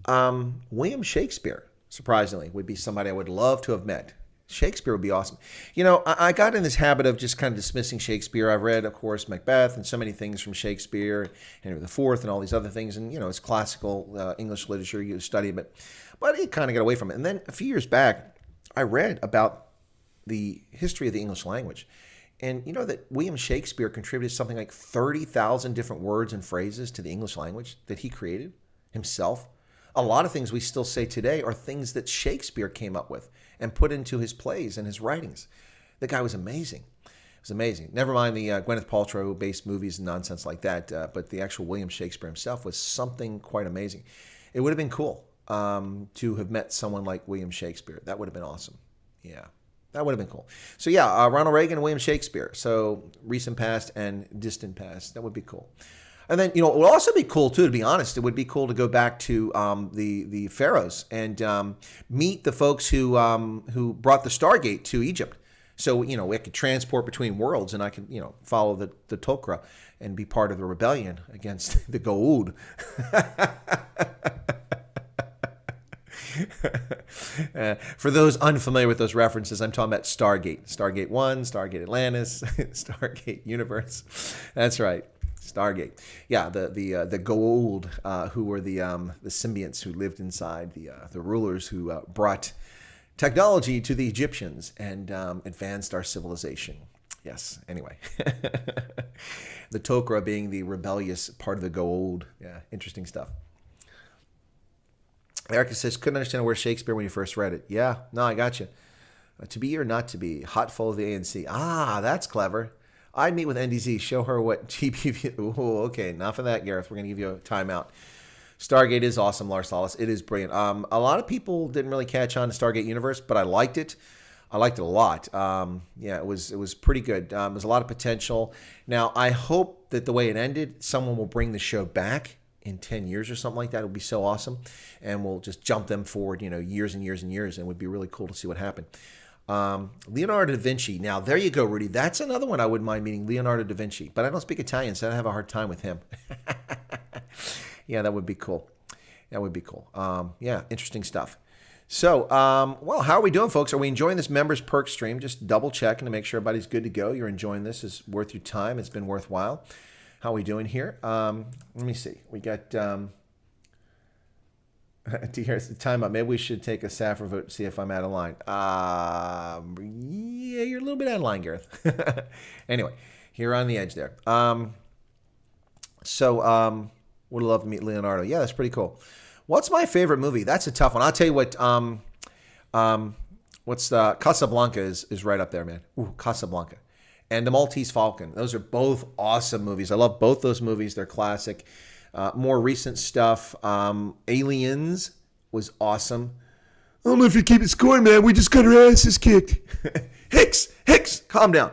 William Shakespeare, surprisingly, would be somebody I would love to have met. Shakespeare would be awesome. I got in this habit of just kind of dismissing Shakespeare. I've read, of course, Macbeth and so many things from Shakespeare, Henry IV, and all these other things. And, it's classical English literature. You study it, but it kind of got away from it. And then a few years back, I read about the history of the English language. And you know that William Shakespeare contributed something like 30,000 different words and phrases to the English language that he created himself. A lot of things we still say today are things that Shakespeare came up with and put into his plays and his writings. The guy was amazing. It was amazing. Never mind the Gwyneth Paltrow-based movies and nonsense like that, but the actual William Shakespeare himself was something quite amazing. It would have been cool to have met someone like William Shakespeare. That would have been awesome. Yeah, that would have been cool. So yeah, Ronald Reagan and William Shakespeare. So recent past and distant past. That would be cool. And then, it would also be cool, too, to be honest. It would be cool to go back to the pharaohs and meet the folks who brought the Stargate to Egypt. So, we could transport between worlds, and I could, follow the Tok'ra and be part of the rebellion against the Goa'uld. For those unfamiliar with those references, I'm talking about Stargate. Stargate 1, Stargate Atlantis, Stargate Universe. That's right. Stargate. Yeah, the Goa'uld, who were the symbionts who lived inside the rulers who brought technology to the Egyptians and advanced our civilization. Yes, anyway. The Tok'ra being the rebellious part of the Goa'uld. Yeah, interesting stuff. Erica says, couldn't understand the word Shakespeare when you first read it. Yeah, no, I got you. To be or not to be. Hot full of the ANC. Ah, that's clever. I'd meet with NDZ, show her what TPV. Ooh, okay, enough of that, Gareth. We're going to give you a timeout. Stargate is awesome, Lars Salas. It is brilliant. A lot of people didn't really catch on to Stargate Universe, but I liked it. I liked it a lot. Yeah, it was pretty good. There's a lot of potential. Now, I hope that the way it ended, someone will bring the show back in 10 years or something like that. It would be so awesome. And we'll just jump them forward, years and years and years. And it would be really cool to see what happened. Leonardo da Vinci. Now, there you go, Rudy. That's another one I wouldn't mind meeting, Leonardo da Vinci. But I don't speak Italian, so I have a hard time with him. Yeah, that would be cool. That would be cool. Yeah, interesting stuff. So, well, how are we doing, folks? Are we enjoying this Members Perk stream? Just double checking to make sure everybody's good to go. You're enjoying this. It's worth your time. It's been worthwhile. How are we doing here? Let me see. We got... Here's the timeout. Maybe we should take a Saffron vote to see if I'm out of line. Yeah, you're a little bit out of line, Gareth. Anyway, here on the edge there. Would love to meet Leonardo. Yeah, that's pretty cool. What's my favorite movie? That's a tough one. I'll tell you what. Casablanca is right up there, man. Ooh, Casablanca. And The Maltese Falcon. Those are both awesome movies. I love both those movies. They're classic. More recent stuff. Aliens was awesome. I don't know if you keep it score, man. We just got our asses kicked. Hicks, calm down.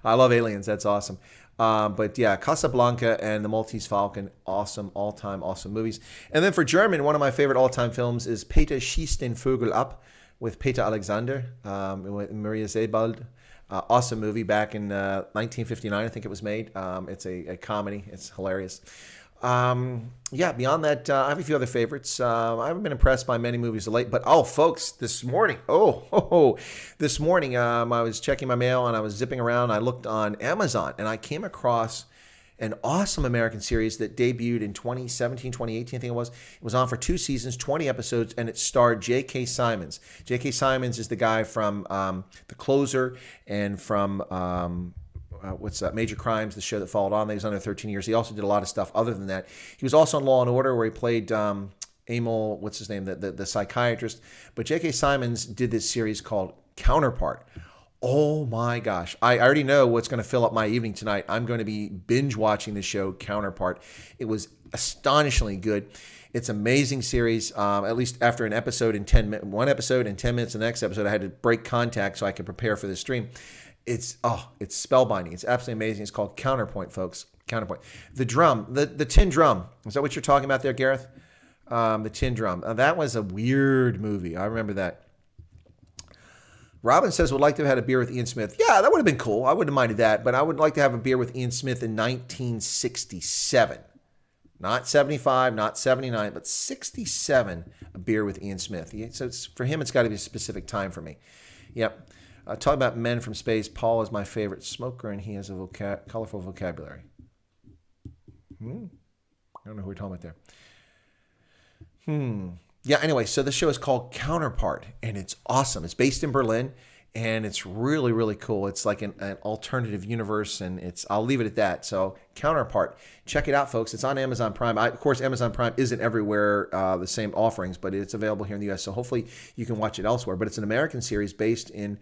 I love Aliens. That's awesome. But yeah, Casablanca and The Maltese Falcon, awesome, all-time awesome movies. And then for German, one of my favorite all-time films is Peter schießt den Vogel ab with Peter Alexander, with Maria Sebald. Awesome movie back in 1959, I think it was made. It's a comedy. It's hilarious. Yeah, beyond that, I have a few other favorites. I haven't been impressed by many movies of late, but folks, this morning, I was checking my mail and I was zipping around. I looked on Amazon and I came across an awesome American series that debuted in 2017, 2018, I think it was. It was on for 2 seasons, 20 episodes, and it starred J.K. Simmons. J.K. Simmons is the guy from The Closer and from Major Crimes, the show that followed on. He was under 13 years. He also did a lot of stuff other than that. He was also on Law & Order, where he played Emil, what's his name, the psychiatrist. But J.K. Simmons did this series called Counterpart. Oh my gosh. I already know what's going to fill up my evening tonight. I'm going to be binge watching the show Counterpart. It was astonishingly good. It's an amazing series. At least after an episode in 10 minutes, one episode and 10 minutes the next episode, I had to break contact so I could prepare for this stream. It's spellbinding. It's absolutely amazing. It's called Counterpoint, folks. Counterpoint. The drum, the tin drum. Is that what you're talking about there, Gareth? The tin drum. That was a weird movie. I remember that. Robin says, would like to have had a beer with Ian Smith. Yeah, that would have been cool. I wouldn't have minded that. But I would like to have a beer with Ian Smith in 1967. Not 75, not 79, but 67, a beer with Ian Smith. So for him, it's got to be a specific time for me. Yep. Talking about men from space, Paul is my favorite smoker, and he has a colorful vocabulary. I don't know who we're talking about there. Yeah, anyway, so the show is called Counterpart, and it's awesome. It's based in Berlin, and it's really, really cool. It's like an alternative universe, and I'll leave it at that. So Counterpart, check it out, folks. It's on Amazon Prime. Of course, Amazon Prime isn't everywhere the same offerings, but it's available here in the U.S., so hopefully you can watch it elsewhere. But it's an American series based in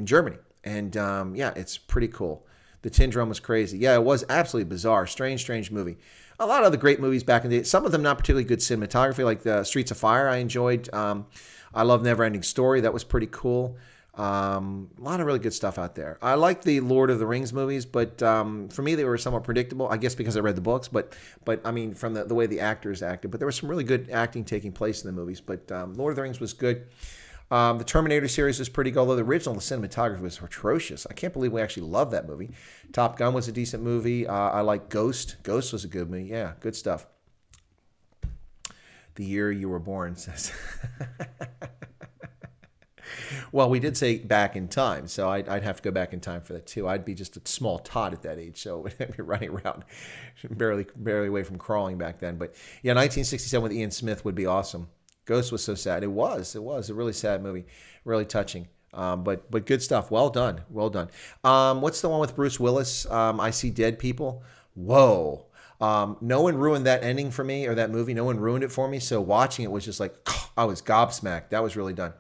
Germany, and yeah, it's pretty cool. The Tin Drum was crazy. Yeah, it was absolutely bizarre. Strange movie. A lot of the great movies back in the day, some of them not particularly good cinematography, like the Streets of Fire I enjoyed. I love Neverending Story. That was pretty cool. A lot of really good stuff out there. I like the Lord of the Rings movies, but for me they were somewhat predictable. I guess because I read the books, but I mean from the way the actors acted. But there was some really good acting taking place in the movies. But Lord of the Rings was good. The Terminator series was pretty good, although the cinematography was atrocious. I can't believe we actually loved that movie. Top Gun was a decent movie. I like Ghost. Ghost was a good movie. Yeah, good stuff. The Year You Were Born says. Well, we did say back in time, so I'd have to go back in time for that too. I'd be just a small tot at that age, so I'd be running around, barely away from crawling back then. But yeah, 1967 with Ian Smith would be awesome. Ghost was so sad. It was a really sad movie, really touching. But good stuff. Well done. What's the one with Bruce Willis? I See Dead People. Whoa. No one ruined that ending for me or that movie. No one ruined it for me. So watching it was just like, I was gobsmacked. That was really done.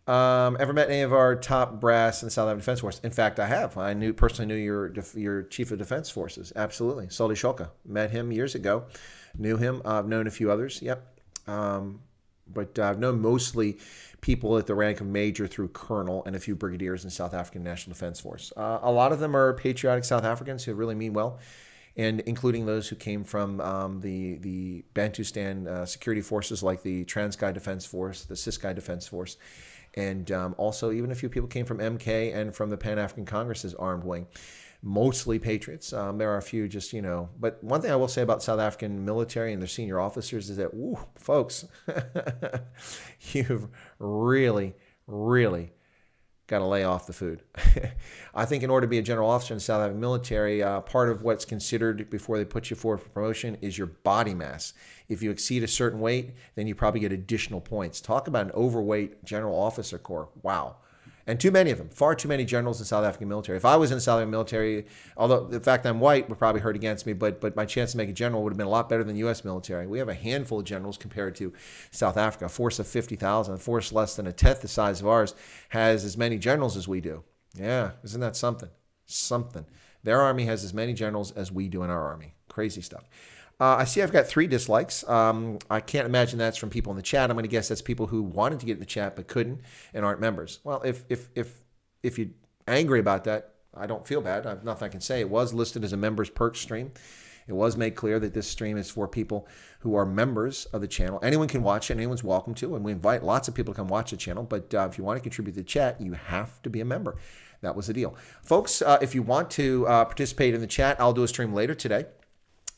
Ever met any of our top brass in the South African Defense Force? In fact, I have. I personally knew your Chief of Defense Forces. Absolutely. Solly Scholka. Met him years ago. Knew him. I've known a few others. Yep. But I've known mostly people at the rank of major through colonel and a few brigadiers in South African National Defense Force. A lot of them are patriotic South Africans who really mean well, and including those who came from the Bantustan security forces like the Transkei Defense Force, the Ciskei Defense Force, and also even a few people came from MK and from the Pan-African Congress's armed wing. Mostly patriots. There are a few just, but one thing I will say about South African military and their senior officers is that, woo, folks, you've really, really got to lay off the food. I think in order to be a general officer in the South African military, part of what's considered before they put you forward for promotion is your body mass. If you exceed a certain weight, then you probably get additional points. Talk about an overweight general officer corps. Wow. And too many of them, far too many generals in the South African military. If I was in the South African military, although the fact I'm white would probably hurt against me, but my chance to make a general would have been a lot better than the U.S. military. We have a handful of generals compared to South Africa. A force of 50,000, a force less than a tenth the size of ours, has as many generals as we do. Yeah, isn't that something? Something. Their army has as many generals as we do in our army. Crazy stuff. I see I've got 3 dislikes. I can't imagine that's from people in the chat. I'm going to guess that's people who wanted to get in the chat but couldn't and aren't members. Well, if you're angry about that, I don't feel bad. I have nothing I can say. It was listed as a members perks stream. It was made clear that this stream is for people who are members of the channel. Anyone can watch it. Anyone's welcome to. And we invite lots of people to come watch the channel. But if you want to contribute to the chat, you have to be a member. That was the deal. Folks, if you want to participate in the chat, I'll do a stream later today,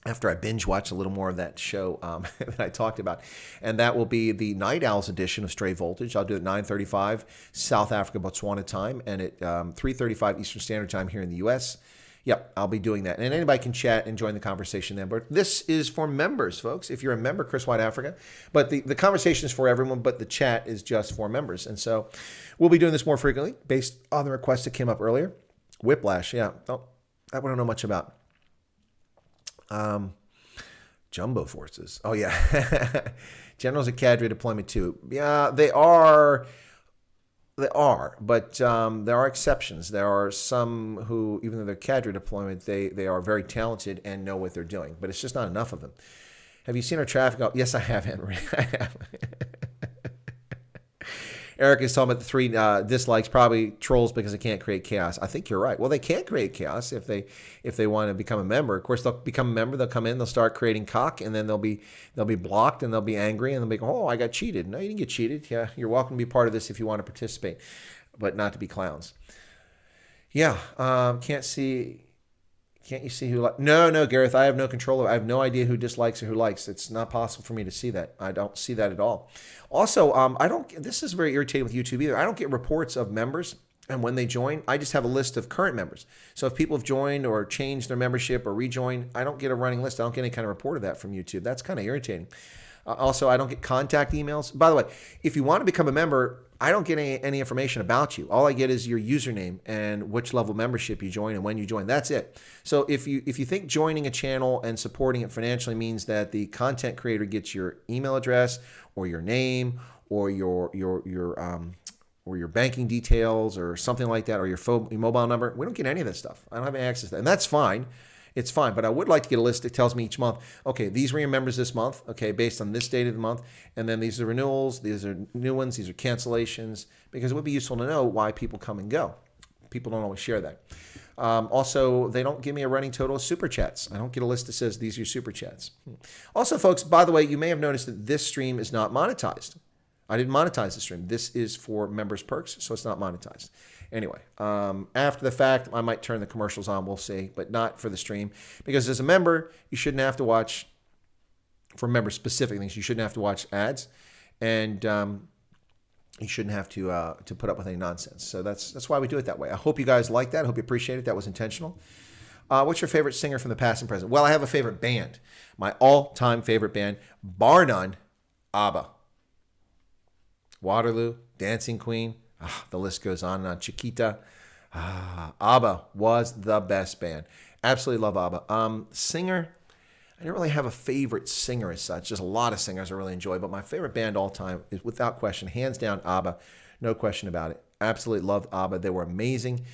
after I binge watch a little more of that show that I talked about. And that will be the Night Owls edition of Stray Voltage. I'll do it at 9:35 South Africa, Botswana time, and at 3:35 Eastern Standard Time here in the U.S. Yep, I'll be doing that. And anybody can chat and join the conversation then. But this is for members, folks. If you're a member, Chris White Africa. But the conversation is for everyone, but the chat is just for members. And so we'll be doing this more frequently based on the request that came up earlier. Whiplash, yeah. Oh, that one I don't know much about. Jumbo forces. Oh yeah. Generals at cadre deployment too. Yeah, they are, but there are exceptions. There are some who, even though they're cadre deployment, they are very talented and know what they're doing, but it's just not enough of them. Have you seen our traffic? Oh, yes, I have, Henry. I have. Eric is talking about the 3 dislikes, probably trolls because they can't create chaos. I think you're right. Well, they can create chaos if they want to become a member. Of course, they'll become a member. They'll come in. They'll start creating cock, and then they'll be blocked, and they'll be angry, and they'll be, oh, I got cheated. No, you didn't get cheated. Yeah, you're welcome to be part of this if you want to participate, but not to be clowns. Yeah, Can't you see who? No, Gareth. I have no control. I have no idea who dislikes or who likes. It's not possible for me to see that. I don't see that at all. Also, I don't. This is very irritating with YouTube either. I don't get reports of members, and when they join, I just have a list of current members. So if people have joined or changed their membership or rejoined, I don't get a running list. I don't get any kind of report of that from YouTube. That's kind of irritating. Also, I don't get contact emails. By the way, if you want to become a member, I don't get any information about you. All I get is your username and which level membership you join and when you join. That's it. So if you think joining a channel and supporting it financially means that the content creator gets your email address or your name or your banking details or something like that, or your mobile number, we don't get any of that stuff. I don't have any access to that, and that's fine. it's fine. But I would like to get a list that tells me each month, okay, these were your members this month, okay, based on this date of the month. And then these are renewals, these are new ones, these are cancellations, because it would be useful to know why people come and go. People don't always share that. Also, they don't give me a running total of super chats. I don't get a list that says these are your super chats. Also, folks, by the way, you may have noticed that this stream is not monetized. I didn't monetize the stream. This is for members' perks, so it's not monetized. Anyway, after the fact, I might turn the commercials on. We'll see, but not for the stream. Because as a member, you shouldn't have to watch, for member-specific things, you shouldn't have to watch ads. And you shouldn't have to put up with any nonsense. So that's why we do it that way. I hope you guys like that. I hope you appreciate it. That was intentional. What's your favorite singer from the past and present? Well, I have a favorite band. My all-time favorite band, bar none, ABBA. Waterloo, Dancing Queen, the list goes on and on. Chiquita. ABBA was the best band. Absolutely love ABBA. Singer, I don't really have a favorite singer as such. There's a lot of singers I really enjoy, but my favorite band all time is without question, hands down, ABBA. No question about it. Absolutely loved ABBA. They were amazing.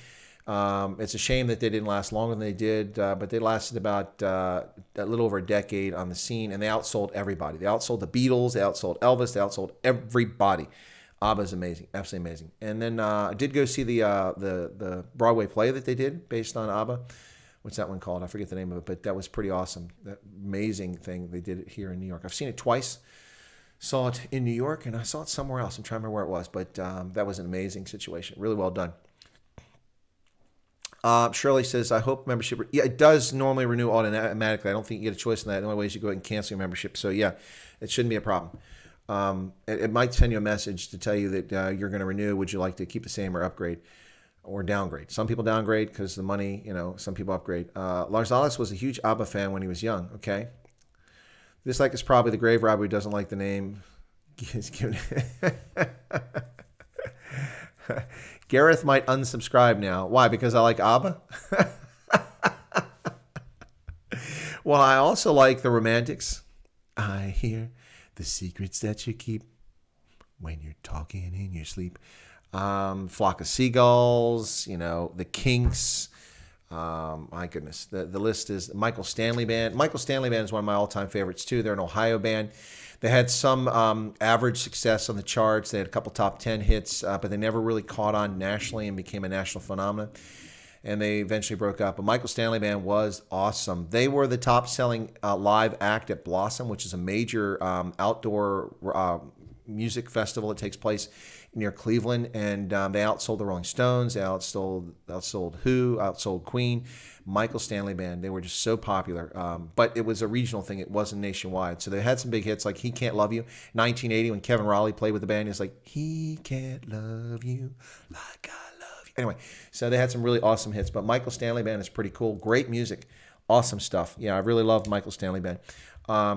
It's a shame that they didn't last longer than they did, but they lasted about a little over a decade on the scene, and they outsold everybody. They outsold the Beatles, they outsold Elvis, they outsold everybody. ABBA is amazing, absolutely amazing. And then I did go see the Broadway play that they did based on ABBA. What's that one called? I forget the name of it, but that was pretty awesome. That amazing thing. They did it here in New York. I've seen it twice. Saw it in New York, and I saw it somewhere else. I'm trying to remember where it was, but that was an amazing situation. Really well done. Shirley says, I hope membership... Yeah, it does normally renew automatically. I don't think you get a choice in that. The only way is you go ahead and cancel your membership. So, yeah, it shouldn't be a problem. It might send you a message to tell you that you're going to renew. Would you like to keep the same or upgrade or downgrade? Some people downgrade because the money, some people upgrade. Lars Alice was a huge ABBA fan when he was young, okay? This like is probably the grave robber who doesn't like the name. Gareth might unsubscribe now. Why? Because I like ABBA? Well, I also like the Romantics. I hear the secrets that you keep when you're talking in your sleep. Flock of Seagulls, the Kinks. My goodness, the list is Michael Stanley Band. Michael Stanley Band is one of my all-time favorites too. They're an Ohio band. They had some average success on the charts. They had a couple top 10 hits, but they never really caught on nationally and became a national phenomenon. And they eventually broke up. But Michael Stanley Band was awesome. They were the top-selling live act at Blossom, which is a major outdoor music festival that takes place near Cleveland. And they outsold the Rolling Stones. They outsold Who, outsold Queen. Michael Stanley Band. They were just so popular. But it was a regional thing. It wasn't nationwide. So they had some big hits like He Can't Love You. 1980, when Kevin Raleigh played with the band, he was like, he can't love you like I love you. Anyway, so they had some really awesome hits. But Michael Stanley Band is pretty cool. Great music. Awesome stuff. Yeah, I really loved Michael Stanley Band.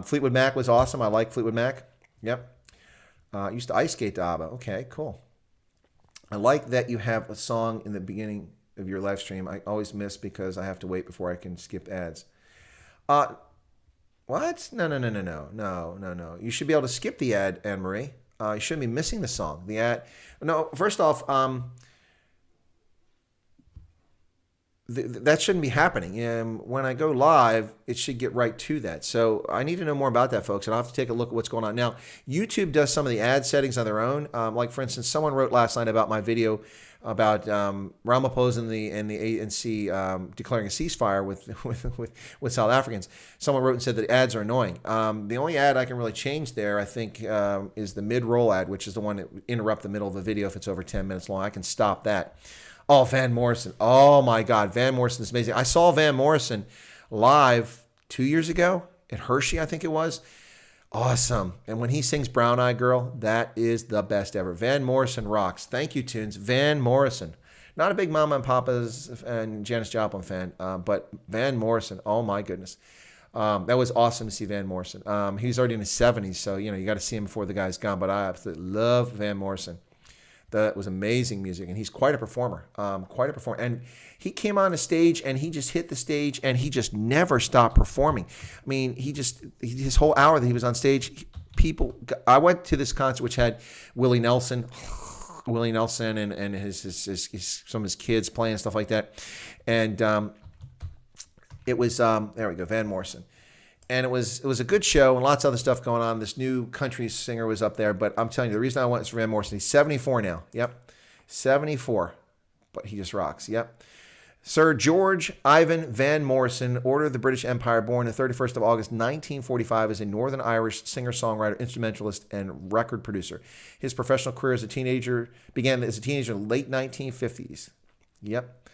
Fleetwood Mac was awesome. I like Fleetwood Mac. Yep. Used to ice skate to ABBA. Okay, cool. I like that you have a song in the beginning of your live stream. I always miss because I have to wait before I can skip ads. What? No. You should be able to skip the ad, Anne-Marie. You shouldn't be missing the song. The ad. No, first off, that shouldn't be happening. When I go live, it should get right to that. So I need to know more about that, folks, and I'll have to take a look at what's going on. Now, YouTube does some of the ad settings on their own. Like, for instance, someone wrote last night about my video about Ramaphosa and the ANC declaring a ceasefire with South Africans. Someone wrote and said that ads are annoying. The only ad I can really change there, I think, is the mid-roll ad, which is the one that interrupt the middle of the video if it's over 10 minutes long. I can stop that. Oh, Van Morrison. Oh, my God. Van Morrison is amazing. I saw Van Morrison live 2 years ago at Hershey, I think it was. Awesome. And when he sings Brown Eyed Girl, that is the best ever. Van Morrison rocks. Thank you, Tunes. Van Morrison. Not a big Mama and Papa's and Janis Joplin fan, but Van Morrison, oh, my goodness. That was awesome to see Van Morrison. He's already in his 70s, so, you got to see him before the guy's gone. But I absolutely love Van Morrison. That was amazing music, and he's quite a performer, And he came on a stage, and he just hit the stage, and he just never stopped performing. I mean, his whole hour that he was on stage, I went to this concert which had Willie Nelson and his some of his kids playing stuff like that, and It was there we go, Van Morrison. And it was a good show and lots of other stuff going on. This new country singer was up there, but I'm telling you, the reason I went is for Van Morrison. He's 74 now. Yep, 74, but he just rocks. Yep. Sir George Ivan Van Morrison, Order of the British Empire, born the 31st of August 1945, is a Northern Irish singer-songwriter, instrumentalist, and record producer. His professional career began as a teenager in the late 1950s. Yep.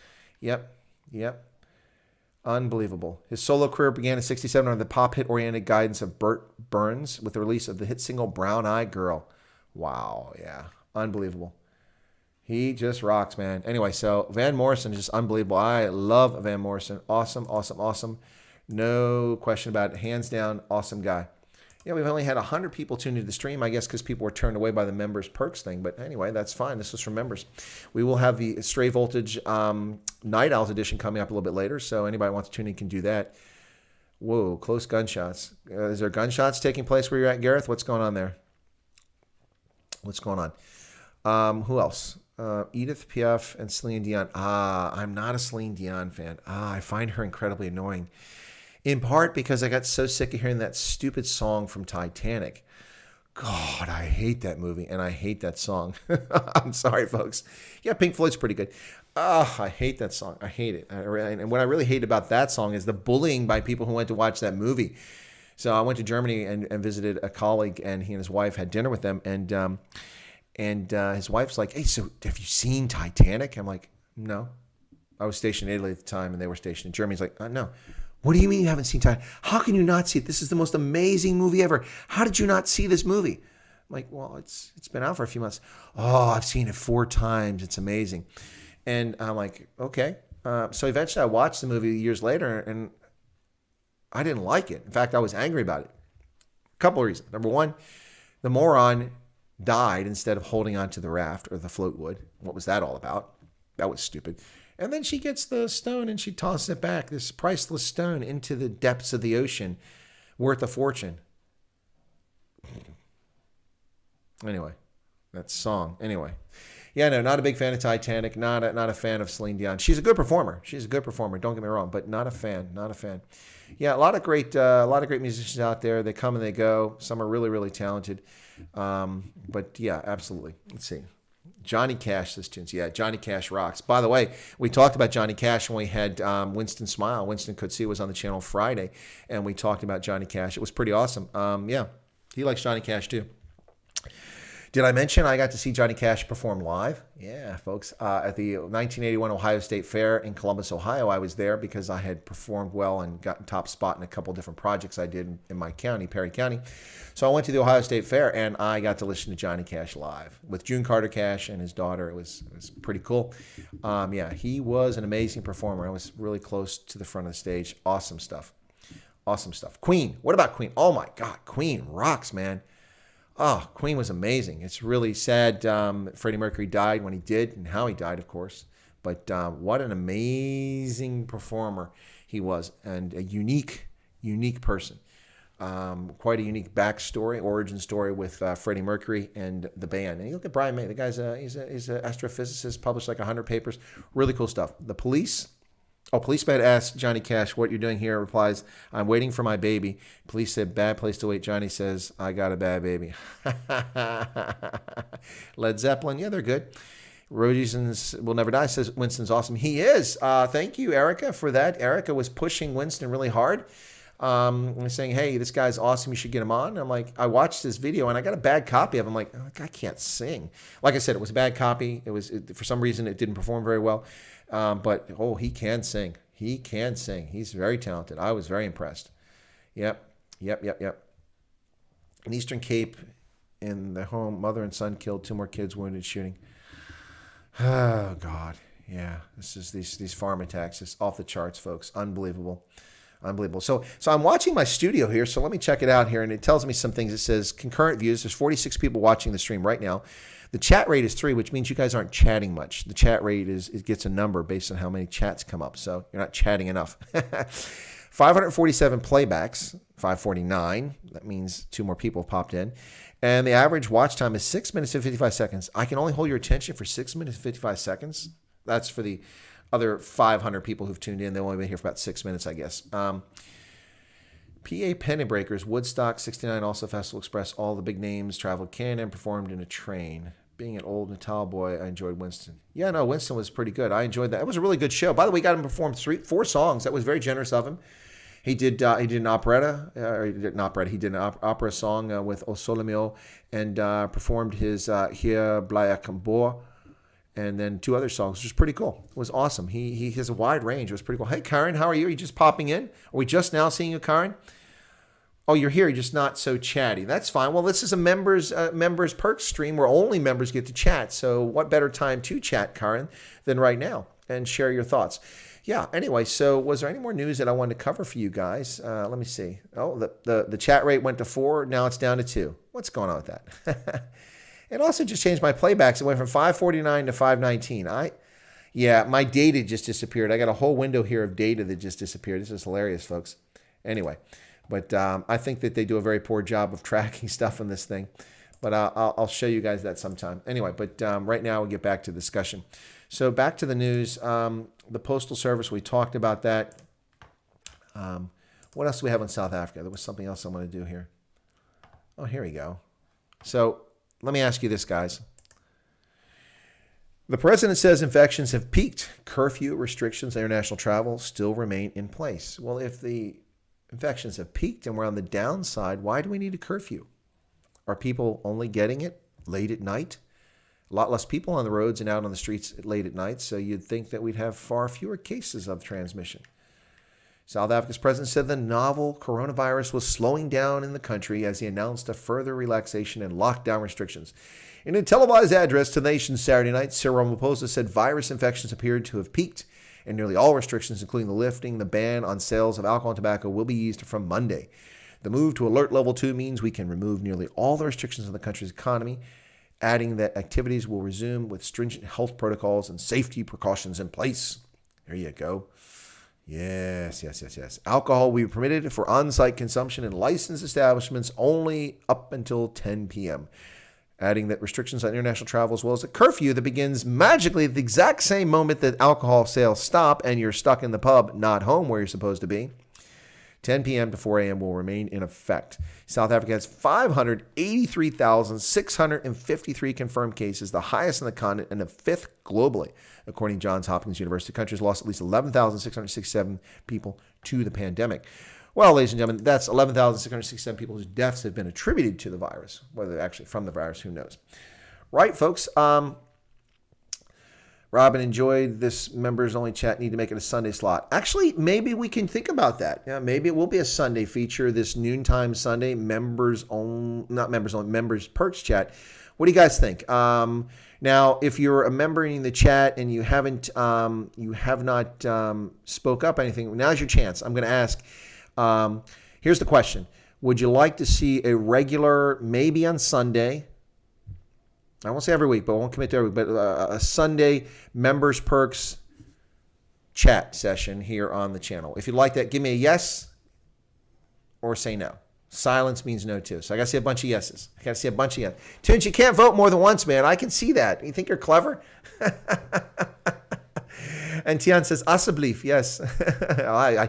Unbelievable. His solo career began in 1967 under the pop hit-oriented guidance of Burt Burns with the release of the hit single Brown Eyed Girl. Wow, yeah. Unbelievable. He just rocks, man. Anyway, so Van Morrison is just unbelievable. I love Van Morrison. Awesome. No question about it. Hands down, awesome guy. Yeah, we've only had 100 people tune into the stream, I guess, because people were turned away by the members perks thing. But anyway, that's fine. This was for members. We will have the Stray Voltage Night Owls edition coming up a little bit later. So anybody who wants to tune in can do that. Whoa, close gunshots. Is there gunshots taking place where you're at, Gareth? What's going on there? What's going on? Who else? Edith Piaf and Celine Dion. I'm not a Celine Dion fan. I find her incredibly annoying. In part because I got so sick of hearing that stupid song from Titanic. God, I hate that movie and I hate that song. I'm sorry, folks. Yeah, Pink Floyd's pretty good. I hate that song. I hate it. And what I really hate about that song is the bullying by people who went to watch that movie. So I went to Germany and visited a colleague, and he and his wife had dinner with them. And his wife's like, "Hey, so have you seen Titanic?" I'm like, "No." I was stationed in Italy at the time, and they were stationed in Germany. He's like, "No." "What do you mean you haven't seen Titanic? How can you not see it? This is the most amazing movie ever. How did you not see this movie?" I'm like, "Well, it's been out for a few months." "Oh, I've seen it 4 times. It's amazing." And I'm like, "Okay." So eventually I watched the movie years later, and I didn't like it. In fact, I was angry about it. A couple of reasons. Number one, the moron died instead of holding onto the raft or the float wood. What was that all about? That was stupid. And then she gets the stone and she tosses it back, this priceless stone, into the depths of the ocean, worth a fortune. Anyway, that song. Anyway. Yeah, no, not a big fan of Titanic. Not a fan of Celine Dion. She's a good performer. Don't get me wrong, but not a fan. Yeah, a lot of great musicians out there. They come and they go. Some are really, really talented. But yeah, absolutely. Let's see. Johnny Cash, this tunes. Yeah, Johnny Cash rocks. By the way, we talked about Johnny Cash when we had Winston Smile. Winston Coetzee was on the channel Friday, and we talked about Johnny Cash. It was pretty awesome. Yeah, he likes Johnny Cash too. Did I mention I got to see Johnny Cash perform live? Yeah, folks. At the 1981 Ohio State Fair in Columbus, Ohio, I was there because I had performed well and gotten top spot in a couple different projects I did in my county, Perry County. So I went to the Ohio State Fair, and I got to listen to Johnny Cash live with June Carter Cash and his daughter. It was pretty cool. Yeah, he was an amazing performer. I was really close to the front of the stage. Awesome stuff. Queen. What about Queen? Oh, my God. Queen rocks, man. Oh, Queen was amazing. It's really sad Freddie Mercury died when he did, and how he died, of course. But what an amazing performer he was, and a unique person. Quite a unique backstory, origin story with Freddie Mercury and the band. And you look at Brian May. The guy's he's an astrophysicist, published like 100 papers. Really cool stuff. The policeman asked Johnny Cash, "What you're doing here?" Replies, "I'm waiting for my baby." Police said, "Bad place to wait." Johnny says, "I got a bad baby." Led Zeppelin, yeah, they're good. Roadies Will Never Die says Winston's awesome. He is. Thank you, Erica, for that. Erica was pushing Winston really hard. Saying, "Hey, this guy's awesome. You should get him on." And I'm like, I watched this video and I got a bad copy of him. I'm like, "Oh, I can't sing." Like I said, it was a bad copy. For some reason, it didn't perform very well. But he can sing. He's very talented. I was very impressed. Yep. In Eastern Cape, in the home, mother and son killed, 2 more kids wounded shooting. Oh, God. Yeah, this is these farm attacks. It's off the charts, folks. Unbelievable. So I'm watching my studio here, so let me check it out here, and it tells me some things. It says concurrent views. There's 46 people watching the stream right now. The chat rate is 3, which means you guys aren't chatting much. The chat rate it gets a number based on how many chats come up, so you're not chatting enough. 547 playbacks, 549. That means 2 more people popped in. And the average watch time is 6 minutes and 55 seconds. I can only hold your attention for 6 minutes and 55 seconds. That's for the other 500 people who've tuned in. They've only been here for about 6 minutes, I guess. PA Pennant Breakers, Woodstock 69, also Festival Express. All the big names traveled Canada and performed in a train. Being an old Natal boy, I enjoyed Winston. Yeah, no, Winston was pretty good. I enjoyed that. It was a really good show. By the way, we got him to perform 4 songs. That was very generous of him. He did an operetta, he did an opera song with O Sole Mio, and performed his Here Blaya and then 2 other songs, which was pretty cool. It was awesome. He has a wide range. It was pretty cool. Hey, Karen, how are you? Are you just popping in? Are we just now seeing you, Karen? Oh, you're here. You're just not so chatty. That's fine. Well, this is a members perks stream where only members get to chat. So what better time to chat, Karen, than right now and share your thoughts. Yeah, anyway, so was there any more news that I wanted to cover for you guys? Let me see. Oh, the chat rate went to 4. Now it's down to 2. What's going on with that? It also just changed my playbacks. It went from 549 to 519. Yeah, my data just disappeared. I got a whole window here of data that just disappeared. This is hilarious, folks. Anyway, but I think that they do a very poor job of tracking stuff on this thing. But I'll show you guys that sometime. Anyway, but right now we'll get back to the discussion. So back to the news. The Postal Service, we talked about that. What else do we have in South Africa? There was something else I want to do here. Oh, here we go. So let me ask you this, guys. The president says infections have peaked. Curfew restrictions on international travel still remain in place. Well, if the infections have peaked and we're on the downside, why do we need a curfew? Are people only getting it late at night? A lot less people on the roads and out on the streets late at night, so you'd think that we'd have far fewer cases of transmission. South Africa's president said the novel coronavirus was slowing down in the country as he announced a further relaxation in lockdown restrictions. In a televised address to the nation Saturday night, Cyril Ramaphosa said virus infections appeared to have peaked, and nearly all restrictions, including the lifting the ban on sales of alcohol and tobacco, will be eased from Monday. The move to alert level 2 means we can remove nearly all the restrictions on the country's economy, adding that activities will resume with stringent health protocols and safety precautions in place. There you go. Yes. Alcohol will be permitted for on-site consumption in licensed establishments only up until 10 p.m., adding that restrictions on international travel as well as a curfew that begins magically at the exact same moment that alcohol sales stop and you're stuck in the pub, not home where you're supposed to be. 10 p.m. to 4 a.m. will remain in effect. South Africa has 583,653 confirmed cases, the highest in the continent and the 5th globally. According to Johns Hopkins University, the country has lost at least 11,667 people to the pandemic. Well, ladies and gentlemen, that's 11,667 people whose deaths have been attributed to the virus. Whether they're actually from the virus, who knows? Right, folks. Robin, enjoyed this members-only chat. Need to make it a Sunday slot. Actually, maybe we can think about that. Yeah, maybe it will be a Sunday feature, this noontime Sunday, members perks chat. What do you guys think? Now, if you're a member in the chat and you have not spoke up anything, now's your chance. I'm going to ask. Here's the question: would you like to see a regular, maybe on Sunday? I won't say every week, but I won't commit to every week, but a Sunday members perks chat session here on the channel. If you'd like that, give me a yes or say no. Silence means no too. So I got to see a bunch of yeses. I got to see a bunch of yes. Tunes, you can't vote more than once, man. I can see that. You think you're clever? And Tian says, Asseblief. Yes. I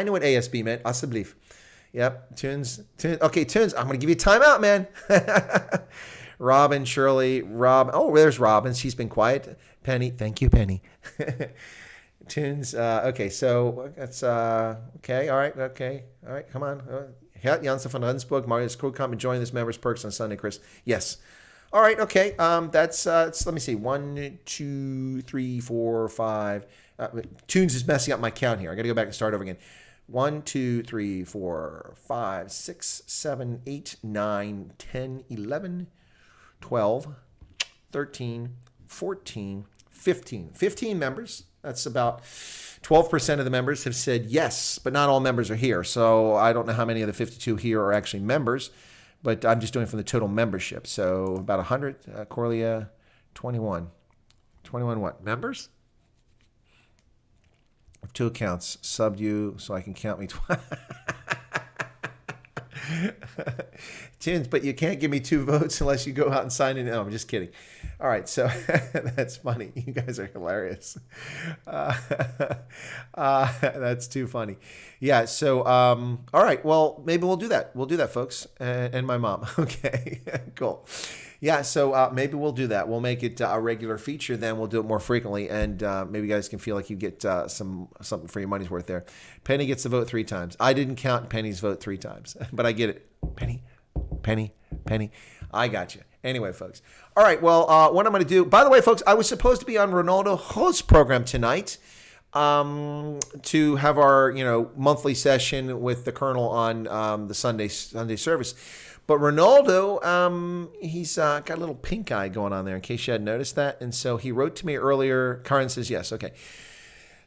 knew what ASB meant. Asseblief. Yep. Tunes. Okay, Tunes, I'm going to give you a timeout, man. Robin, Shirley, Rob. Oh, there's Robin. She's been quiet. Penny. Thank you, Penny. Tunes. Okay, so that's okay. All right. Okay. All right. Come on. Janssen von Rensburg, Marius Krugkamp, enjoying this members perks on Sunday, Chris. Yes. All right. Okay. That's let me see. 1, 2, 3, 4, 5. Tunes is messing up my count here. I got to go back and start over again. 1, 2, 3, 4, 5, 6, 7, 8, 9, 10, 11, 12, 13, 14, 15. 15 members. That's about 12% of the members have said yes, but not all members are here. So I don't know how many of the 52 here are actually members, but I'm just doing from the total membership. So about 100. Corlia, 21. 21 what? Members? 2 accounts. Subbed you so I can count me twice. Tins, but you can't give me 2 votes unless you go out and sign in. No, I'm just kidding. All right, so that's funny. You guys are hilarious. That's too funny. Yeah, so, all right, well, maybe we'll do that. We'll do that, folks, and my mom. Okay, cool. Yeah, so maybe we'll do that. We'll make it a regular feature, then we'll do it more frequently, and maybe you guys can feel like you get something for your money's worth there. Penny gets the vote 3 times. I didn't count Penny's vote 3 times, but I get it. Penny. I got you. Anyway, folks. All right, well, what I'm going to do, by the way, folks, I was supposed to be on Ronaldo Host program tonight to have our monthly session with the Colonel on the Sunday service. But Ronaldo, he's got a little pink eye going on there, in case you hadn't noticed that. And so he wrote to me earlier. Karen says yes. Okay.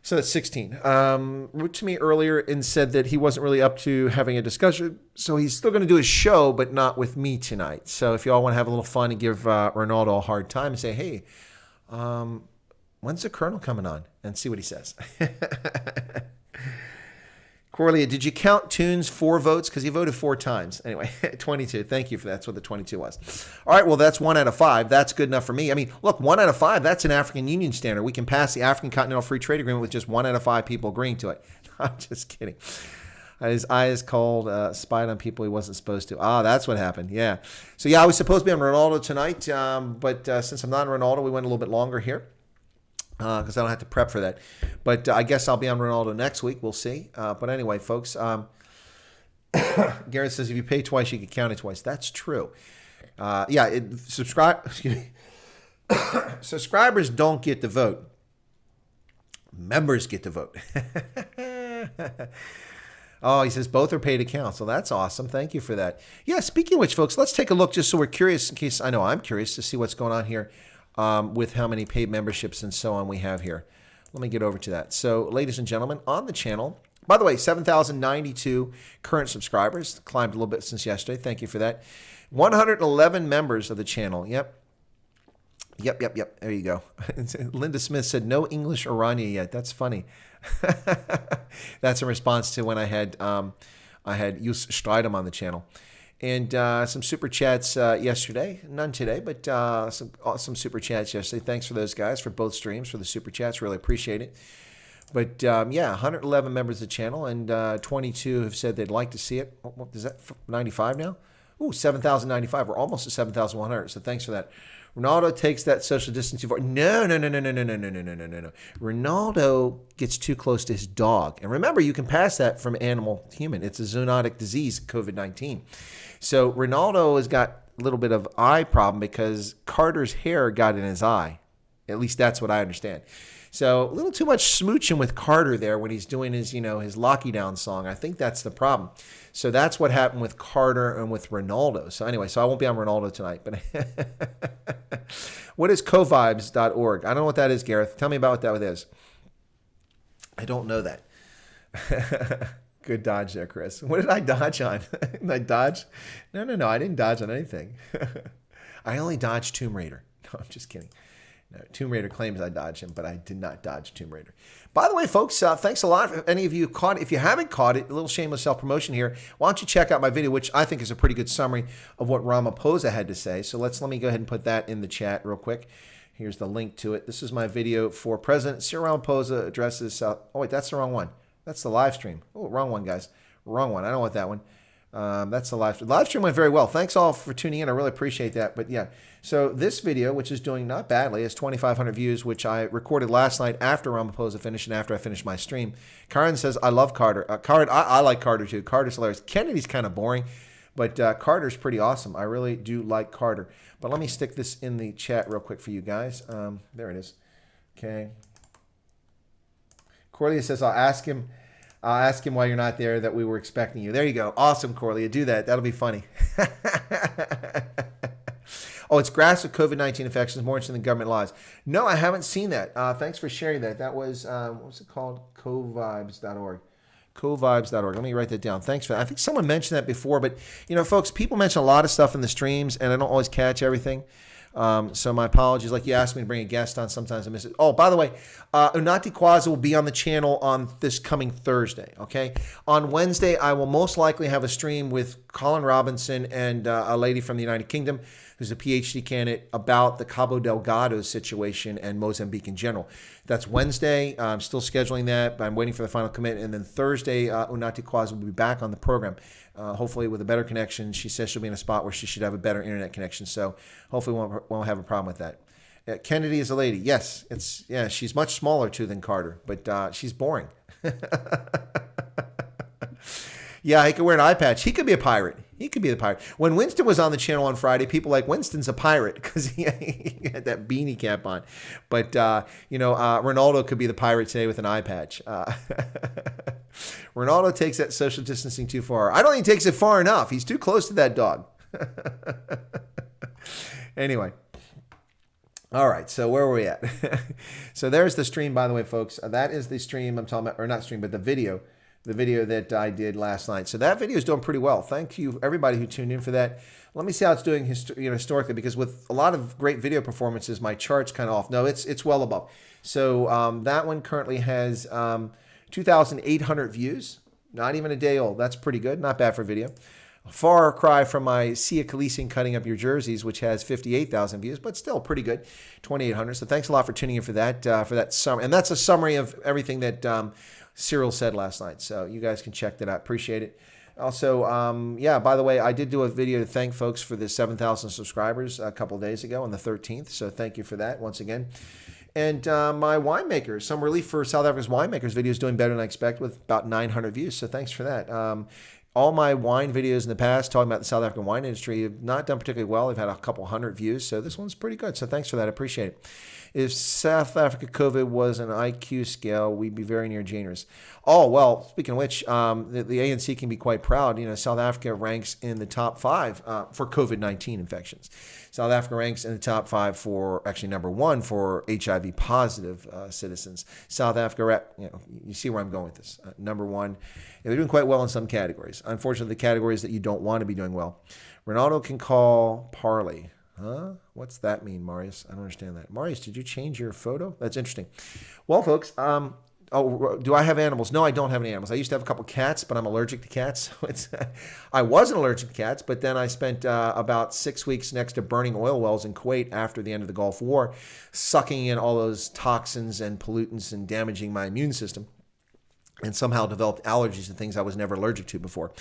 So that's 16. Wrote to me earlier and said that he wasn't really up to having a discussion. So he's still going to do his show, but not with me tonight. So if you all want to have a little fun and give Ronaldo a hard time and say, hey, when's the Colonel coming on? And see what he says. Corlia, did you count Tunes 4 votes? Because he voted 4 times. Anyway, 22. Thank you for that. That's what the 22 was. All right, well, that's 1 out of 5. That's good enough for me. I mean, look, 1 out of 5, that's an African Union standard. We can pass the African Continental Free Trade Agreement with just 1 out of 5 people agreeing to it. I'm just kidding. His eyes cold, spied on people he wasn't supposed to. That's what happened. Yeah. So, yeah, I was supposed to be on Ronaldo tonight, but since I'm not on Ronaldo, we went a little bit longer here. Because I don't have to prep for that. But I guess I'll be on Ronaldo next week. We'll see. But anyway, folks, Garrett says if you pay twice, you can count it twice. That's true. Subscribers don't get the vote. Members get the vote. Oh, he says both are paid accounts. So that's awesome. Thank you for that. Yeah, speaking of which, folks, let's take a look just so we're curious, in case I know I'm curious to see what's going on here. With how many paid memberships and so on we have here. Let me get over to that. So, ladies and gentlemen, on the channel, by the way, 7,092 current subscribers. Climbed a little bit since yesterday. Thank you for that. 111 members of the channel. Yep. There you go. Linda Smith said, no English Orania yet. That's funny. That's in response to when I had Jus Strijdom on the channel. And some super chats yesterday. None today, but some super chats yesterday. Thanks for those guys for both streams, for the super chats. Really appreciate it. But, 111 members of the channel, and 22 have said they'd like to see it. What is that, 95 now? Ooh, 7,095. We're almost at 7,100, so thanks for that. Ronaldo takes that social distancing for No. Ronaldo gets too close to his dog. And remember, you can pass that from animal to human. It's a zoonotic disease, COVID-19. So Ronaldo has got a little bit of eye problem because Carter's hair got in his eye. At least that's what I understand. So a little too much smooching with Carter there when he's doing his, his Locky Down song. I think that's the problem. So that's what happened with Carter and with Ronaldo. So anyway, I won't be on Ronaldo tonight. But what is covibes.org? I don't know what that is, Gareth. Tell me about what that is. I don't know that. Good dodge there, Chris. What did I dodge on? Did I dodge? No. I didn't dodge on anything. I only dodged Tomb Raider. No, I'm just kidding. No, Tomb Raider claims I dodged him, but I did not dodge Tomb Raider. By the way, folks, thanks a lot. If any of you caught it, if you haven't caught it, a little shameless self-promotion here, why don't you check out my video, which I think is a pretty good summary of what Ramaphosa had to say. So let me go ahead and put that in the chat real quick. Here's the link to it. This is my video for President Cyril Ramaphosa addresses South. Oh, wait, that's the wrong one. That's the live stream. Oh, wrong one, guys. Wrong one. I don't want that one. That's the live stream. The live stream went very well. Thanks all for tuning in. I really appreciate that. But yeah, so this video, which is doing not badly, has 2,500 views, which I recorded last night after Ramaphosa finished and after I finished my stream. Karen says, I love Carter. I like Carter too. Carter's hilarious. Kennedy's kind of boring, but Carter's pretty awesome. I really do like Carter. But let me stick this in the chat real quick for you guys. There it is. Okay. Corlia says, I'll ask him while you're not there that we were expecting you. There you go. Awesome, Corlia. Do that. That'll be funny. Oh, it's grass with COVID-19 infections more interesting than government laws. No, I haven't seen that. Thanks for sharing that. That was, what was it called? Covibes.org. Covibes.org. Let me write that down. Thanks for that. I think someone mentioned that before, but, folks, people mention a lot of stuff in the streams, and I don't always catch everything. So my apologies. Like you asked me to bring a guest on, sometimes I miss it. Oh, by the way, Unati Kwaza will be on the channel on this coming Thursday, okay? On Wednesday, I will most likely have a stream with Colin Robinson and a lady from the United Kingdom who's a PhD candidate about the Cabo Delgado situation and Mozambique in general. That's Wednesday. I'm still scheduling that, but I'm waiting for the final commitment. And then Thursday, Unati Kwaza will be back on the program, hopefully with a better connection. She says she'll be in a spot where she should have a better internet connection, so hopefully won't have a problem with that. Kennedy is a lady. Yes, she's much smaller too than Carter, but she's boring. Yeah, he could wear an eye patch. He could be a pirate. He could be the pirate. When Winston was on the channel on Friday, people like, Winston's a pirate because he had that beanie cap on. But, Ronaldo could be the pirate today with an eye patch. Ronaldo takes that social distancing too far. I don't think he takes it far enough. He's too close to that dog. Anyway. All right, so where were we at? So there's the stream, by the way, folks. That is the stream I'm talking about, or not stream, but the video that I did last night. So that video is doing pretty well. Thank you, everybody who tuned in for that. Let me see how it's doing historically, because with a lot of great video performances, my chart's kind of off. No, it's well above. So that one currently has 2,800 views. Not even a day old. That's pretty good. Not bad for video. A far cry from my Sia Khaleesian cutting up your jerseys, which has 58,000 views, but still pretty good, 2,800. So thanks a lot for tuning in for that summary. And that's a summary of everything that Cyril said last night. So you guys can check that out. Appreciate it. Also, by the way, I did do a video to thank folks for the 7,000 subscribers a couple of days ago on the 13th. So thank you for that once again. And my winemakers, some relief for South Africa's winemakers video is doing better than I expect with about 900 views. So thanks for that. All my wine videos in the past talking about the South African wine industry have not done particularly well. They've had a couple hundred views, so this one's pretty good. So thanks for that. I appreciate it. If South Africa COVID was an IQ scale, we'd be very near generous. Oh, well, speaking of which, the ANC can be quite proud. South Africa ranks in the top 5 for COVID-19 infections. South Africa ranks in the top 5 for, actually number 1 for HIV positive citizens. South Africa, you see where I'm going with this. Number 1. They're doing quite well in some categories. Unfortunately, the categories that you don't want to be doing well. Ronaldo can call Parley. Huh? What's that mean, Marius? I don't understand that. Marius, did you change your photo? That's interesting. Well, folks, do I have animals? No, I don't have any animals. I used to have a couple cats, but I'm allergic to cats. So I wasn't allergic to cats, but then I spent about 6 weeks next to burning oil wells in Kuwait after the end of the Gulf War, sucking in all those toxins and pollutants and damaging my immune system, and somehow developed allergies to things I was never allergic to before.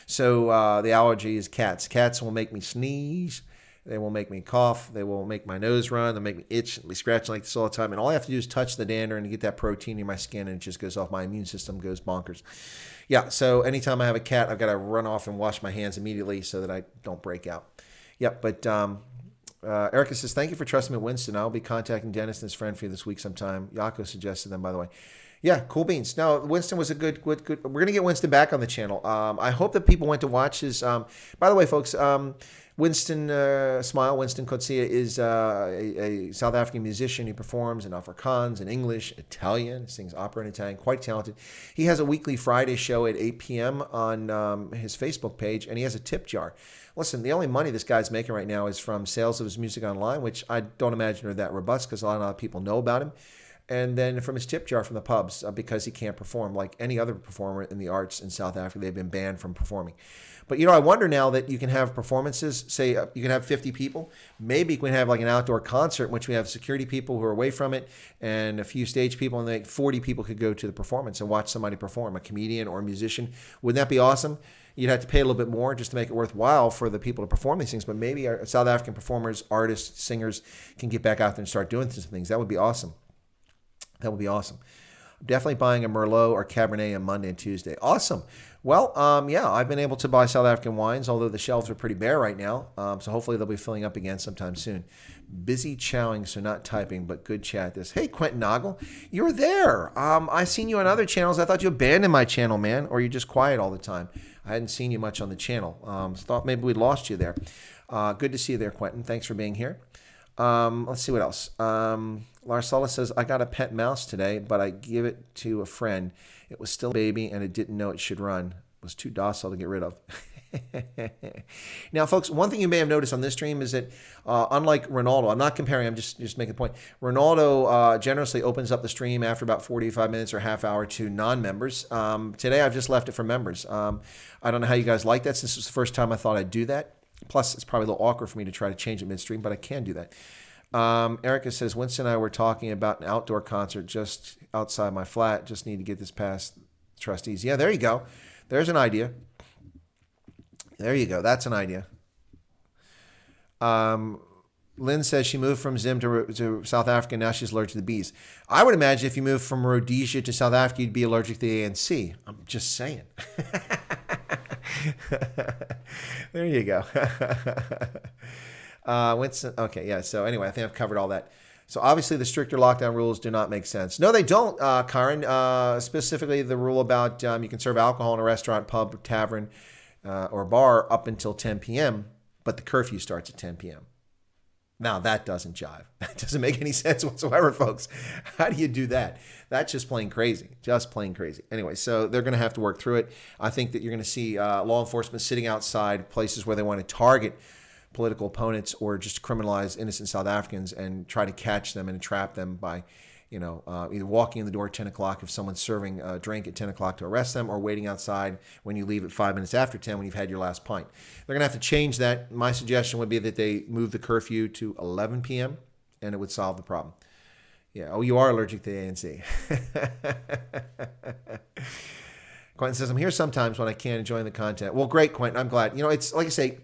So the allergy is cats. Cats will make me sneeze. They will make me cough. They will make my nose run. They'll make me itch and be scratching like this all the time. And all I have to do is touch the dander and get that protein in my skin, and it just goes off. My immune system goes bonkers. Yeah, so anytime I have a cat, I've got to run off and wash my hands immediately so that I don't break out. Yep, but Erica says, thank you for trusting me with Winston. I'll be contacting Dennis and his friend for you this week sometime. Yako suggested them, by the way. Yeah, cool beans. No, Winston was a good. We're going to get Winston back on the channel. I hope that people went to watch his. By the way, folks, Winston Kotsia is a South African musician. He performs in Afrikaans, in English, Italian. He sings opera in Italian. Quite talented. He has a weekly Friday show at 8 p.m. on his Facebook page, and he has a tip jar. Listen, the only money this guy's making right now is from sales of his music online, which I don't imagine are that robust because a lot of people know about him. And then from his tip jar from the pubs, because he can't perform like any other performer in the arts in South Africa. They've been banned from performing. But, I wonder now that you can have performances, say you can have 50 people. Maybe you can have like an outdoor concert in which we have security people who are away from it and a few stage people, and like 40 people could go to the performance and watch somebody perform, a comedian or a musician. Wouldn't that be awesome? You'd have to pay a little bit more just to make it worthwhile for the people to perform these things. But maybe our South African performers, artists, singers can get back out there and start doing some things. That would be awesome. That would be awesome. I'm definitely buying a Merlot or Cabernet on Monday and Tuesday. Awesome. Well, I've been able to buy South African wines, although the shelves are pretty bare right now. So hopefully they'll be filling up again sometime soon. Busy chowing, so not typing, but good chat. Hey, Quentin Noggle, you're there. I've seen you on other channels. I thought you abandoned my channel, man, or you're just quiet all the time. I hadn't seen you much on the channel. Thought maybe we'd lost you there. Good to see you there, Quentin. Thanks for being here. Let's see what else. Larsala says, I got a pet mouse today, but I give it to a friend. It was still a baby, and it didn't know it should run. It was too docile to get rid of. Now, folks, one thing you may have noticed on this stream is that unlike Ronaldo, I'm not comparing, I'm just making the point. Ronaldo generously opens up the stream after about 45 minutes or half hour to non-members. Today, I've just left it for members. I don't know how you guys like that. This was the first time I thought I'd do that. Plus, it's probably a little awkward for me to try to change it midstream, but I can do that. Erica says, Winston and I were talking about an outdoor concert just outside my flat. Just need to get this past trustees. Yeah, there you go. There's an idea. There you go. That's an idea. Lynn says she moved from Zim to South Africa. Now she's allergic to the bees. I would imagine if you moved from Rhodesia to South Africa, you'd be allergic to the ANC. I'm just saying. There you go. Winston. Okay, yeah. So anyway, I think I've covered all that. So obviously the stricter lockdown rules do not make sense. No, they don't, Karen. Specifically the rule about you can serve alcohol in a restaurant, pub, tavern, or bar up until 10 p.m., but the curfew starts at 10 p.m. Now, that doesn't jive. That doesn't make any sense whatsoever, folks. How do you do that? That's just plain crazy. Just plain crazy. Anyway, so they're going to have to work through it. I think that you're going to see law enforcement sitting outside places where they want to target political opponents or just criminalize innocent South Africans and try to catch them and entrap them by, either walking in the door at 10 o'clock if someone's serving a drink at 10 o'clock to arrest them, or waiting outside when you leave at 5 minutes after 10 when you've had your last pint. They're going to have to change that. My suggestion would be that they move the curfew to 11 p.m. and it would solve the problem. Yeah. Oh, you are allergic to the ANC. Quentin says, I'm here sometimes when I can, enjoying the content. Well, great, Quentin. I'm glad. It's like I say,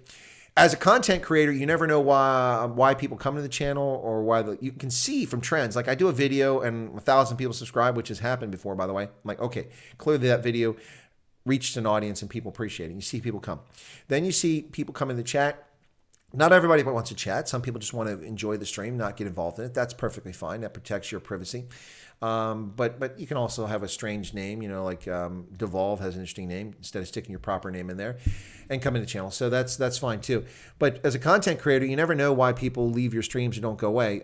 as a content creator, you never know why people come to the channel or why you can see from trends. Like I do a video and 1,000 people subscribe, which has happened before, by the way. I'm like, okay, clearly that video reached an audience and people appreciate it. You see people come. Then you see people come in the chat. Not everybody wants to chat. Some people just want to enjoy the stream, not get involved in it. That's perfectly fine. That protects your privacy. But you can also have a strange name, like Devolve has an interesting name instead of sticking your proper name in there, and come in the channel. So that's fine too. But as a content creator, you never know why people leave your streams and don't go away.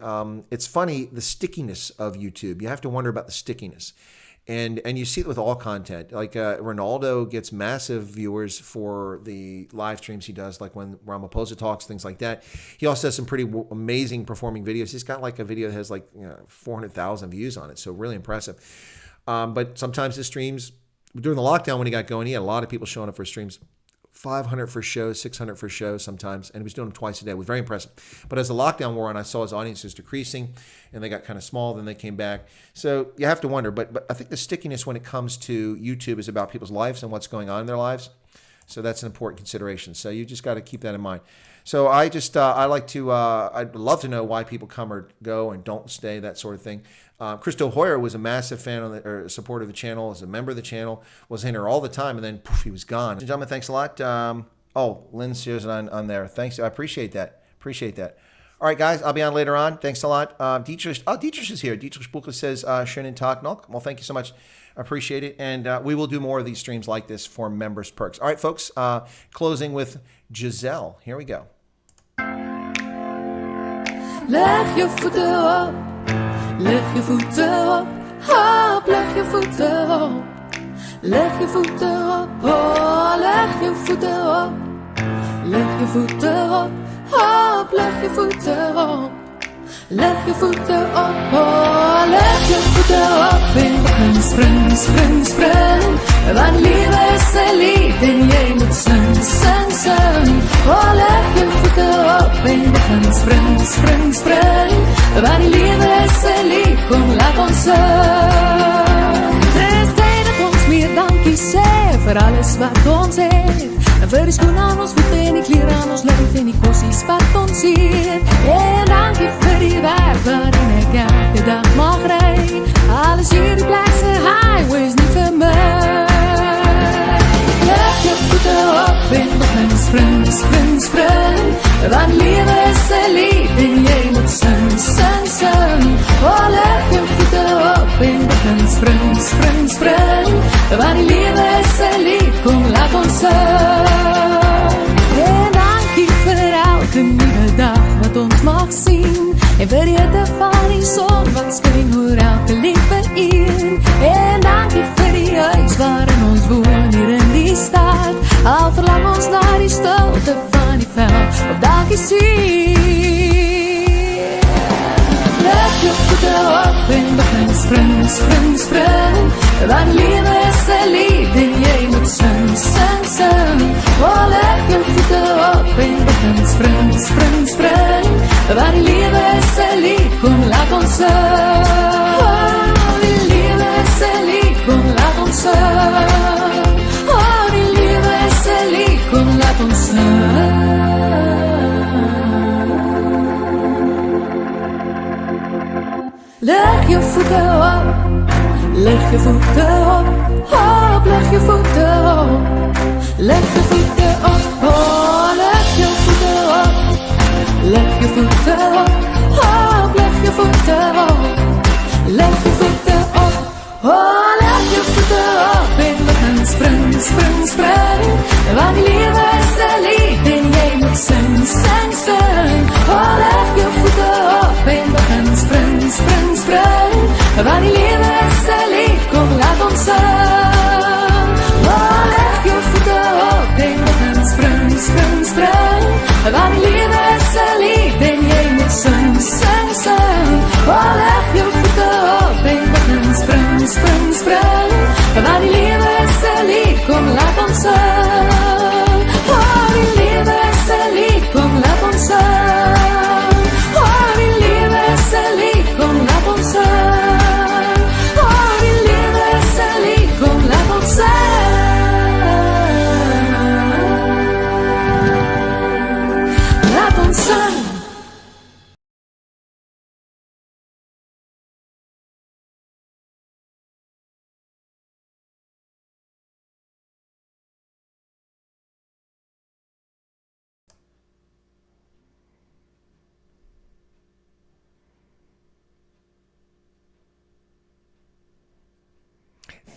It's funny, the stickiness of YouTube. You have to wonder about the stickiness. And you see it with all content. Like Ronaldo gets massive viewers for the live streams he does, like when Ramaphosa talks, things like that. He also has some pretty amazing performing videos. He's got like a video that has like 400,000 views on it, so really impressive. But sometimes his streams, during the lockdown when he got going, he had a lot of people showing up for streams. 500 for shows, 600 for shows sometimes, and he was doing them twice a day. It was very impressive. But as the lockdown wore on, I saw his audience was decreasing, and they got kind of small, then they came back. So you have to wonder, but I think the stickiness when it comes to YouTube is about people's lives and what's going on in their lives. So that's an important consideration. So you just got to keep that in mind. So I'd love to know why people come or go and don't stay, that sort of thing. Christo Hoyer was a massive fan or supporter of the channel, was a member of the channel, was in here all the time, and then poof, he was gone. Gentlemen, thanks a lot. Lynn shares it on there. Thanks. I appreciate that. All right, guys, I'll be on later on. Thanks a lot. Dietrich is here. Dietrich Buchler says, schönen Tag noch. Well, thank you so much. I appreciate it. And we will do more of these streams like this for members' perks. All right, folks, closing with Giselle. Here we go. Leg je voeten op. Leg je voeten op. Hop, leg je voeten op. Leg je voeten op. Oh, leg je voeten op. Leg je voeten op. Hop, leg je voeten op. Leg je voeten op, oh, leg je voeten op. En begin spring, spring, spring. Want liefde is een lied en jij moet zing, zing, zing. Oh, leg je voeten op. En begin spring, spring, spring. Want liefde is een lied, kom laat ons zingen. Het is tijd dat ons meer dankie zegt voor alles wat ons heeft. En vir die skoen aan ons voet en die kleren aan ons lyf en die kossies wat ons eet. En dankie vir die werk waarin ek elke dag mag ry. Alles hierdie plekse highways nie vir my. Leg je voeten op en begin spring, spring, spring. Want lewe is een lied en jy moet sing, sing, sing. Oh, leg je voeten op en begin spring, spring, spring. Want die lewe is een lied, kom laat ons sing. En dankie vir elke nieuwe dag wat ons mag sien. En vir die hitte van die son wat skyn oor elke liewe een. En dankie vir die huis waarin ons woon hier in die stad. Al verlang ons na die stilte van die veld op dalk jy sien. Leg jou voete op en begin spring, spring, spring. Want lewe is 'n lied en jy moet sing, sing, sing. Oh, leg jou voete op en begin spring, spring, spring. Want die lewe is 'n lied, kom laat ons sing. Oh, die lewe is 'n lied, kom laat ons sing. Oh, die lewe is 'n lied, kom laat ons sing. Leg jou voete op, leg jou voete op, op, leg jou voete op, leg jou voete op, oh, leg jou voete op, leg jou voete op, op, leg jou voete op, leg jou voete op, oh, leg jou voete op, en begin spring, spring, spring, want die lewe is 'n lied en jy moet sing, sing, sing, oh, leg jou voete op, en begin spring, spring, spring, want die lewe is 'n lied, kom laat ons sing. Oh, leg jou voete op en begin spring, spring, spring, want die lewe is 'n lied en jy moet sing, sing, sing. Oh, leg jou voete op en begin spring, spring, spring, want die lewe is 'n lied, kom laat ons sing. Oh, die lewe is 'n lied, kom laat ons sing. Oh, die lewe is 'n lied, kom laat ons sing. Oh, die lewe is 'n lied, kom laat ons sing. Laat ons sing.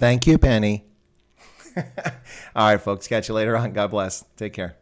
Thank you, Penny. All right, folks. Catch you later on. God bless. Take care.